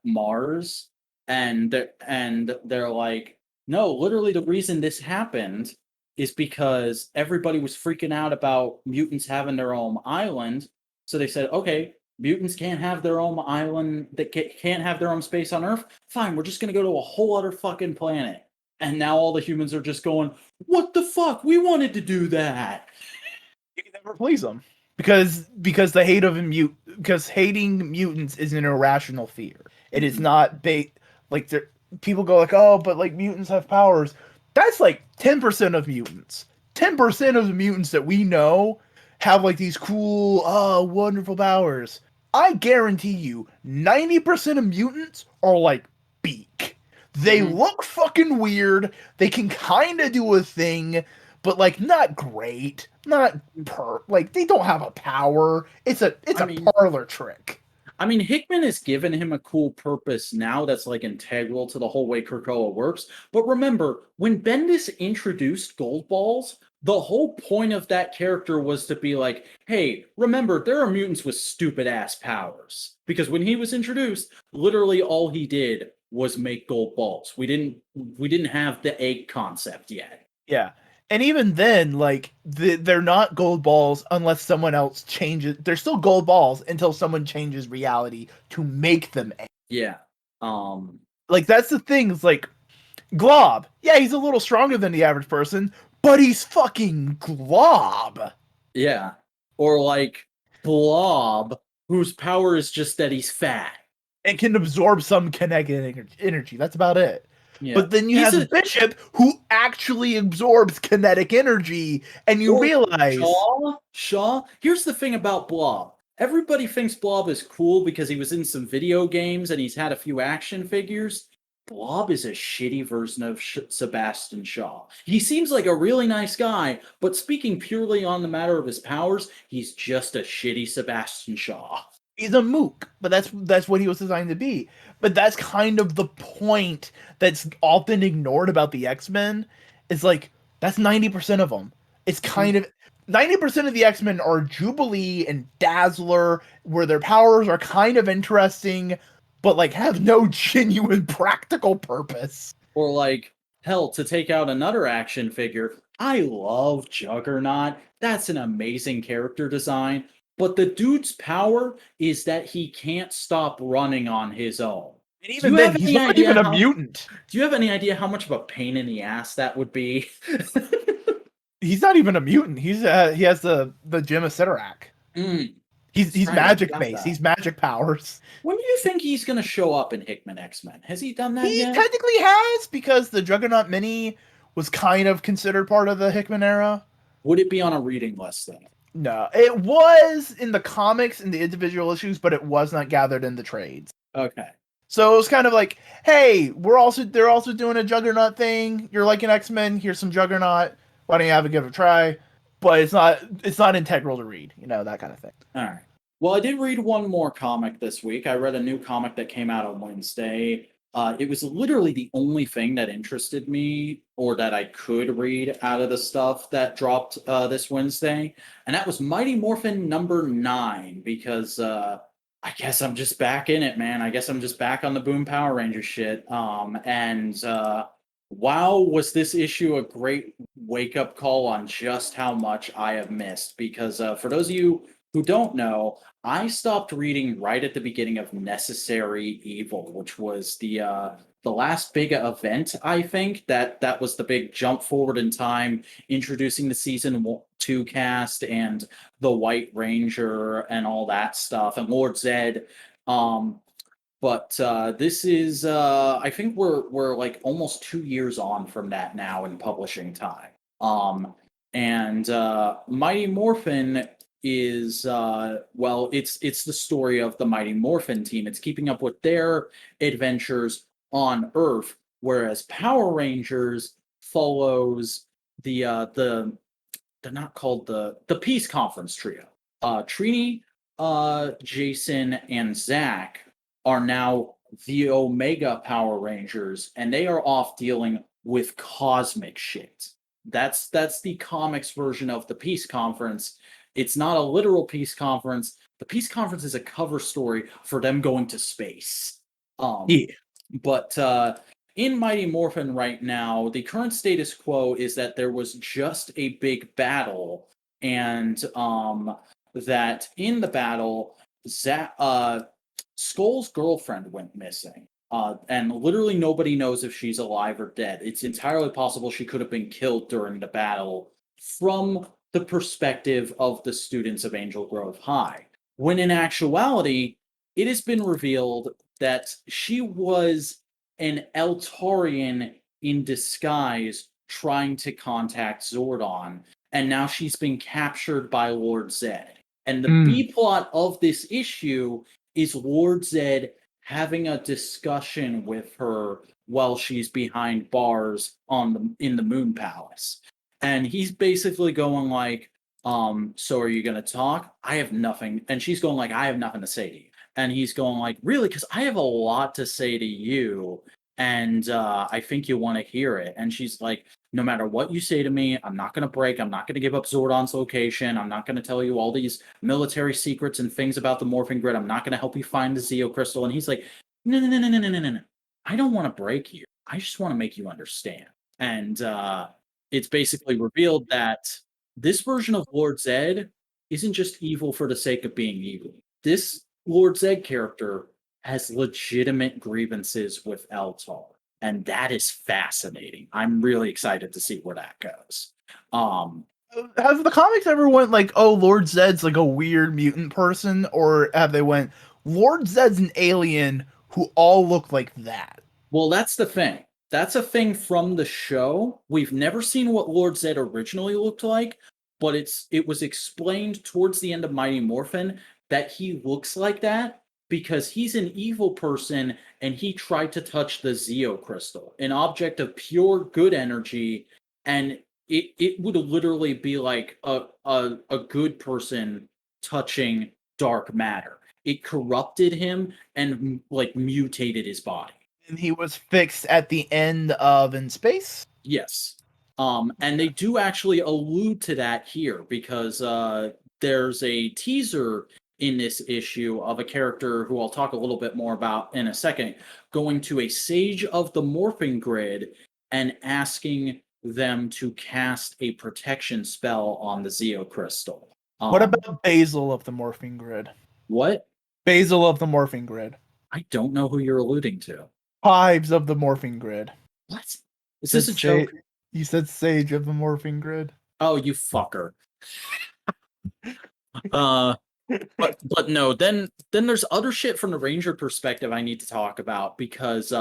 Mars, and they're like, no, literally the reason this happened is because everybody was freaking out about mutants having their own island. So they said, okay, mutants can't have their own island, they can't have their own space on Earth. Fine, we're just gonna go to a whole other fucking planet. And now all the humans are just going, what the fuck? We wanted to do that. You can never please them because because hating mutants is an irrational fear. It is not like people go like, oh, but like mutants have powers. That's like 10% of mutants. 10% of the mutants that we know have like these cool, wonderful powers. I guarantee you, 90% of mutants are like Beak. They Mm-hmm. look fucking weird. They can kind of do a thing, but like not great. Not like they don't have a power. It's a I mean, parlor trick. Hickman has given him a cool purpose now that's like integral to the whole way Krakoa works. But remember, when Bendis introduced Gold Balls, the whole point of that character was to be like, hey, remember, there are mutants with stupid ass powers. Because when he was introduced, literally all he did was make gold balls. We didn't have the egg concept yet. Yeah. And even then, like they're not gold balls unless someone else changes. They're still gold balls until someone changes reality to make them. Yeah. Like that's the thing. It's like Glob. Yeah, he's a little stronger than the average person, but he's fucking Glob. Yeah. Or like Blob, whose power is just that he's fat. And can absorb some kinetic energy. That's about it. Yeah. But then you have Bishop, who actually absorbs kinetic energy, and you realize Shaw. Here's the thing about Blob. Everybody thinks Blob is cool because he was in some video games and he's had a few action figures. Blob is a shitty version of Sebastian Shaw. He seems like a really nice guy, but speaking purely on the matter of his powers, he's just a shitty Sebastian Shaw. He's a mook, but that's what he was designed to be. But that's kind of the point that's often ignored about the X-Men. Is like that's 90% of them. It's kind of 90% of the X-Men are Jubilee and Dazzler, where their powers are kind of interesting, but like have no genuine practical purpose. Or like, hell, to take out another action figure, I love Juggernaut. That's an amazing character design. But the dude's power is that he can't stop running on his own. And Do you even then, have he's any not idea even a how mutant. do you have any idea how much of a pain in the ass that would be? He's not even a mutant. He has the gem of Sidorak. Mm, that's He's right, I magic forgot based. that. He's magic powers. When do you think he's going to show up in Hickman X-Men? Has he done that He yet? technically has because the Juggernaut mini was kind of considered part of the Hickman era. Would it be on a reading list then? No, it was in the comics in the individual issues, but it was not gathered in the trades. Okay. So it was kind of like, hey, they're also doing a Juggernaut thing. You're like an X-Men. Here's some Juggernaut. Why don't you have it give it a try? But it's not integral to read. You know, that kind of thing. All right. Well, I did read one more comic this week. I read a new comic that came out on Wednesday. It was literally the only thing that interested me or that I could read out of the stuff that dropped this Wednesday. And that was Mighty Morphin #9 because I guess I'm just back in it, man. I guess I'm just back on the Boom Power Ranger shit. Wow, was this issue a great wake up call on just how much I have missed? Because for those of you who don't know, I stopped reading right at the beginning of Necessary Evil, which was the last big event. I think that was the big jump forward in time, introducing the season 2 cast and the White Ranger and all that stuff, and Lord Zed. Um, but this is I think we're like almost 2 years on from that now in publishing time. And Mighty Morphin is well, it's the story of the Mighty Morphin team. It's keeping up with their adventures on Earth, whereas Power Rangers follows the they're not called the Peace Conference trio. Trini, Jason, and Zach are now the Omega Power Rangers, and they are off dealing with cosmic shit. That's the comics version of the Peace Conference. It's not a literal peace conference. The Peace Conference is a cover story for them going to space. Um, Yeah. but in Mighty Morphin right now, the current status quo is that there was just a big battle, and that in the battle, Skull's girlfriend went missing. And literally nobody knows if she's alive or dead. It's entirely possible she could have been killed during the battle from the perspective of the students of Angel Grove High. When in actuality, it has been revealed that she was an Eltarian in disguise trying to contact Zordon, and now she's been captured by Lord Zed. And the Mm. B plot of this issue is Lord Zed having a discussion with her while she's behind bars in the Moon Palace. And he's basically going like, so are you gonna talk? I have nothing. And she's going like, I have nothing to say to you. And he's going like, really? Because I have a lot to say to you, and I think you want to hear it. And she's like, no matter what you say to me, I'm not going to break. I'm not going to give up Zordon's location. I'm not going to tell you all these military secrets and things about the morphing grid. I'm not going to help you find the Zeo crystal. And he's like, no, no, no, no, no, no, no, no. I don't want to break you. I just want to make you understand. And it's basically revealed that this version of Lord Zed isn't just evil for the sake of being evil. This Lord Zed character has legitimate grievances with Eltar, and that is fascinating. I'm really excited to see where that goes. Have the comics ever went like, oh, Lord Zed's like a weird mutant person, or have they went, Lord Zed's an alien who all look like that? Well, that's the thing. That's a thing from the show. We've never seen what Lord Zed originally looked like, but it was explained towards the end of Mighty Morphin that he looks like that because he's an evil person and he tried to touch the Zeo crystal, an object of pure good energy, and it would literally be like a good person touching dark matter. it corrupted him and like mutated his body. And he was fixed at the end of In Space. Yes. And they do actually allude to that here because there's a teaser in this issue of a character who I'll talk a little bit more about in a second, going to a sage of the morphing grid and asking them to cast a protection spell on the Zeo crystal. What about Basil of the Morphing Grid? What? Basil of the Morphing Grid. I don't know who you're alluding to. Hives of the Morphing Grid. What? Is this a joke? You said Sage of the Morphing Grid. Oh, you fucker. But no, then there's other shit from the Ranger perspective I need to talk about because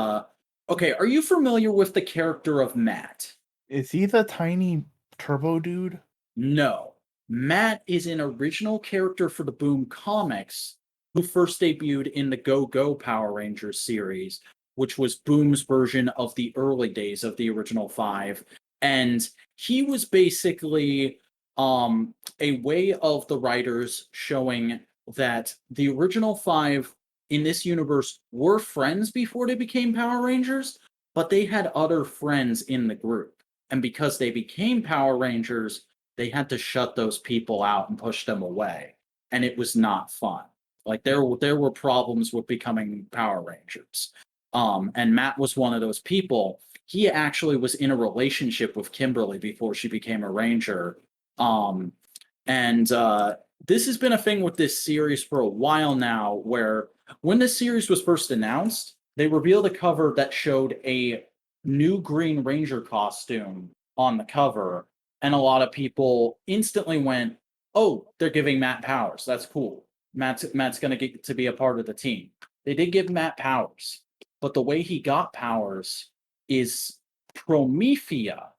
okay, are you familiar with the character of Matt? Is he the tiny turbo dude? No. Matt is an original character for the Boom comics who first debuted in the Go Go Power Rangers series, which was Boom's version of the early days of the original 5. And he was basically a way of the writers showing that the original 5 in this universe were friends before they became Power Rangers, but they had other friends in the group. And because they became Power Rangers, they had to shut those people out and push them away. And it was not fun. Like there were problems with becoming Power Rangers. And Matt was one of those people. He actually was in a relationship with Kimberly before she became a Ranger. This has been a thing with this series for a while now, where when this series was first announced, they revealed a cover that showed a new Green Ranger costume on the cover, and a lot of people instantly went, "Oh, they're giving Matt powers. That's cool. Matt's going to get to be a part of the team." They did give Matt powers, but the way he got powers is Promethea,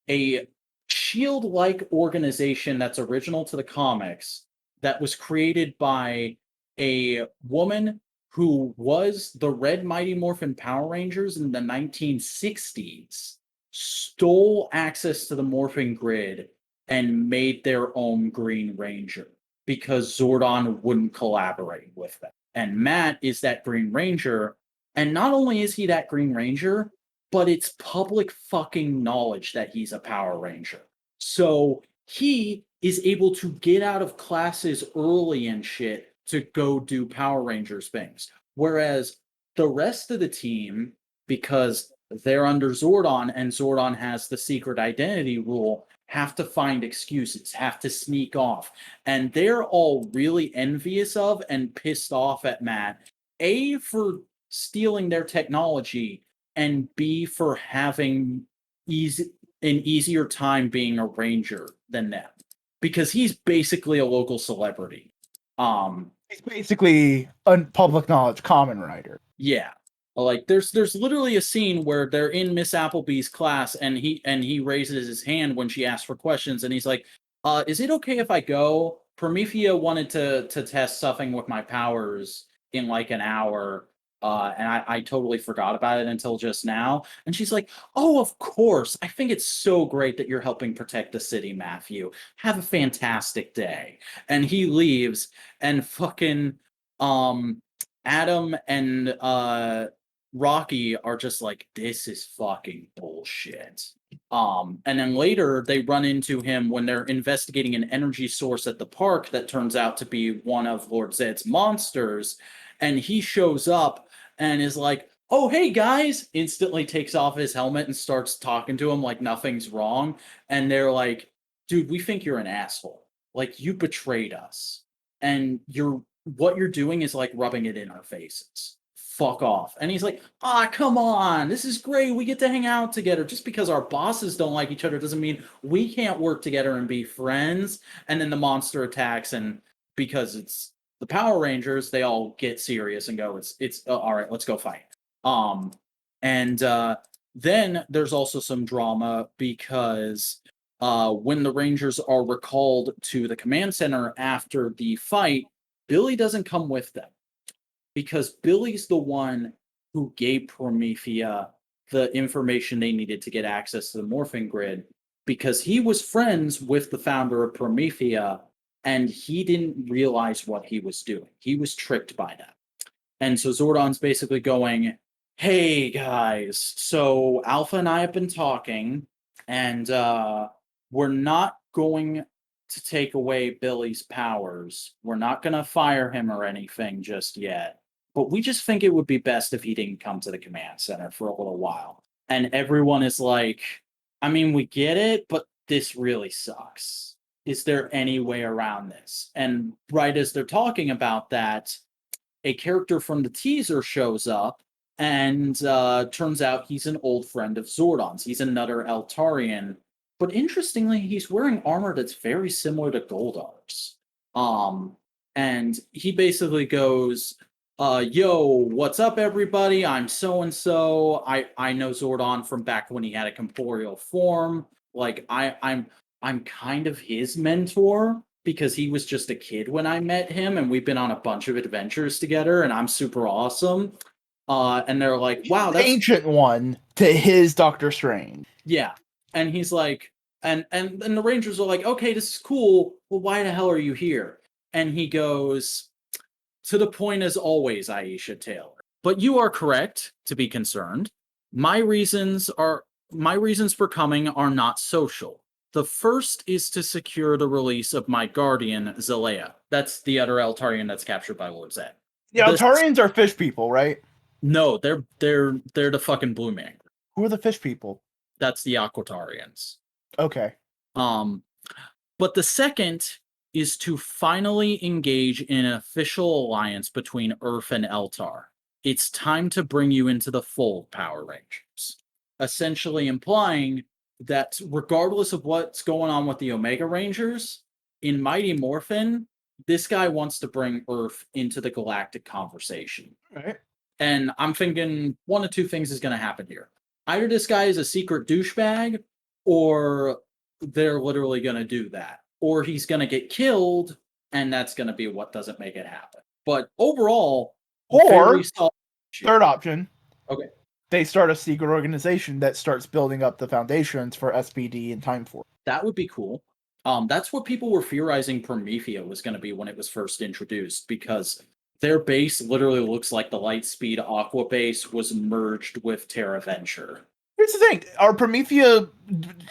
a shield-like organization that's original to the comics that was created by a woman who was the Red Mighty Morphin Power Rangers in the 1960s, stole access to the morphing grid and made their own Green Ranger because Zordon wouldn't collaborate with them. And Matt is that Green Ranger, and not only is he that Green Ranger, but it's public fucking knowledge that he's a Power Ranger. So he is able to get out of classes early and shit to go do Power Rangers things. Whereas the rest of the team, because they're under Zordon and Zordon has the secret identity rule, have to find excuses, have to sneak off. And they're all really envious of and pissed off at Matt, A, for stealing their technology, and B, for having an easier time being a ranger than them. Because he's basically a local celebrity. He's basically a public knowledge common writer. Yeah. Like there's literally a scene where they're in Miss Appleby's class and he raises his hand when she asks for questions and he's like, is it okay if I go? Promethea wanted to test something with my powers in like an hour. And I totally forgot about it until just now. And she's like, "Oh, of course. I think it's so great that you're helping protect the city, Matthew. Have a fantastic day." And he leaves, and fucking Adam and Rocky are just like, "This is fucking bullshit." And then later they run into him when they're investigating an energy source at the park that turns out to be one of Lord Zed's monsters. And he shows up and is like, "Oh, hey guys," instantly takes off his helmet and starts talking to him like nothing's wrong. And they're like, "Dude, we think you're an asshole. Like, you betrayed us. And what you're doing is like rubbing it in our faces. Fuck off." And he's like, "Come on. This is great. We get to hang out together. Just because our bosses don't like each other doesn't mean we can't work together and be friends." And then the monster attacks, and because it's the Power Rangers, they all get serious and go, it's all right, let's go fight. Then there's also some drama because when the Rangers are recalled to the command center after the fight, Billy doesn't come with them because Billy's the one who gave Promethea the information they needed to get access to the morphing grid, because he was friends with the founder of Promethea and he didn't realize what he was doing. He was tricked by them. And so Zordon's basically going, hey guys, so Alpha and I have been talking, and we're not going to take away Billy's powers. We're not going to fire him or anything just yet. But we just think it would be best if he didn't come to the command center for a little while. And everyone is like, I mean, we get it, but this really sucks. Is there any way around this? And right as they're talking about that, a character from the teaser shows up, and turns out he's an old friend of Zordon's. He's another Eltarian, but interestingly, he's wearing armor that's very similar to Goldar's. And he basically goes, "Yo, what's up, everybody? I'm so and so. I know Zordon from back when he had a corporeal form. Like I'm kind of his mentor." Because he was just a kid when I met him, and we've been on a bunch of adventures together, and I'm super awesome. And they're like, wow, The that's ancient one to his Doctor Strange. yeah. And he's like, and the Rangers are like, okay, this is cool. Well, why the hell are you here? And he goes, to the point as always, Aisha Taylor. But you are correct to be concerned. My reasons for coming are not social. The first is to secure the release of my guardian, Zalea. That's the other Eltarian that's captured by Lord Zed. The Altarians are fish people, right? No, they're the fucking Blue Man. Who are the fish people? That's the Aquatarians. Okay. But the second is to finally engage in an official alliance between Earth and Eltar. It's time to bring you into the fold, Power Rangers. Essentially implying that regardless of what's going on with the Omega Rangers, in Mighty Morphin, this guy wants to bring Earth into the galactic conversation. Right. And I'm thinking one of two things is going to happen here. Either this guy is a secret douchebag, or they're literally going to do that. Or he's going to get killed, and that's going to be what doesn't make it happen. But overall, or third option. Okay. They start a secret organization that starts building up the foundations for SPD and Time Force. That would be cool. That's what people were theorizing Promethea was going to be when it was first introduced, because their base literally looks like the Lightspeed Aqua base was merged with Terra Venture. Here's the thing. Are Promethea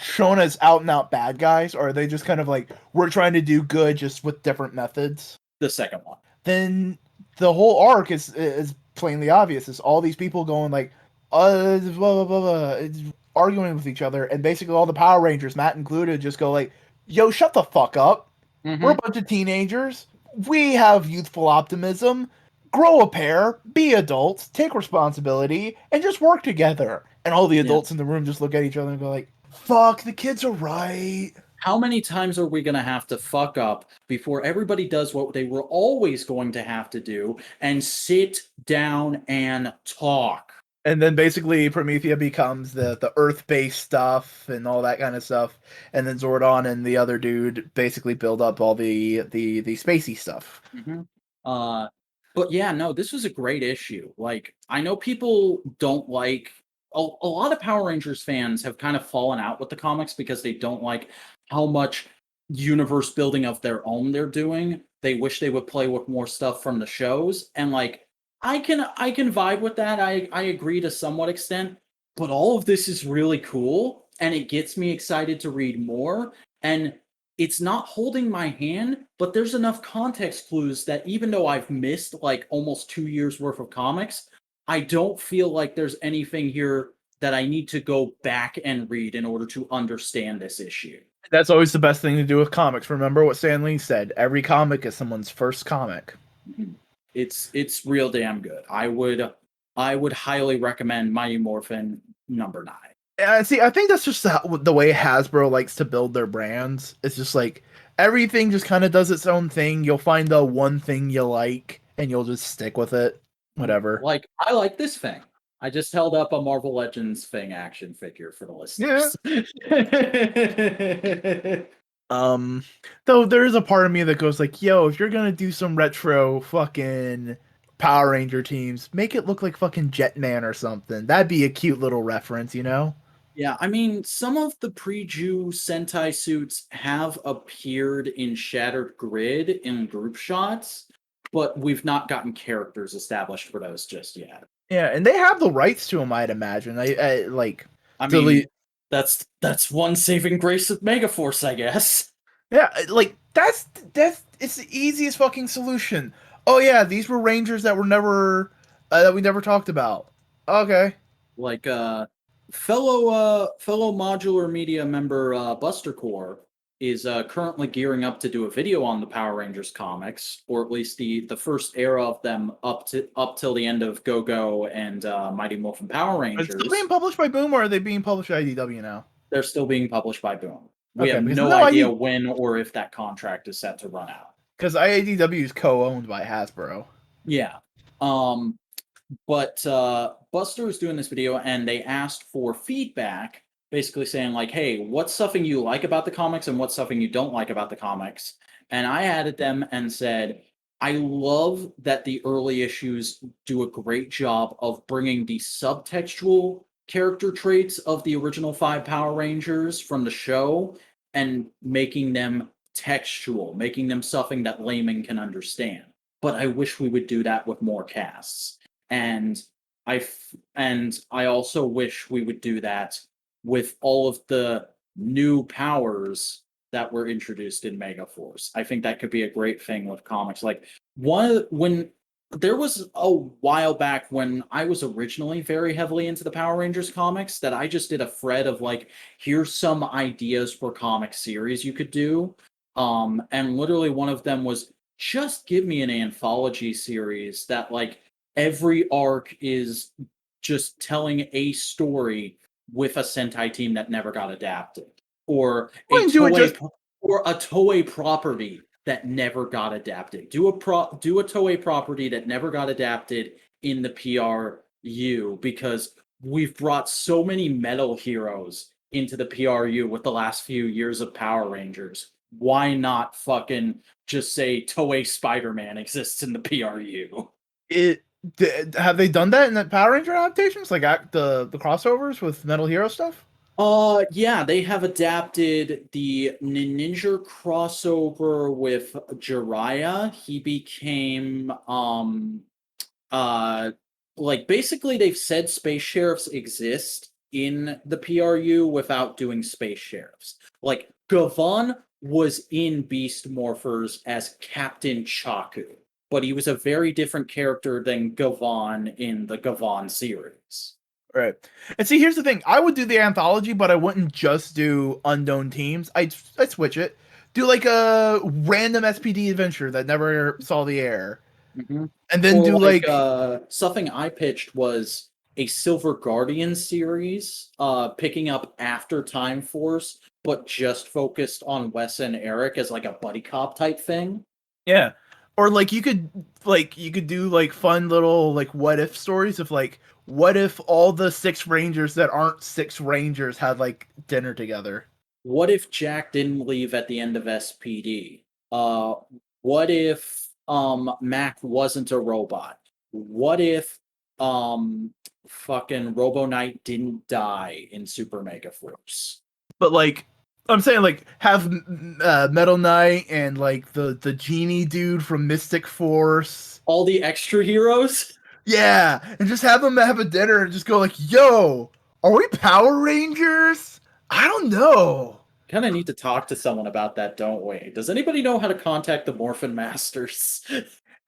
shown as out-and-out bad guys, or are they just kind of like, we're trying to do good just with different methods? The second one. Then the whole arc is plainly obvious. It's all these people going like, blah, blah, blah, blah, arguing with each other, and basically all the Power Rangers, Matt included, just go like, yo, shut the fuck up. Mm-hmm. We're a bunch of teenagers. We have youthful optimism. Grow a pair, be adults, take responsibility, and just work together. And all the adults in the room just look at each other and go like, fuck, the kids are right. How many times are we going to have to fuck up before everybody does what they were always going to have to do and sit down and talk? And then basically Promethea becomes the Earth-based stuff and all that kind of stuff. And then Zordon and the other dude basically build up all the spacey stuff. Mm-hmm. But yeah, no, this was a great issue. Like, I know people don't like... A lot of Power Rangers fans have kind of fallen out with the comics because they don't like how much universe building of their own they're doing. They wish they would play with more stuff from the shows. And like, I can vibe with that. I agree to somewhat extent, but all of this is really cool and it gets me excited to read more. And it's not holding my hand, but there's enough context clues that even though I've missed like almost 2 years worth of comics, I don't feel like there's anything here that I need to go back and read in order to understand this issue. That's always the best thing to do with comics. Remember what Stan Lee said, every comic is someone's first comic. It's real damn good. I would highly recommend Mighty Morphin #9. See, I think that's just the way Hasbro likes to build their brands. It's just like everything just kind of does its own thing. You'll find the one thing you like and you'll just stick with it. Whatever. Like, I like this thing. I just held up a Marvel Legends thing action figure for the listeners. Yeah. Though there is a part of me that goes like, yo, if you're gonna do some retro fucking Power Ranger teams, make it look like fucking Jetman or something. That'd be a cute little reference, you know? Yeah, I mean, some of the pre-Jew Sentai suits have appeared in Shattered Grid in group shots, but we've not gotten characters established for those just yet. Yeah, and they have the rights to them, I'd imagine. I like I delete. mean, that's one saving grace of Megaforce, I guess. Yeah, like that's it's the easiest fucking solution. Oh yeah, these were Rangers that were never that we never talked about. Okay. Like fellow modular media member Buster Core is currently gearing up to do a video on the Power Rangers comics, or at least the first era of them up till the end of Go Go and Mighty Morphin Power Are they still being Rangers. published by Boom, or are they being published by IDW now? They're still being published by Boom. We Okay, have because I no know idea ID when or if that contract is set to run out. because IDW is co-owned by Hasbro. Yeah. But Buster was doing this video and they asked for feedback, basically saying, like, hey, what's something you like about the comics and what's something you don't like about the comics? And I added them and said, I love that the early issues do a great job of bringing the subtextual character traits of the original five Power Rangers from the show and making them textual, making them something that laymen can understand. But I wish we would do that with more casts. And I also wish we would do that with all of the new powers that were introduced in Megaforce. I think that could be a great thing with comics. Like when there was a while back when I was originally very heavily into the Power Rangers comics that I just did a thread of like, here's some ideas for comic series you could do. And literally one of them was just give me an anthology series that like every arc is just telling a story with a Sentai team that never got adapted, or Why a didn't do it just Toei property that never got adapted. Do a Toei property that never got adapted in the PRU, because we've brought so many metal heroes into the PRU with the last few years of Power Rangers. Why not fucking just say Toei Spider-Man exists in the PRU? it? Have they done that in the Power Ranger adaptations, like the crossovers with Metal Hero stuff? Yeah, they have adapted the Ninja crossover with Jiraiya. He became uh like basically they've said space sheriffs exist in the PRU without doing space sheriffs. Like Gavon was in Beast Morphers as Captain Chaku, but he was a very different character than Gavon in the Gavon series. Right. And see, here's the thing. I would do the anthology, but I wouldn't just do unknown teams. I'd switch it. Do like a random SPD adventure that never saw the air. Mhm. And then Or do like like something I pitched was a Silver Guardian series, picking up after Time Force, but just focused on Wes and Eric as like a buddy cop type thing. yeah. Or you could do like fun little like what if stories of like what if all the six rangers that aren't six rangers had like dinner together. What if Jack didn't leave at the end of SPD? What if Mac wasn't a robot? What if um fucking Robo Knight didn't die in Super Mega Force? But like I'm saying like have Metal Knight and like the genie dude from Mystic Force. All the extra heroes? Yeah, and just have them have a dinner and just go like, "Yo, are we Power Rangers? I don't know." Kind of need to talk to someone about that, don't we? Does anybody know how to contact the Morphin Masters?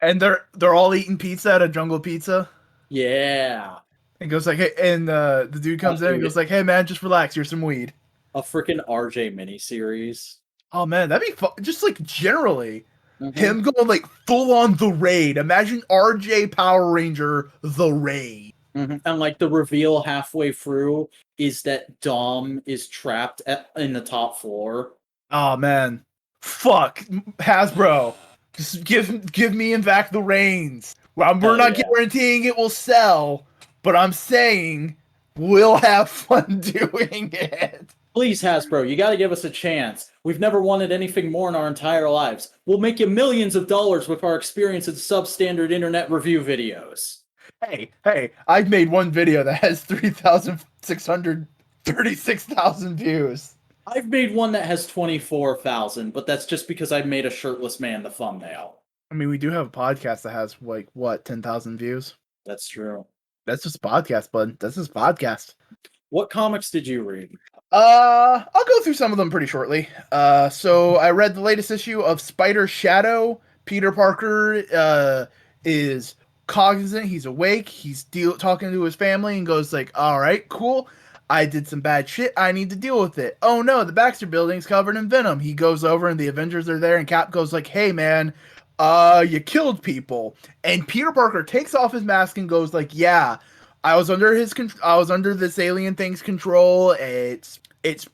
And they're all eating pizza at a Jungle Pizza. Yeah. And goes like, "Hey," and the dude Oh, comes in and goes dude, like, "Hey man, just relax. Here's some weed." a freaking RJ miniseries. Oh man, that'd be fun. Just like generally, Hmm. him going like full on the raid. Imagine RJ Power Ranger the raid. And like the reveal halfway through is that Dom is trapped in the top floor. Oh man, fuck Hasbro. Just give me and back the reins. Well, we're Hell not yeah. guaranteeing it will sell, but I'm saying we'll have fun doing it. Please, Hasbro, you got to give us a chance. We've never wanted anything more in our entire lives. We'll make you millions of dollars with our experience in substandard internet review videos. Hey, I've made one video that has 3,600 36,000 views. I've made one that has 24,000, but that's just because I made a shirtless man the thumbnail. I mean, we do have a podcast that has like what 10,000 views. That's true. That's just a podcast, bud. That's just a podcast. What comics did you read? I'll go through some of them pretty shortly. So I read the latest issue of Spider Shadow. Peter Parker is cognizant. He's awake. He's talking to his family and goes like, "All right, cool. I did some bad shit. I need to deal with it. Oh no, the Baxter Building's covered in venom." He goes over and the Avengers are there, and Cap goes like, "Hey man, you killed people." And Peter Parker takes off his mask and goes like, "Yeah, I was under this alien thing's control. It's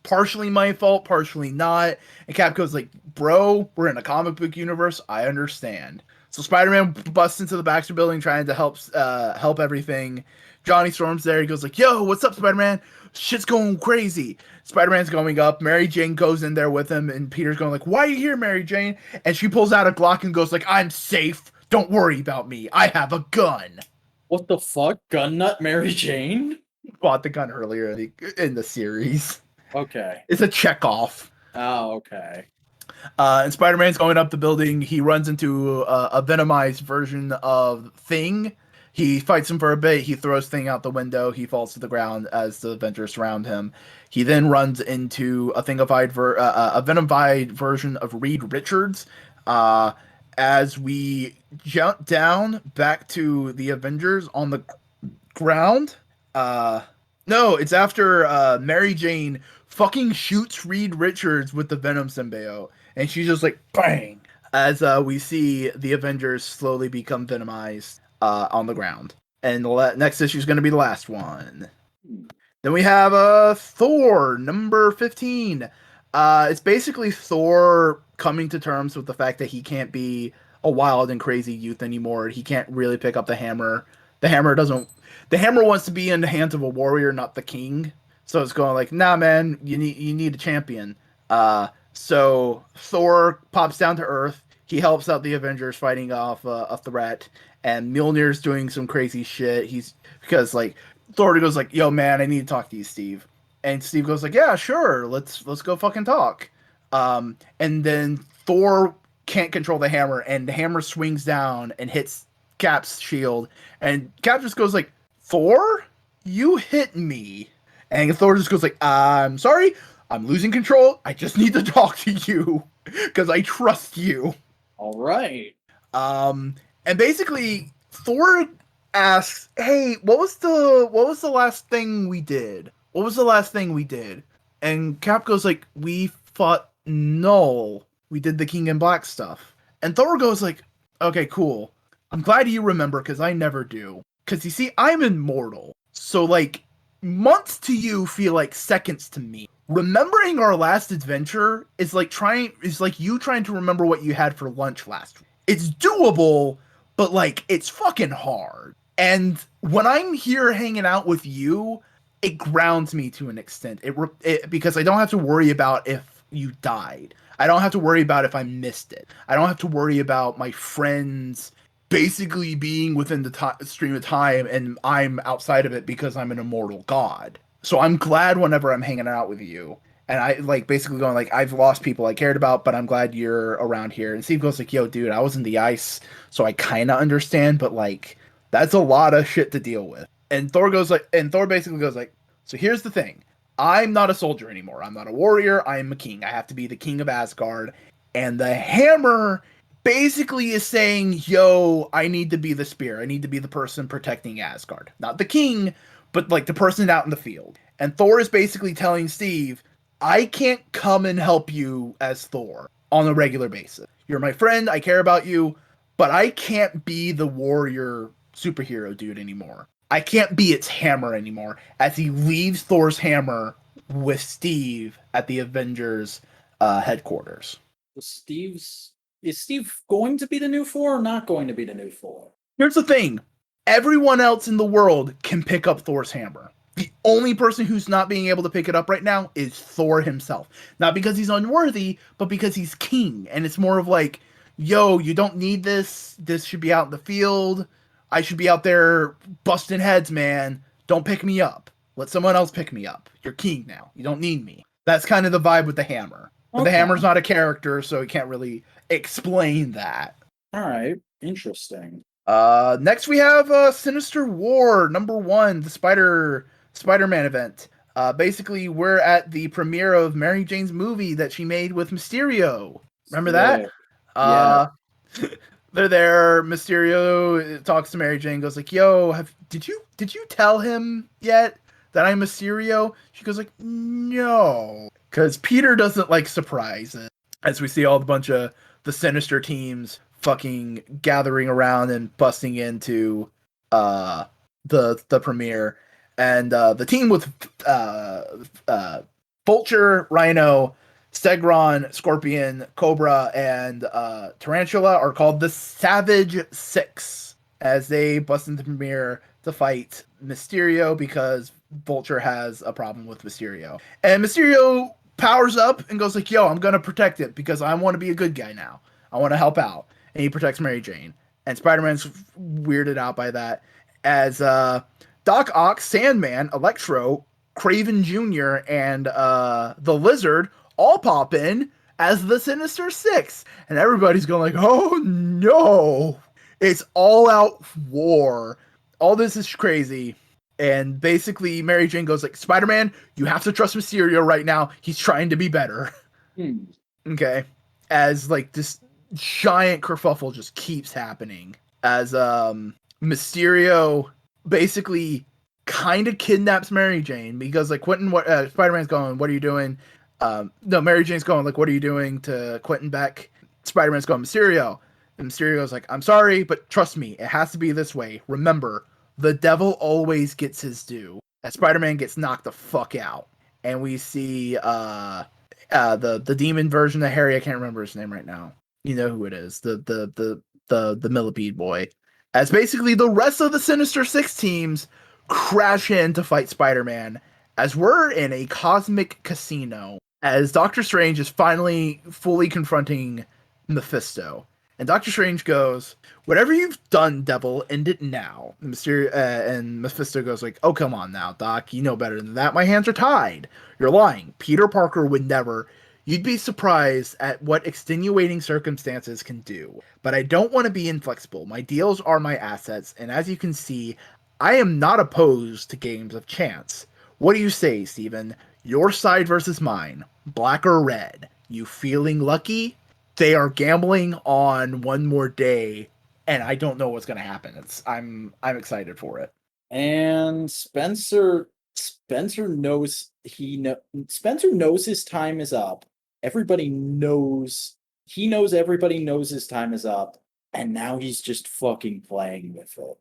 partially my fault, partially not." And Cap goes like, "Bro, we're in a comic book universe. I understand." So Spider-Man busts into the Baxter Building trying to help everything. Johnny Storm's there. He goes like, "Yo, what's up, Spider-Man? Shit's going crazy." Spider-Man's going up. Mary Jane goes in there with him, and Peter's going like, "Why are you here, Mary Jane?" And she pulls out a Glock and goes like, "I'm safe. Don't worry about me. I have a gun." What the fuck? Gun nut Mary Jane? Bought the gun earlier in the series. Okay. It's a checkoff. Oh, okay. And Spider-Man's going up the building. He runs into a venomized version of Thing. He fights him for a bit. He throws Thing out the window. He falls to the ground as the Avengers surround him. He then runs into a venomified version of Reed Richards. As we jump down back to the Avengers on the ground. No, it's after Mary Jane fucking shoots Reed Richards with the Venom symbiote. And she's just like, bang! As we see the Avengers slowly become venomized on the ground. And the next issue is going to be the last one. Then we have Thor, number 15. It's basically Thor coming to terms with the fact that he can't be a wild and crazy youth anymore. He can't really pick up the hammer. The hammer wants to be in the hands of a warrior, not the king. So it's going like, nah, man, you need a champion. So Thor pops down to Earth. He helps out the Avengers fighting off a threat, and Mjolnir's doing some crazy shit. Because like Thor goes like, "Yo, man, I need to talk to you, Steve." And Steve goes like, "Yeah, sure, let's go fucking talk." And then Thor can't control the hammer, and the hammer swings down and hits Cap's shield, and Cap just goes like, "Thor, you hit me." And Thor just goes like, "I'm sorry, I'm losing control. I just need to talk to you because I trust you." All right. And basically Thor asks, "Hey, what was the last thing we did? What was the last thing we did?" And Cap goes like, "We fought Null. We did the King in Black stuff." And Thor goes like, "Okay, cool. I'm glad you remember because I never do. Because you see, I'm immortal. So like months to you feel like seconds to me. Remembering our last adventure is like you trying to remember what you had for lunch last week. It's doable, but like it's fucking hard. And when I'm here hanging out with you, it grounds me to an extent. Because I don't have to worry about if you died. I don't have to worry about if I missed it. I don't have to worry about my friends basically being within the stream of time and I'm outside of it because I'm an immortal god. So I'm glad whenever I'm hanging out with you. And I like basically going like, I've lost people I cared about, but I'm glad you're around here." And Steve goes like, "Yo, dude, I was in the ice, so I kind of understand, but like, that's a lot of shit to deal with." And Thor basically goes like, "So here's the thing. I'm not a soldier anymore. I'm not a warrior. I'm a king. I have to be the king of Asgard." And the hammer basically is saying, "Yo, I need to be the spear. I need to be the person protecting Asgard. Not the king, but like the person out in the field." And Thor is basically telling Steve, "I can't come and help you as Thor on a regular basis. You're my friend. I care about you, but I can't be the warrior superhero dude anymore. I can't be its hammer anymore," as he leaves Thor's hammer with Steve at the Avengers headquarters. Is Steve going to be the new Thor or not going to be the new Thor? Here's the thing. Everyone else in the world can pick up Thor's hammer. The only person who's not being able to pick it up right now is Thor himself. Not because he's unworthy, but because he's king. And it's more of like, "Yo, you don't need this. This should be out in the field. I should be out there busting heads, man. Don't pick me up." Let someone else pick me up. You're king now. You don't need me. That's kind of the vibe with the Hammer. But the Hammer's not a character, so he can't really explain that. All right, interesting. Next we have Sinister War #1, the Spider-Man event. Basically, we're at the premiere of Mary Jane's movie that she made with Mysterio. Remember that? Yeah. They're there. Mysterio talks to Mary Jane, goes like, "Yo, did you tell him yet that I'm Mysterio?" She goes like, "No," because Peter doesn't like surprises. As we see all the bunch of the Sinister teams fucking gathering around and busting into the premiere, and the team with Vulture, Rhino, Stegron, Scorpion, Cobra, and Tarantula are called the Savage Six as they bust into the premiere to fight Mysterio because Vulture has a problem with Mysterio. And Mysterio powers up and goes like, "Yo, I'm gonna protect it because I want to be a good guy now. I want to help out." And he protects Mary Jane. And Spider-Man's weirded out by that as Doc Ock, Sandman, Electro, Craven Jr., and the Lizard all pop in as the Sinister Six. And everybody's going like, "Oh no. It's all out war. All this is crazy." And basically Mary Jane goes like, "Spider-Man, you have to trust Mysterio right now. He's trying to be better." Okay. As like this giant kerfuffle just keeps happening. As Mysterio basically kind of kidnaps Mary Jane because like Spider-Man's going, "What are you doing?" No, Mary Jane's going like, "What are you doing?" to Quentin Beck. Spider-Man's going, "Mysterio." And Mysterio's like, "I'm sorry, but trust me, it has to be this way. Remember, the devil always gets his due." As Spider-Man gets knocked the fuck out. And we see the demon version of Harry, I can't remember his name right now. You know who it is. The millipede boy. As basically the rest of the Sinister Six teams crash in to fight Spider-Man as we're in a cosmic casino as Doctor Strange is finally fully confronting Mephisto. And Doctor Strange goes, "Whatever you've done, devil, end it now." And Mephisto goes like, "Oh, come on now, Doc. You know better than that. My hands are tied. You're lying. Peter Parker would never. You'd be surprised at what extenuating circumstances can do. But I don't want to be inflexible. My deals are my assets, and as you can see, I am not opposed to games of chance. What do you say, Steven? Your side versus mine. Black or red? You feeling lucky?" They are gambling on one more day, and I don't know what's going to happen. I'm excited for it. And Spencer knows Spencer knows his time is up. Everybody knows everybody knows his time is up, and now he's just fucking playing with it.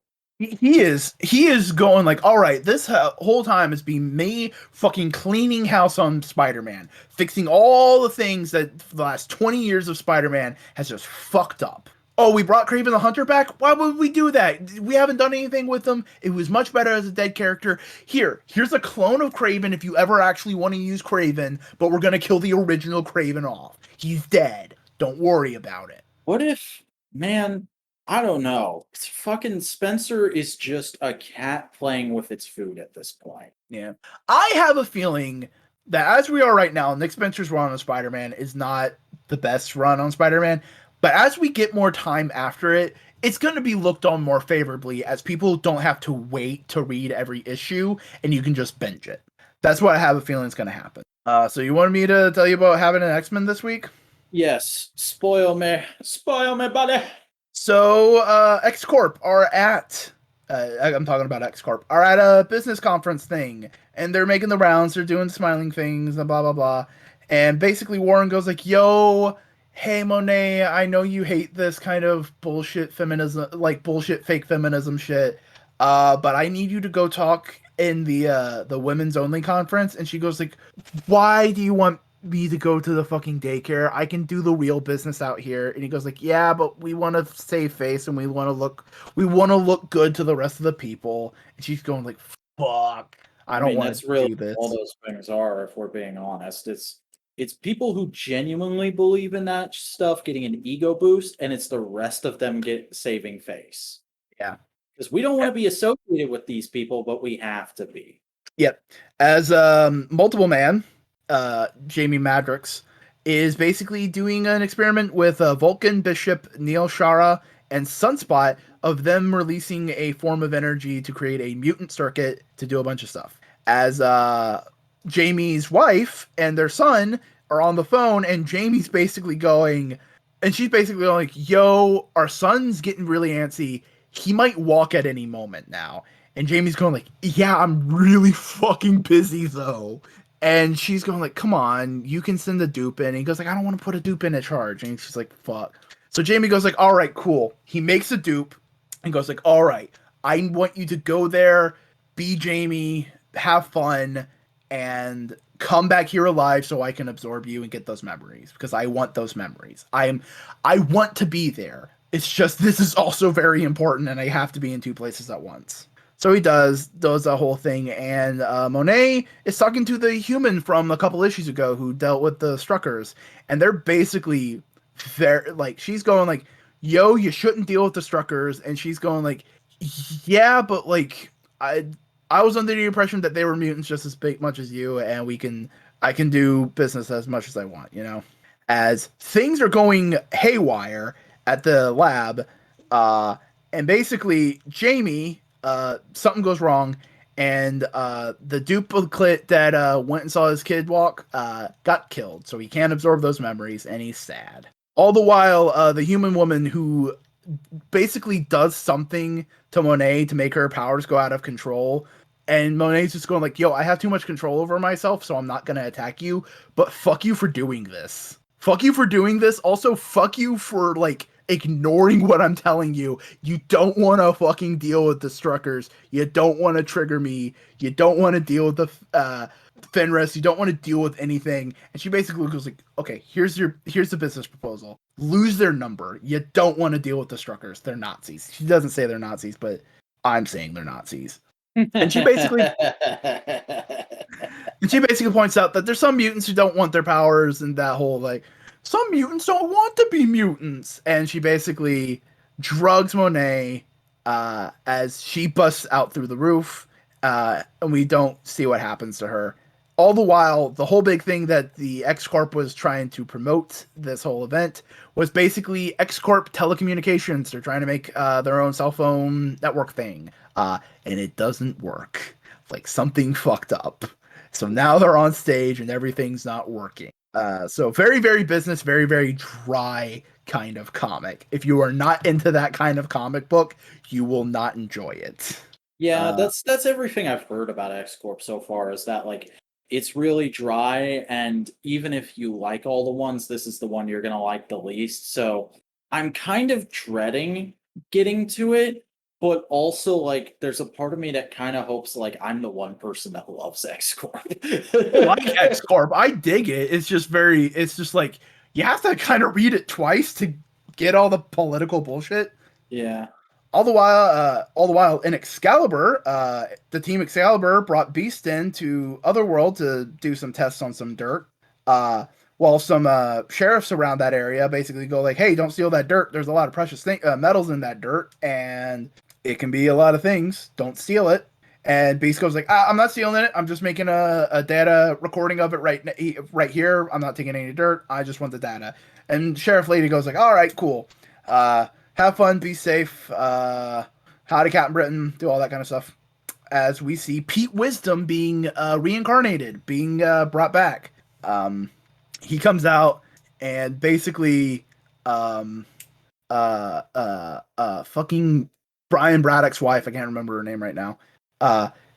He is going like, "All right, this whole time has been me fucking cleaning house on Spider-Man, fixing all the things that the last 20 years of Spider-Man has just fucked up. Oh, we brought Kraven the Hunter back? Why would we do that? We haven't done anything with him. It was much better as a dead character. Here's a clone of Kraven if you ever actually want to use Kraven, but we're going to kill the original Kraven off. He's dead. Don't worry about it." What if, man, I don't know. Fucking Spencer is just a cat playing with its food at this point. Yeah. I have a feeling that as we are right now, Nick Spencer's run on Spider-Man is not the best run on Spider-Man, but as we get more time after it, it's going to be looked on more favorably as people don't have to wait to read every issue and you can just binge it. That's what I have a feeling is going to happen. So you wanted me to tell you about having an X-Men this week? Yes, spoil me, buddy. So, X Corp are at. I'm talking about X Corp are at a business conference thing, and they're making the rounds. They're doing smiling things and blah blah blah. And basically, Warren goes like, "Yo, hey Monet, I know you hate this kind of bullshit feminism, like bullshit fake feminism shit. But I need you to go talk in the women's only conference." And she goes like, "Why do you want me to go to the fucking daycare? I can do the real business out here." And he goes like, "Yeah, but we want to save face and we want to look good to the rest of the people." And she's going like, "Fuck, I don't want That's to really do this." all those things are, if we're being honest. It's people who genuinely believe in that stuff getting an ego boost, and it's the rest of them get saving face. Yeah. Because we don't want to be associated with these people, but we have to be. Yep. As multiple man, Jamie Madrox is basically doing an experiment with Vulcan, Bishop, Neil Shara, and Sunspot of them releasing a form of energy to create a mutant circuit to do a bunch of stuff. As Jamie's wife and their son are on the phone, and Jamie's basically going, and she's basically going like, "Yo, our son's getting really antsy. He might walk at any moment now." And Jamie's going like, "Yeah, I'm really fucking busy though." And she's going like, "Come on, you can send the dupe in." And he goes like, "I don't want to put a dupe in at charge." And she's like, "Fuck." So Jamie goes like, "All right, cool." He makes a dupe and goes like, "All right, I want you to go there, be Jamie, have fun, and come back here alive so I can absorb you and get those memories because I want those memories. I want to be there. It's just this is also very important and I have to be in two places at once." So he does the whole thing, and Monet is talking to the human from a couple issues ago who dealt with the Struckers, and they're basically very like she's going like, "Yo, you shouldn't deal with the Struckers," and she's going like, "Yeah, but like I was under the impression that they were mutants just as big much as you, and I can do business as much as I want, you know." As things are going haywire at the lab, uh, and basically Jamie, something goes wrong, and the duplicate that went and saw his kid walk got killed, so he can't absorb those memories, and he's sad. All the while, the human woman who basically does something to Monet to make her powers go out of control. And Monet's just going like, "Yo, I have too much control over myself, so I'm not gonna attack you. But fuck you for doing this. Fuck you for doing this. Also, fuck you for like ignoring what I'm telling you. You don't want to fucking deal with the Struckers. You don't want to trigger me. You don't want to deal with the Fenris. You don't want to deal with anything." And she basically goes like, "Okay, here's the business proposal. Lose their number. You don't want to deal with the Struckers. They're Nazis." She doesn't say they're Nazis, but I'm saying they're Nazis. And she basically points out that there's some mutants who don't want their powers and that whole like some mutants don't want to be mutants. And she basically drugs Monet as she busts out through the roof, and we don't see what happens to her. All the while, the whole big thing that the X Corp was trying to promote this whole event was basically X Corp telecommunications. They're trying to make their own cell phone network thing, and it doesn't work. Like something fucked up. So now they're on stage and everything's not working. So very, very business, very, very dry kind of comic. If you are not into that kind of comic book, you will not enjoy it. Yeah, that's everything I've heard about X Corp so far. Is that like it's really dry, and even if you like all the ones, this is the one you're gonna like the least. So I'm kind of dreading getting to it, but also like there's a part of me that kind of hopes like I'm the one person that loves X Corp. I like X Corp. I dig it. It's just like you have to kind of read it twice to get all the political bullshit. Yeah. All the while in Excalibur, the team Excalibur brought Beast in to Otherworld to do some tests on some dirt. While some sheriffs around that area basically go like, "Hey, don't steal that dirt. There's a lot of precious metals in that dirt, and it can be a lot of things. Don't steal it." And Beast goes like, "I'm not stealing it. I'm just making a data recording of it right here. I'm not taking any dirt. I just want the data." And Sheriff Lady goes like, "All right, cool. Have fun, be safe. Howdy, Captain Britain. Do all that kind of stuff." As we see Pete Wisdom being reincarnated, being brought back. He comes out and basically fucking Brian Braddock's wife, I can't remember her name right now,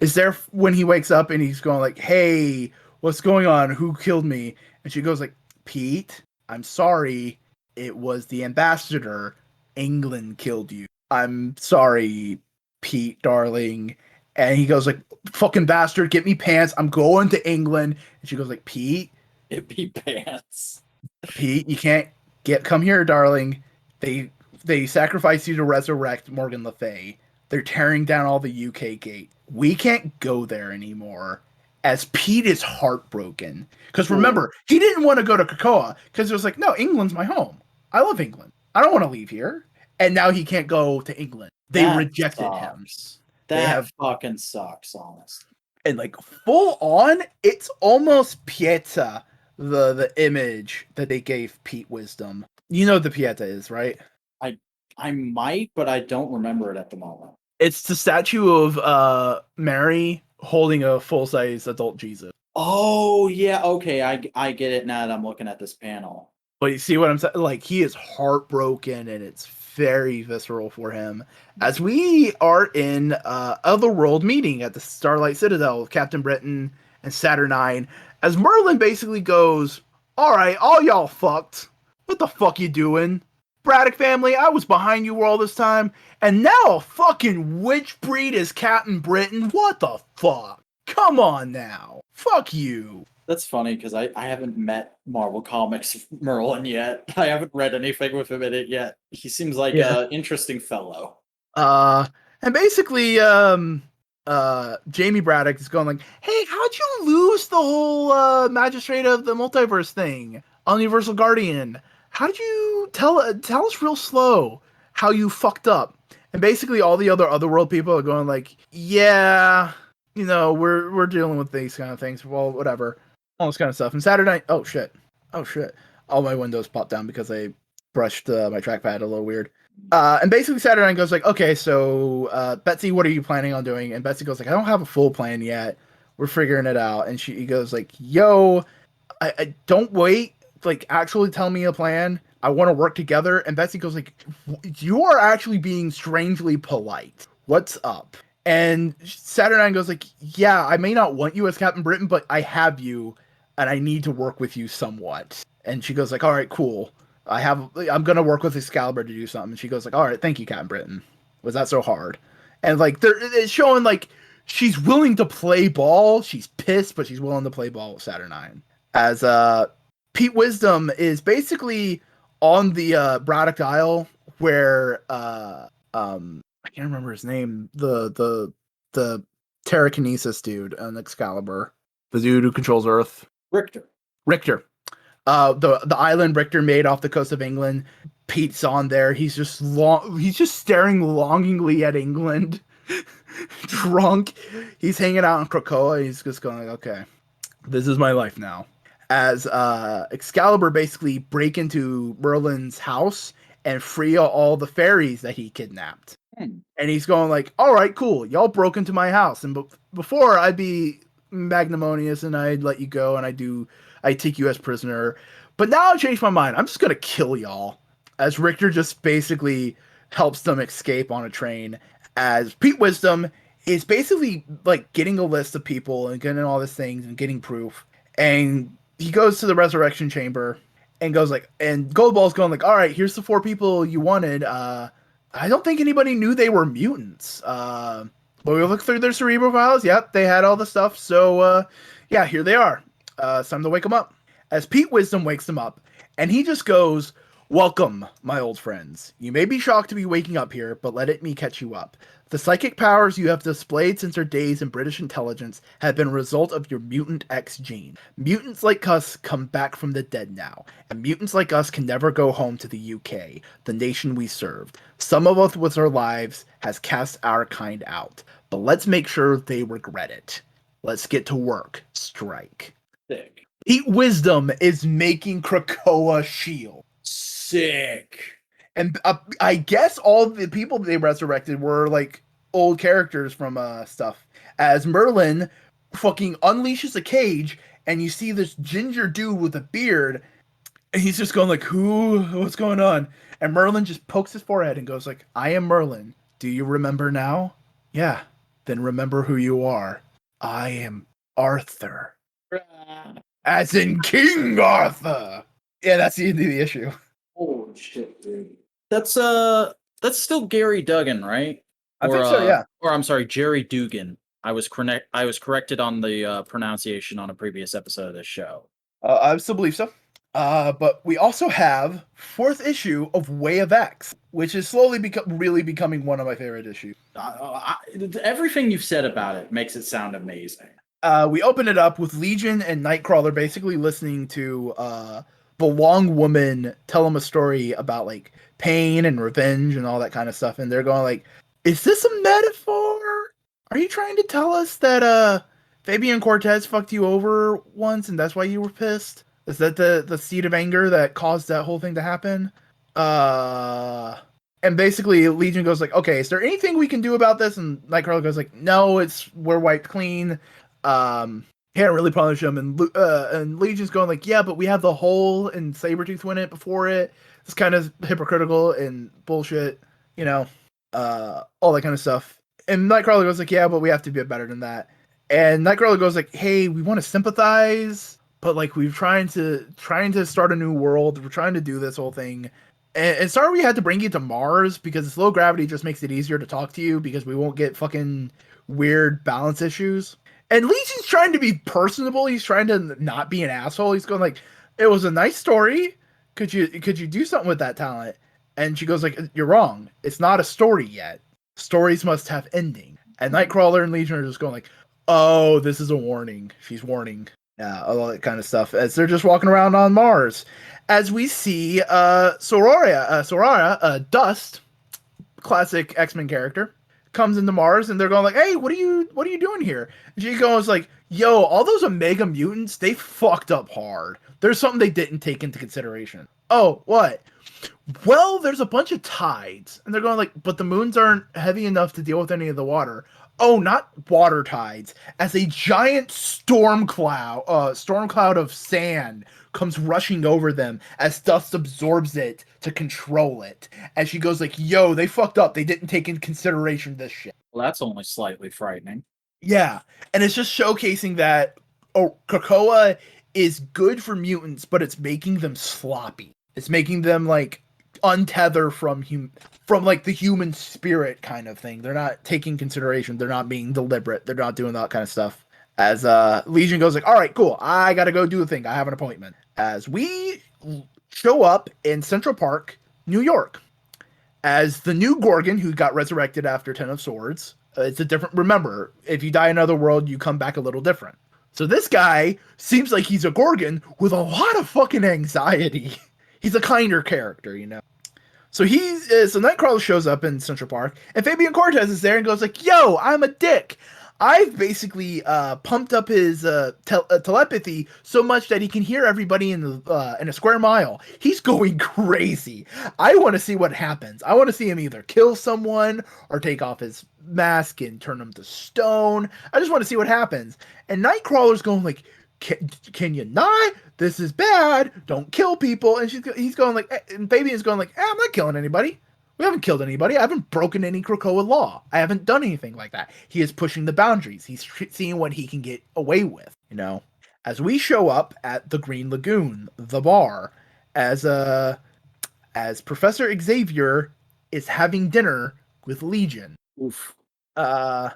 is there when he wakes up and he's going like, "Hey, what's going on? Who killed me?" And she goes like, "Pete, I'm sorry. It was the ambassador. England killed you. I'm sorry, Pete, darling." And he goes like, "Fucking bastard, get me pants. I'm going to England." And she goes like, It be pants. Pete, you can't come here, darling. They sacrificed you to resurrect Morgan Le Fay. They're tearing down all the UK gate. We can't go there anymore." As Pete is heartbroken. Because remember, he didn't want to go to Krakoa because it was like, "No, England's my home. I love England. I don't want to leave here." And now he can't go to England. They That rejected him. sucks. That fucking sucks, honestly. And like full on, it's almost Pieta, the image that they gave Pete Wisdom. You know what the Pieta is, right? I I might, but I don't remember it at the moment. It's the statue of Mary holding a full size adult Jesus. Oh yeah, okay, I get it now that I'm looking at this panel. But you see what I'm saying? Like, he is heartbroken, and it's very visceral for him. As we are in Otherworld meeting at the Starlight Citadel with Captain Britain and Saturnine, as Merlin basically goes, "Alright, all y'all fucked. What the fuck you doing? Braddock family, I was behind you all this time, and now a fucking witch breed is Captain Britain? What the fuck? Come on now. Fuck you." That's funny because I haven't met Marvel Comics Merlin yet. I haven't read anything with him in it yet. He seems like Yeah. a interesting fellow. And basically, Jamie Braddock is going like, "Hey, how'd you lose the whole Magistrate of the Multiverse thing on Universal Guardian? How did you tell us real slow how you fucked up?" And basically, all the otherworld people are going like, "Yeah, we're dealing with these kind of things. Well, whatever, all this kind of stuff." And Saturday, oh shit, all my windows popped down because I brushed my trackpad a little weird. And basically Saturday goes like, "Okay, so Betsy, what are you planning on doing?" And Betsy goes like, "I don't have a full plan yet. We're figuring it out." And he goes like, "Yo, I don't wait. Like, actually tell me a plan. I want to work together." And Betsy goes like, "You are actually being strangely polite. What's up?" And Saturday goes like, "Yeah, I may not want you as Captain Britain, but I have you, and I need to work with you somewhat." And she goes like, "All right, cool. I'm gonna work with Excalibur to do something." And she goes like, "All right, thank you, Captain Britain. Was that so hard?" And like, it's showing like she's willing to play ball. She's pissed, but she's willing to play ball with Saturnine. As Pete Wisdom is basically on the Braddock Isle where I can't remember his name. The Terrakinesis dude on Excalibur, the dude who controls Earth. Richter. The island Richter made off the coast of England. Pete's on there. He's just staring longingly at England. Drunk. He's hanging out in Krakoa. He's just going like, "Okay, this is my life now." As Excalibur basically break into Merlin's house and free all the fairies that he kidnapped. And he's going like, "All right, cool. Y'all broke into my house, and before I'd be magnanimous and I'd let you go and I take you as prisoner, but now I changed my mind. I'm just gonna kill y'all." As Richter just basically helps them escape on a train, as Pete Wisdom is basically like getting a list of people and getting all these things and getting proof, and he goes to the resurrection chamber and goes like, and Goldball's going like, "All right, here's the 4 people you wanted. I don't think anybody knew they were mutants. But we looked through their cerebral files. Yep, they had all the stuff. So, yeah, here they are. It's time to wake them up." As Pete Wisdom wakes them up, and he just goes, "Welcome, my old friends. You may be shocked to be waking up here, but me catch you up. The psychic powers you have displayed since your days in British intelligence have been a result of your mutant X gene. Mutants like us come back from the dead now, and mutants like us can never go home to the UK, the nation we served. Some of us with our lives has cast our kind out, but let's make sure they regret it. Let's get to work. Strike." Sick. Pete Wisdom is making Krakoa shield. Sick. And I guess all the people they resurrected were like old characters from stuff. As Merlin fucking unleashes a cage, and you see this ginger dude with a beard, and he's just going like, what's going on?" And Merlin just pokes his forehead and goes like, "I am Merlin. Do you remember now? Yeah. Then remember who you are. I am Arthur. As in King Arthur." Yeah, that's the end of the issue. Holy shit, dude. That's still Gary Duggan, right? I think so, yeah. Or I'm sorry, Jerry Dugan. I was corrected on the pronunciation on a previous episode of this show. I still believe so. But we also have 4th issue of Way of X, which is slowly really becoming one of my favorite issues. Everything you've said about it makes it sound amazing. We open it up with Legion and Nightcrawler basically listening to the Long Woman tell them a story about like pain and revenge and all that kind of stuff, and they're going like, "Is this a metaphor? Are you trying to tell us that Fabian Cortez fucked you over once, and that's why you were pissed? Is that the seed of anger that caused that whole thing to happen? Uh, and basically Legion goes like, okay, is there anything we can do about this? And Nightcrawler goes like, no, we're wiped clean. Can't really punish him. And Legion's going like, yeah, but we have the hole and Sabretooth win it before it. It's kind of hypocritical and bullshit, you know, all that kind of stuff. And Nightcrawler goes like, yeah, but we have to be better than that. And Nightcrawler goes like, hey, we want to sympathize, but like we're trying to start a new world. We're trying to do this whole thing. And sorry we had to bring you to Mars because it's low gravity just makes it easier to talk to you because we won't get fucking weird balance issues. And Legion's trying to be personable. He's trying to not be an asshole. He's going like, it was a nice story. Could you do something with that talent? And she goes like, you're wrong. It's not a story yet. Stories must have ending. And Nightcrawler and Legion are just going like, oh, this is a warning. She's warning. Yeah, all that kind of stuff. As they're just walking around on Mars. As we see Soraya, Dust, classic X-Men character, comes into Mars and they're going like, hey, what are you doing here? And she goes like, yo, all those Omega mutants, they fucked up hard. There's something they didn't take into consideration. Oh, what? Well, there's a bunch of tides. And they're going like, but the moons aren't heavy enough to deal with any of the water. Oh, not water tides. As a giant storm cloud of sand comes rushing over them as Dust absorbs it to control it. As she goes like, yo, they fucked up. They didn't take in consideration this shit. Well, that's only slightly frightening. Yeah. And it's just showcasing that Krakoa is good for mutants, but it's making them sloppy. It's making them like untether from like the human spirit kind of thing. They're not taking consideration. They're not being deliberate. They're not doing that kind of stuff. As Legion goes like, all right, cool. I gotta go do a thing. I have an appointment. As we show up in Central Park, New York, as the new Gorgon who got resurrected after Ten of Swords. It's a different. Remember, if you die in another world, you come back a little different. So this guy seems like he's a Gorgon with a lot of fucking anxiety. He's a kinder character, you know. So so Nightcrawler shows up in Central Park, and Fabian Cortez is there and goes like, "Yo, I'm a dick. I've basically pumped up his telepathy so much that he can hear everybody in a square mile. He's going crazy. I want to see what happens. I want to see him either kill someone or take off his mask and turn him to stone. I just want to see what happens." And Nightcrawler's going like, can you not? This is bad. Don't kill people. And he's going like, and Fabian's going like, I'm not killing anybody. We haven't killed anybody. I haven't broken any Krakoa law. I haven't done anything like that. He is pushing the boundaries. He's seeing what he can get away with, you know. As we show up at the Green Lagoon, the bar, as Professor Xavier is having dinner with Legion. Oof. And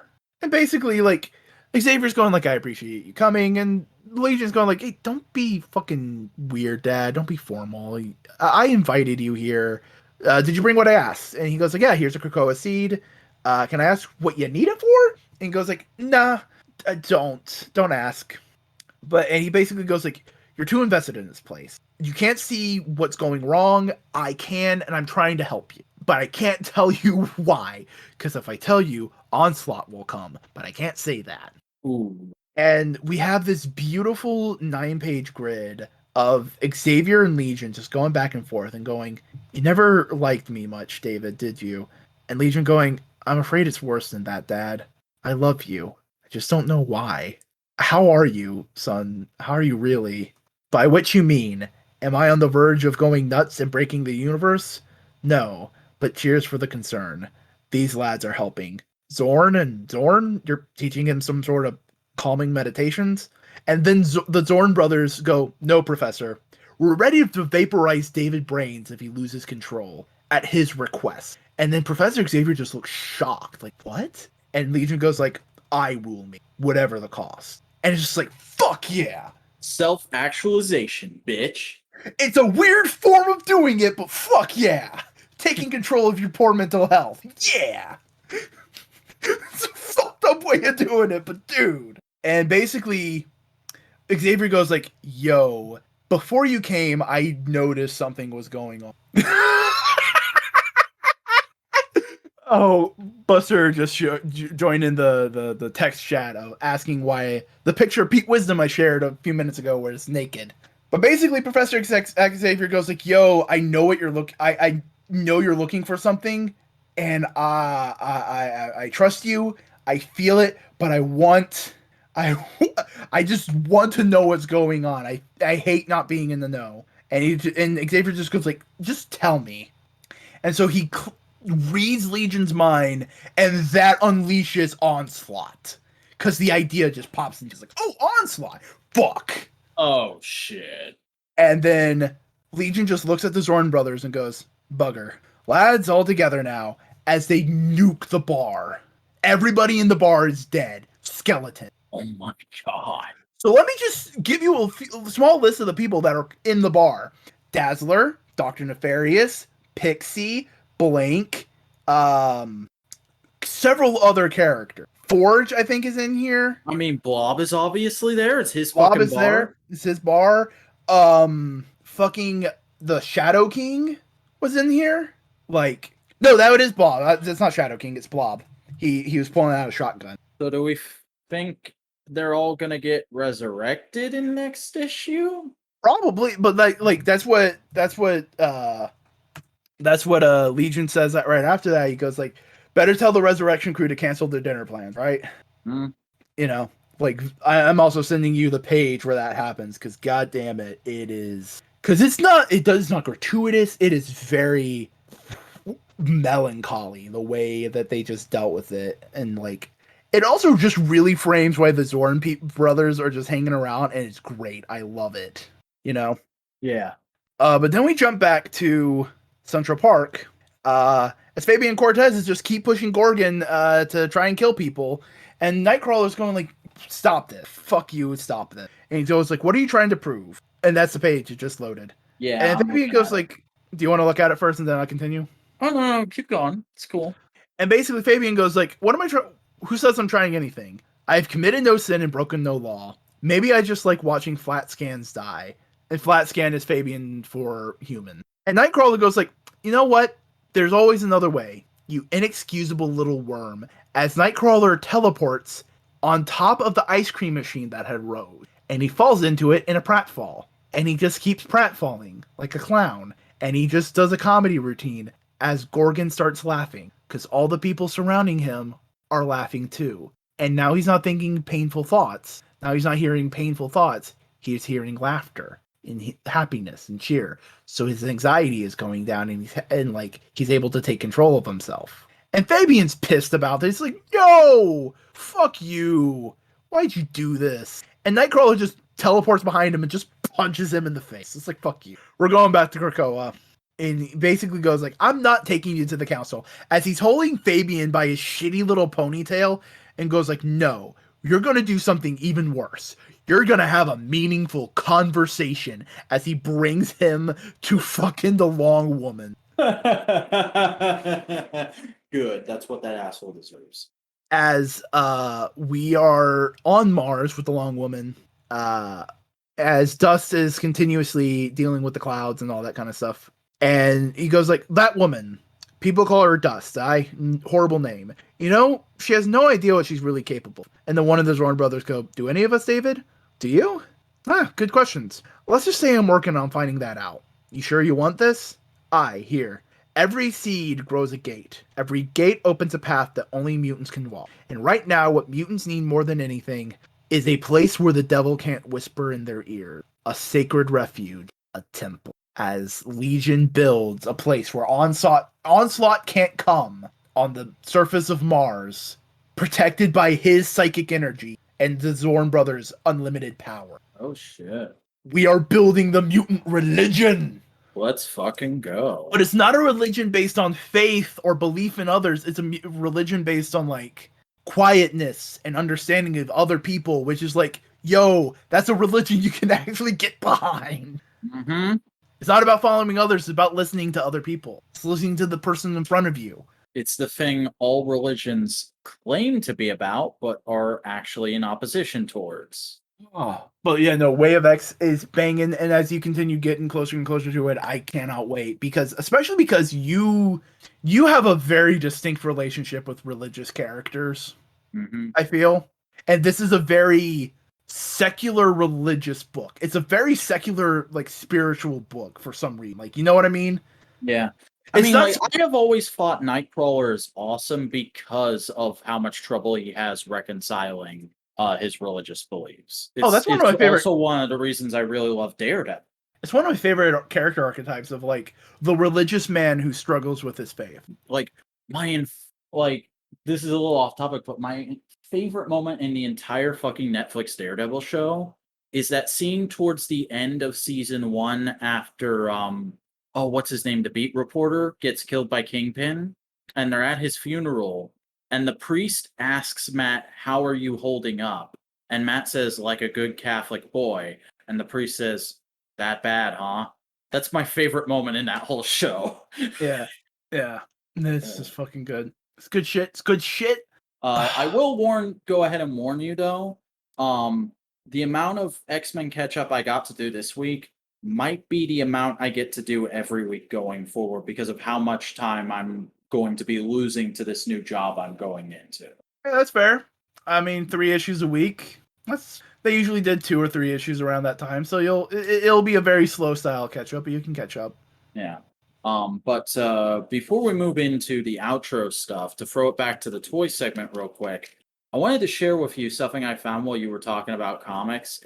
basically, like, Xavier's going like, I appreciate you coming, and Legion's going like, hey, don't be fucking weird, Dad. Don't be formal. I invited you here. Did you bring what I asked? And he goes like, yeah, here's a Krakoa seed. Can I ask what you need it for? And he goes like, nah, don't ask. And he basically goes like, you're too invested in this place. You can't see what's going wrong. I can, and I'm trying to help you. But I can't tell you why. Because if I tell you, Onslaught will come. But I can't say that. Ooh. And we have this beautiful 9-page grid of Xavier and Legion just going back and forth and going, you never liked me much, David, did you? And Legion going, I'm afraid it's worse than that, Dad. I love you. I just don't know why. How are you, son? How are you really? By which you mean, am I on the verge of going nuts and breaking the universe? No, but cheers for the concern. These lads are helping. Zorn, you're teaching him some sort of calming meditations? And then the Zorn brothers go, no, Professor. We're ready to vaporize David Brains if he loses control, at his request. And then Professor Xavier just looks shocked, like, what? And Legion goes like, I rule me, whatever the cost. And it's just like, fuck yeah. Self-actualization, bitch. It's a weird form of doing it, but fuck yeah. Taking control of your poor mental health. Yeah. It's a fucked up way of doing it, but dude. And basically, Xavier goes like, yo, before you came, I noticed something was going on. Oh, Buster just joined in the text chat of asking why the picture of Pete Wisdom I shared a few minutes ago was naked. But basically, Professor Xavier goes like, "Yo, I know what you're looking. I know you're looking for something, and I trust you. I feel it, but I I just want to know what's going on. I hate not being in the know." And Xavier just goes like, "Just tell me." And so he reads Legion's mind, and that unleashes Onslaught. Because the idea just pops into like, oh, Onslaught! Fuck! Oh shit. And then Legion just looks at the Zorn brothers and goes, bugger. Lads, all together now, as they nuke the bar. Everybody in the bar is dead. Skeleton. Oh my god. So let me just give you a small list of the people that are in the bar. Dazzler, Dr. Nefarious, Pixie, Blank, several other characters. Forge, I think, is in here. I mean, Blob is obviously there. It's his Bob fucking is bar. there. It's his bar. Fucking the Shadow King was in here. Like, no, that is Blob. That's not Shadow King. It's Blob. He was pulling out a shotgun. So do we think they're all gonna get resurrected in next issue? Probably, but like that's what Legion says that right after that. He goes like, better tell the resurrection crew to cancel their dinner plans, right? Mm. You know, like I'm also sending you the page where that happens because god damn it, it is because it's not gratuitous. It is very melancholy the way that they just dealt with it, and like it also just really frames why the Zorn brothers are just hanging around, and it's great. I love it. You know. Yeah. But then we jump back to Central Park. As Fabian Cortez is just keep pushing Gorgon to try and kill people, and Nightcrawler's going like, "Stop this! Fuck you! Stop this!" And he's always like, "What are you trying to prove?" And that's the page it just loaded. Yeah. And Fabian goes like, "Do you want to look at it first, and then I'll continue?" Oh no, keep going. It's cool. And basically, Fabian goes like, "What am I trying? Who says I'm trying anything? I've committed no sin and broken no law. Maybe I just like watching flat scans die." And flat scan is Fabian for human. And Nightcrawler goes like, "You know what? There's always another way. You inexcusable little worm." As Nightcrawler teleports on top of the ice cream machine that had rose, and he falls into it in a pratfall. And he just keeps pratfalling like a clown. And he just does a comedy routine as Gorgon starts laughing because all the people surrounding him are laughing too. And now he's not thinking painful thoughts. Now he's not hearing painful thoughts. He's hearing laughter and happiness and cheer. So his anxiety is going down, and like he's able to take control of himself. And Fabian's pissed about this. He's like, "Yo, fuck you! Why'd you do this?" And Nightcrawler just teleports behind him and just punches him in the face. It's like, "Fuck you. We're going back to Krakoa." And he basically goes like, "I'm not taking you to the council." As he's holding Fabian by his shitty little ponytail and goes like, "No, you're going to do something even worse. You're going to have a meaningful conversation," as he brings him to fucking the Long Woman. Good. That's what that asshole deserves. As we are on Mars with the Long Woman, as Dust is continuously dealing with the clouds and all that kind of stuff. And he goes like, "That woman, people call her Dust. Horrible name. You know, she has no idea what she's really capable." And then one of the Zorn brothers go, "Do any of us, David? Do you?" Good questions. Let's just say I'm working on finding that out. You sure you want this? Here. Every seed grows a gate. Every gate opens a path that only mutants can walk. And right now, what mutants need more than anything is a place where the devil can't whisper in their ear. A sacred refuge. A temple. As Legion builds a place where Onslaught can't come on the surface of Mars, protected by his psychic energy and the Zorn brothers' unlimited power. Oh shit. We are building the mutant religion. Let's fucking go. But it's not a religion based on faith or belief in others. It's a religion based on like quietness and understanding of other people, which is like, yo, that's a religion you can actually get behind. Mm-hmm. It's not about following others. It's about listening to other people. It's listening to the person in front of you. It's the thing all religions claim to be about, but are actually in opposition towards. Oh, but yeah, no, Way of X is banging, and as you continue getting closer and closer to it, I cannot wait because, especially because you have a very distinct relationship with religious characters. Mm-hmm. I feel, and this is a very secular religious book. It's a very secular, like spiritual book for some reason. Like, you know what I mean? Yeah. I It's mean, not. like, I have always thought Nightcrawler is awesome because of how much trouble he has reconciling his religious beliefs. Oh, It's that's one of it's my favorite. also one of the reasons I really love Daredevil. It's one of my favorite character archetypes of like the religious man who struggles with his faith. Like like this is a little off topic, but my favorite moment in the entire fucking Netflix Daredevil show is that scene towards the end of season 1 after oh, what's his name, the beat reporter gets killed by Kingpin, and they're at his funeral, and the priest asks Matt, "How are you holding up?" And Matt says, "Like a good Catholic boy." And the priest says, "That bad, huh?" That's my favorite moment in that whole show. Yeah, yeah. This is fucking good. It's good shit. It's good shit. I will go ahead and warn you though. Um, the amount of X-Men catch up I got to do this week might be the amount I get to do every week going forward because of how much time I'm going to be losing to this new job I'm going into. Yeah, that's fair. I mean, 3 issues a week. That's they usually did 2 or 3 issues around that time, so it'll be a very slow style catch up, but you can catch up. Yeah. But before we move into the outro stuff, to throw it back to the toy segment real quick, I wanted to share with you something I found while you were talking about comics.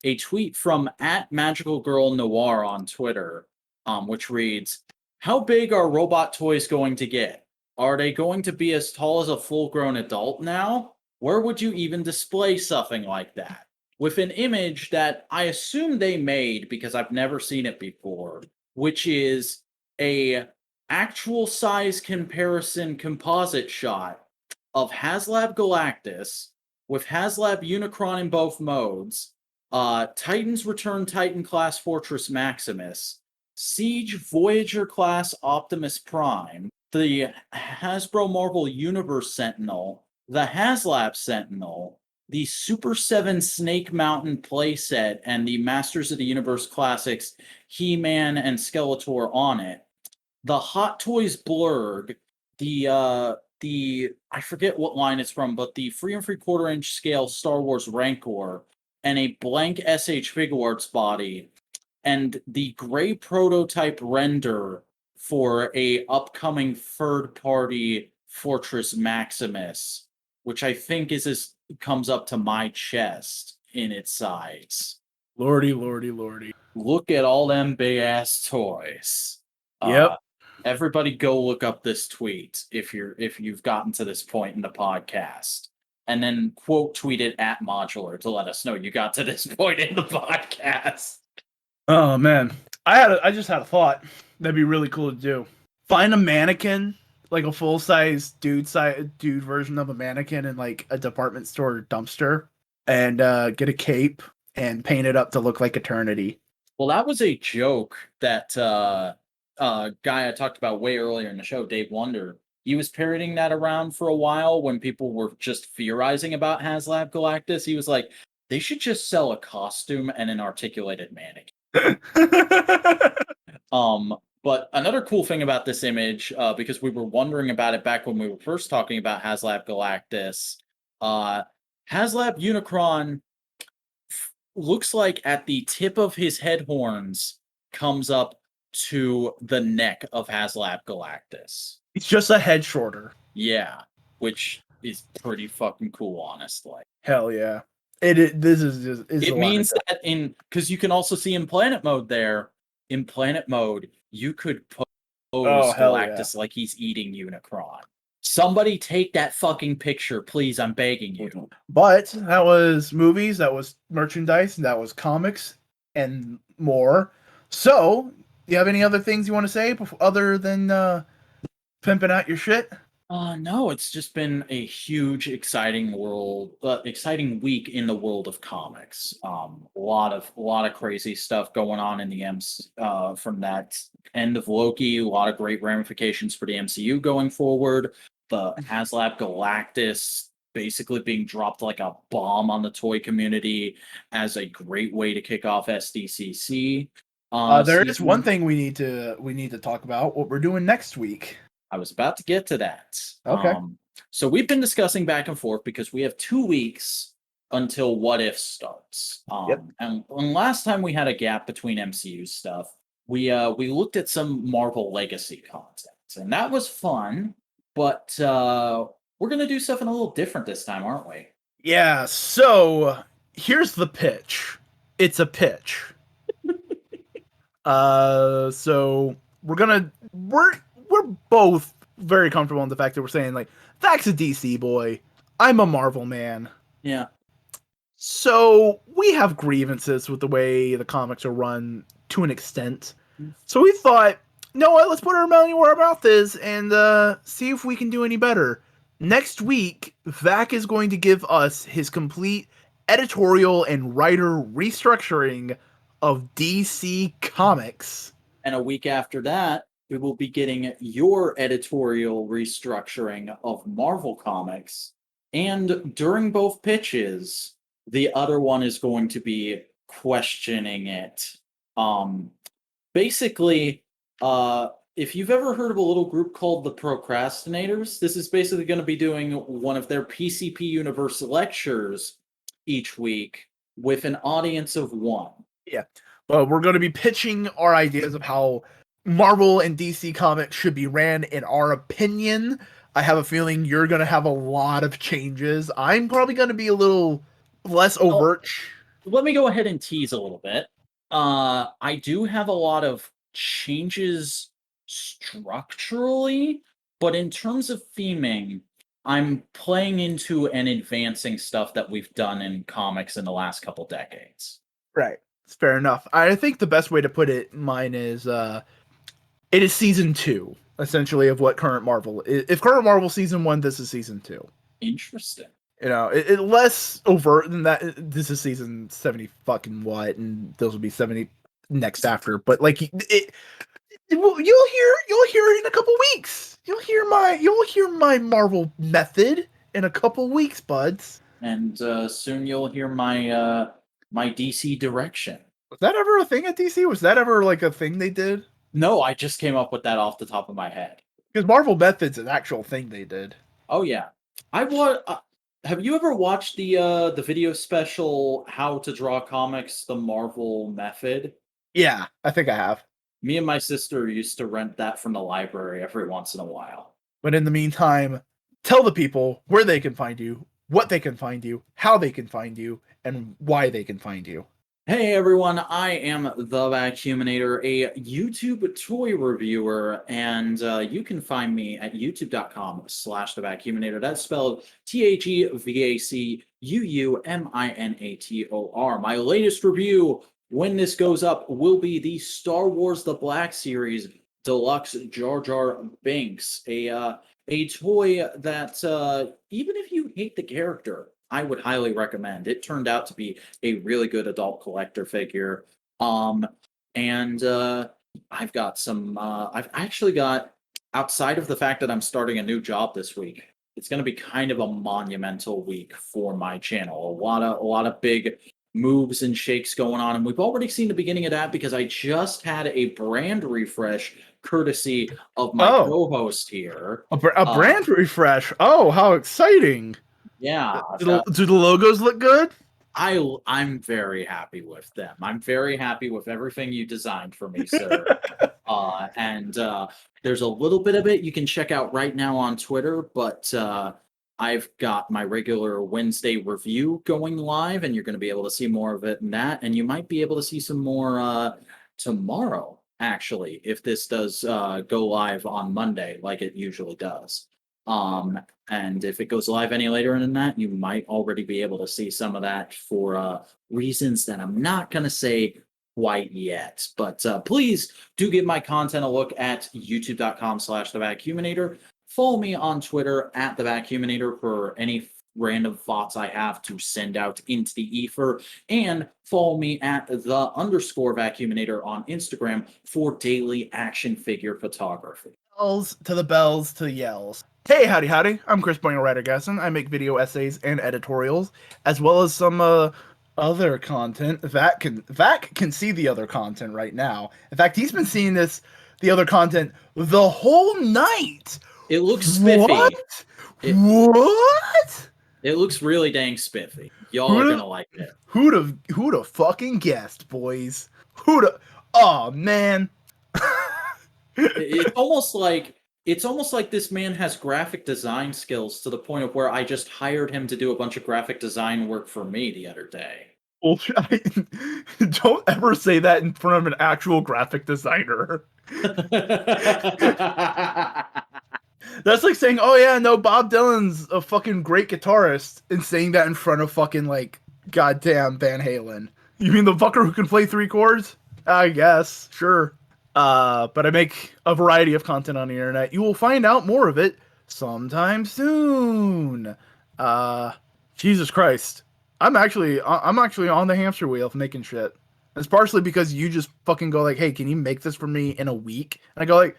A tweet from @MagicalGirlNoir on Twitter, which reads, "How big are robot toys going to get? Are they going to be as tall as a full-grown adult now? Where would you even display something like that?" With an image that I assume they made because I've never seen it before, which is a actual size comparison composite shot of HasLab Galactus with HasLab Unicron in both modes, Titan's Return Titan class Fortress Maximus, Siege Voyager class Optimus Prime, the Hasbro Marvel Universe Sentinel, the HasLab Sentinel, the Super 7 Snake Mountain playset, and the Masters of the Universe Classics He-Man and Skeletor on it. The Hot Toys Blurg, the I forget what line it's from, but the 3 3/4 inch scale Star Wars Rancor, and a blank SH Figuarts body, and the gray prototype render for a upcoming third party Fortress Maximus, which I think comes up to my chest in its size. Lordy, lordy, lordy. Look at all them big ass toys. Yep. Everybody go look up this tweet if you've gotten to this point in the podcast. And then quote tweet it @Modular to let us know you got to this point in the podcast. Oh man, I just had a thought. That'd be really cool to do. Find a mannequin, like a full size dude version of a mannequin in like a department store dumpster, and get a cape and paint it up to look like Eternity. Well, that was a joke that guy I talked about way earlier in the show, Dave Wonder. He was parroting that around for a while when people were just theorizing about HasLab Galactus. He was like, they should just sell a costume and an articulated mannequin. But another cool thing about this image, because we were wondering about it back when we were first talking about HasLab Galactus, HasLab Unicron looks like at the tip of his head horns comes up to the neck of HasLab Galactus. It's just a head shorter. Yeah, which is pretty fucking cool, honestly. Hell yeah! This is just. It means that because you can also see in planet mode there. In planet mode, you could pose Galactus like he's eating Unicron. Somebody take that fucking picture, please. I'm begging you. But that was movies, that was merchandise, that was comics, and more. So, do you have any other things you want to say other than pimping out your shit? No, it's just been a huge, exciting exciting week in the world of comics. A lot of crazy stuff going on in the from that end of Loki. A lot of great ramifications for the MCU going forward. The HasLab Galactus basically being dropped like a bomb on the toy community as a great way to kick off SDCC There is one season. thing we need to talk about. What we're doing next week. I was about to get to that. Okay. So we've been discussing back and forth because we have 2 weeks until What If starts. Yep. And last time we had a gap between MCU stuff, we looked at some Marvel Legacy content, and that was fun. But we're gonna do something a little different this time, aren't we? Yeah. So here's the pitch. It's a pitch. So we're both very comfortable in the fact that we're saying like, Zach's a DC boy. I'm a Marvel man. Yeah. So we have grievances with the way the comics are run to an extent. So we thought, you know what, let's put our money where our mouth is and see if we can do any better. Next week, Vac is going to give us his complete editorial and writer restructuring of DC Comics. And a week after that, we will be getting your editorial restructuring of Marvel Comics. And during both pitches, the other one is going to be questioning it. Basically, if you've ever heard of a little group called the Procrastinators, this is basically going to be doing one of their PCP Universe lectures each week with an audience of one. Yeah. But we're going to be pitching our ideas of how Marvel and DC Comics should be ran in our opinion. I have a feeling you're going to have a lot of changes. I'm probably going to be a little less overt. Let me go ahead and tease a little bit. I do have a lot of changes structurally, but in terms of theming, I'm playing into and advancing stuff that we've done in comics in the last couple decades. Right. It's fair enough. I think the best way to put it, mine is, it is season 2, essentially, of what current Marvel is. If current Marvel season 1, this is season 2. Interesting. You know, it less overt than that. This is season 70 fucking what, and those will be 70 next after. But like, you'll hear it in a couple weeks. You'll hear my Marvel method in a couple weeks, buds. And soon you'll hear my my DC direction. Was that ever a thing at DC? Was that ever like a thing they did? No, I just came up with that off the top of my head. Because Marvel method's an actual thing they did. Oh yeah, I want. Have you ever watched the video special "How to Draw Comics: The Marvel Method"? Yeah, I think I have. Me and my sister used to rent that from the library every once in a while. But in the meantime, tell the people where they can find you, what they can find you, how they can find you, and why they can find you. Hey everyone, I am the Vacuuminator, a YouTube toy reviewer, and you can find me at youtube.com/the Vacuuminator. That's spelled THEVACUUMINATOR. My latest review, when this goes up, will be the Star Wars The Black Series Deluxe Jar Jar Binks, a toy that even if you hate the character, I would highly recommend. It turned out to be a really good adult collector figure. And I've got some I've actually got, outside of the fact that I'm starting a new job this week, it's going to be kind of a monumental week for my channel. A lot of big moves and shakes going on, and we've already seen the beginning of that because I just had a brand refresh courtesy of my co-host here. A brand refresh. Oh, how exciting. Yeah. Do the logos look good? I'm very happy with them. I'm very happy with everything you designed for me, sir. And there's a little bit of it you can check out right now on Twitter, but I've got my regular Wednesday review going live, and you're going to be able to see more of it in that. And you might be able to see some more tomorrow, actually, if this does go live on Monday, like it usually does. And if it goes live any later than that, you might already be able to see some of that for reasons that I'm not going to say quite yet. But please do give my content a look at youtube.com/thevacuuminator. Follow me on Twitter at thevacuuminator for any random thoughts I have to send out into the ether. And follow me at _vacuuminator on Instagram for daily action figure photography. Bells to the bells to the yells. Hey, howdy, howdy. I'm Chris Boyne, writer Gaston. I make video essays and editorials, as well as some other content. Vac can see the other content right now. In fact, he's been seeing the other content the whole night. It looks What? spiffy. It What? it looks really dang spiffy. Y'all are Who'd gonna have, like it. who'd have fucking guessed, boys? Who'd have? Oh man. It's almost like this man has graphic design skills to the point of where I just hired him to do a bunch of graphic design work for me the other day. Well, don't ever say that in front of an actual graphic designer. That's like saying, "Oh yeah, no, Bob Dylan's a fucking great guitarist," and saying that in front of fucking like goddamn Van Halen. You mean the fucker who can play three chords? I guess, sure. But I make a variety of content on the internet. You will find out more of it sometime soon. Uh, Jesus Christ, I'm actually on the hamster wheel of making shit. It's partially because you just fucking go like, "Hey, can you make this for me in a week?" And I go like,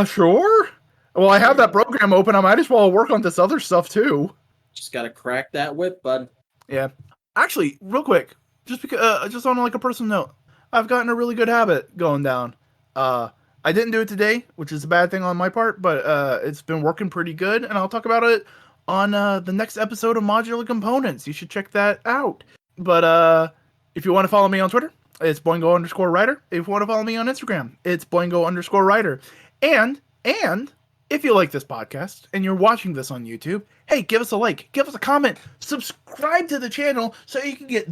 sure." Well, I have that Yeah. program open. I might as well work on this other stuff too. Just gotta crack that whip, bud. Yeah. Actually, real quick, just on like a personal note, I've gotten a really good habit going down. Uh, I didn't do it today, which is a bad thing on my part, but it's been working pretty good, and I'll talk about it on the next episode of Modular Components. You should check that out. But if you want to follow me on Twitter, it's boingo_writer. If you want to follow me on Instagram, it's boingo_writer. And if you like this podcast and you're watching this on YouTube, hey, give us a like, give us a comment, subscribe to the channel so you can get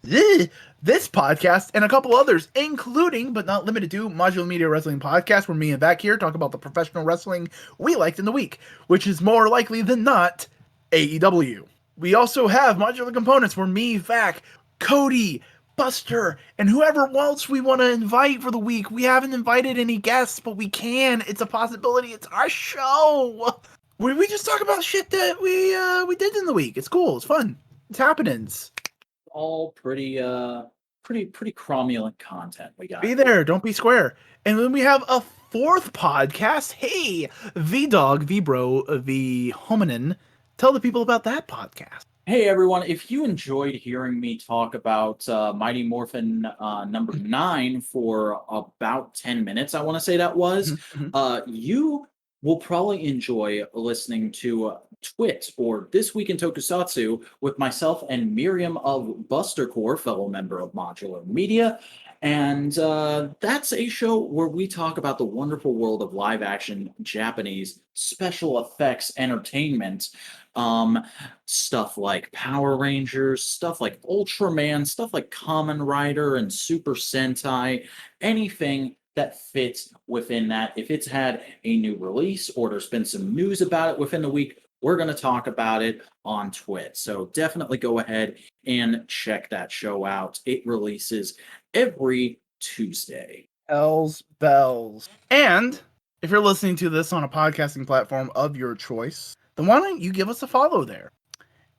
this podcast and a couple others, including but not limited to Modular Media Wrestling Podcast, where me and Vac here talk about the professional wrestling we liked in the week, which is more likely than not AEW. We also have Modular Components, where me, Vac, Cody, Buster, and whoever else we want to invite for the week. We haven't invited any guests, but we can. It's a possibility. It's our show. We just talk about shit that we did in the week. It's cool. It's fun. It's happenings. All pretty cromulent content we got. Be there. Don't be square. And then we have a fourth podcast. Hey, V Dog, V Bro, V Hominin. Tell the people about that podcast. Hey everyone, if you enjoyed hearing me talk about Mighty Morphin number 9 for about 10 minutes, I want to say that was, you will probably enjoy listening to Twit, or This Week in Tokusatsu, with myself and Miriam of Buster Core, fellow member of Modular Media. And that's a show where we talk about the wonderful world of live action Japanese special effects entertainment. Stuff like Power Rangers, stuff like Ultraman, stuff like Kamen Rider and Super Sentai, anything that fits within that. If it's had a new release or there's been some news about it within the week, we're going to talk about it on Twit. So definitely go ahead and check that show out. It releases every Tuesday. Hells bells. And if you're listening to this on a podcasting platform of your choice, then why don't you give us a follow there?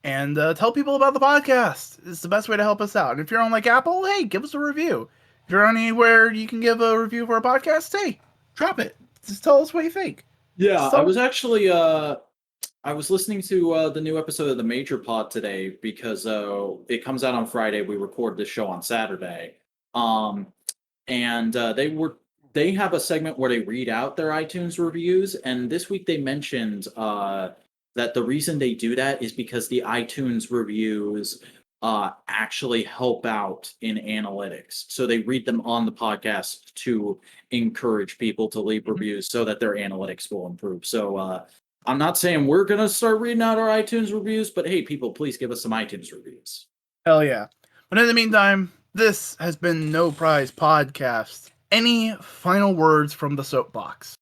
And tell people about the podcast. It's the best way to help us out. And if you're on like Apple, hey, give us a review. If you're on anywhere you can give a review for a podcast, hey, drop it. Just tell us what you think. Yeah, I was actually I was listening to the new episode of the Major Pod today because it comes out on Friday. We record this show on Saturday. And they have a segment where they read out their iTunes reviews, and this week they mentioned that the reason they do that is because the iTunes reviews actually help out in analytics. So they read them on the podcast to encourage people to leave reviews so that their analytics will improve. So I'm not saying we're going to start reading out our iTunes reviews, but hey, people, please give us some iTunes reviews. Hell yeah. But in the meantime, this has been No Prize Podcast. Any final words from the soapbox?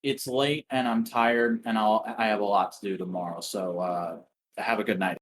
It's late and I'm tired and I have a lot to do tomorrow. So have a good night.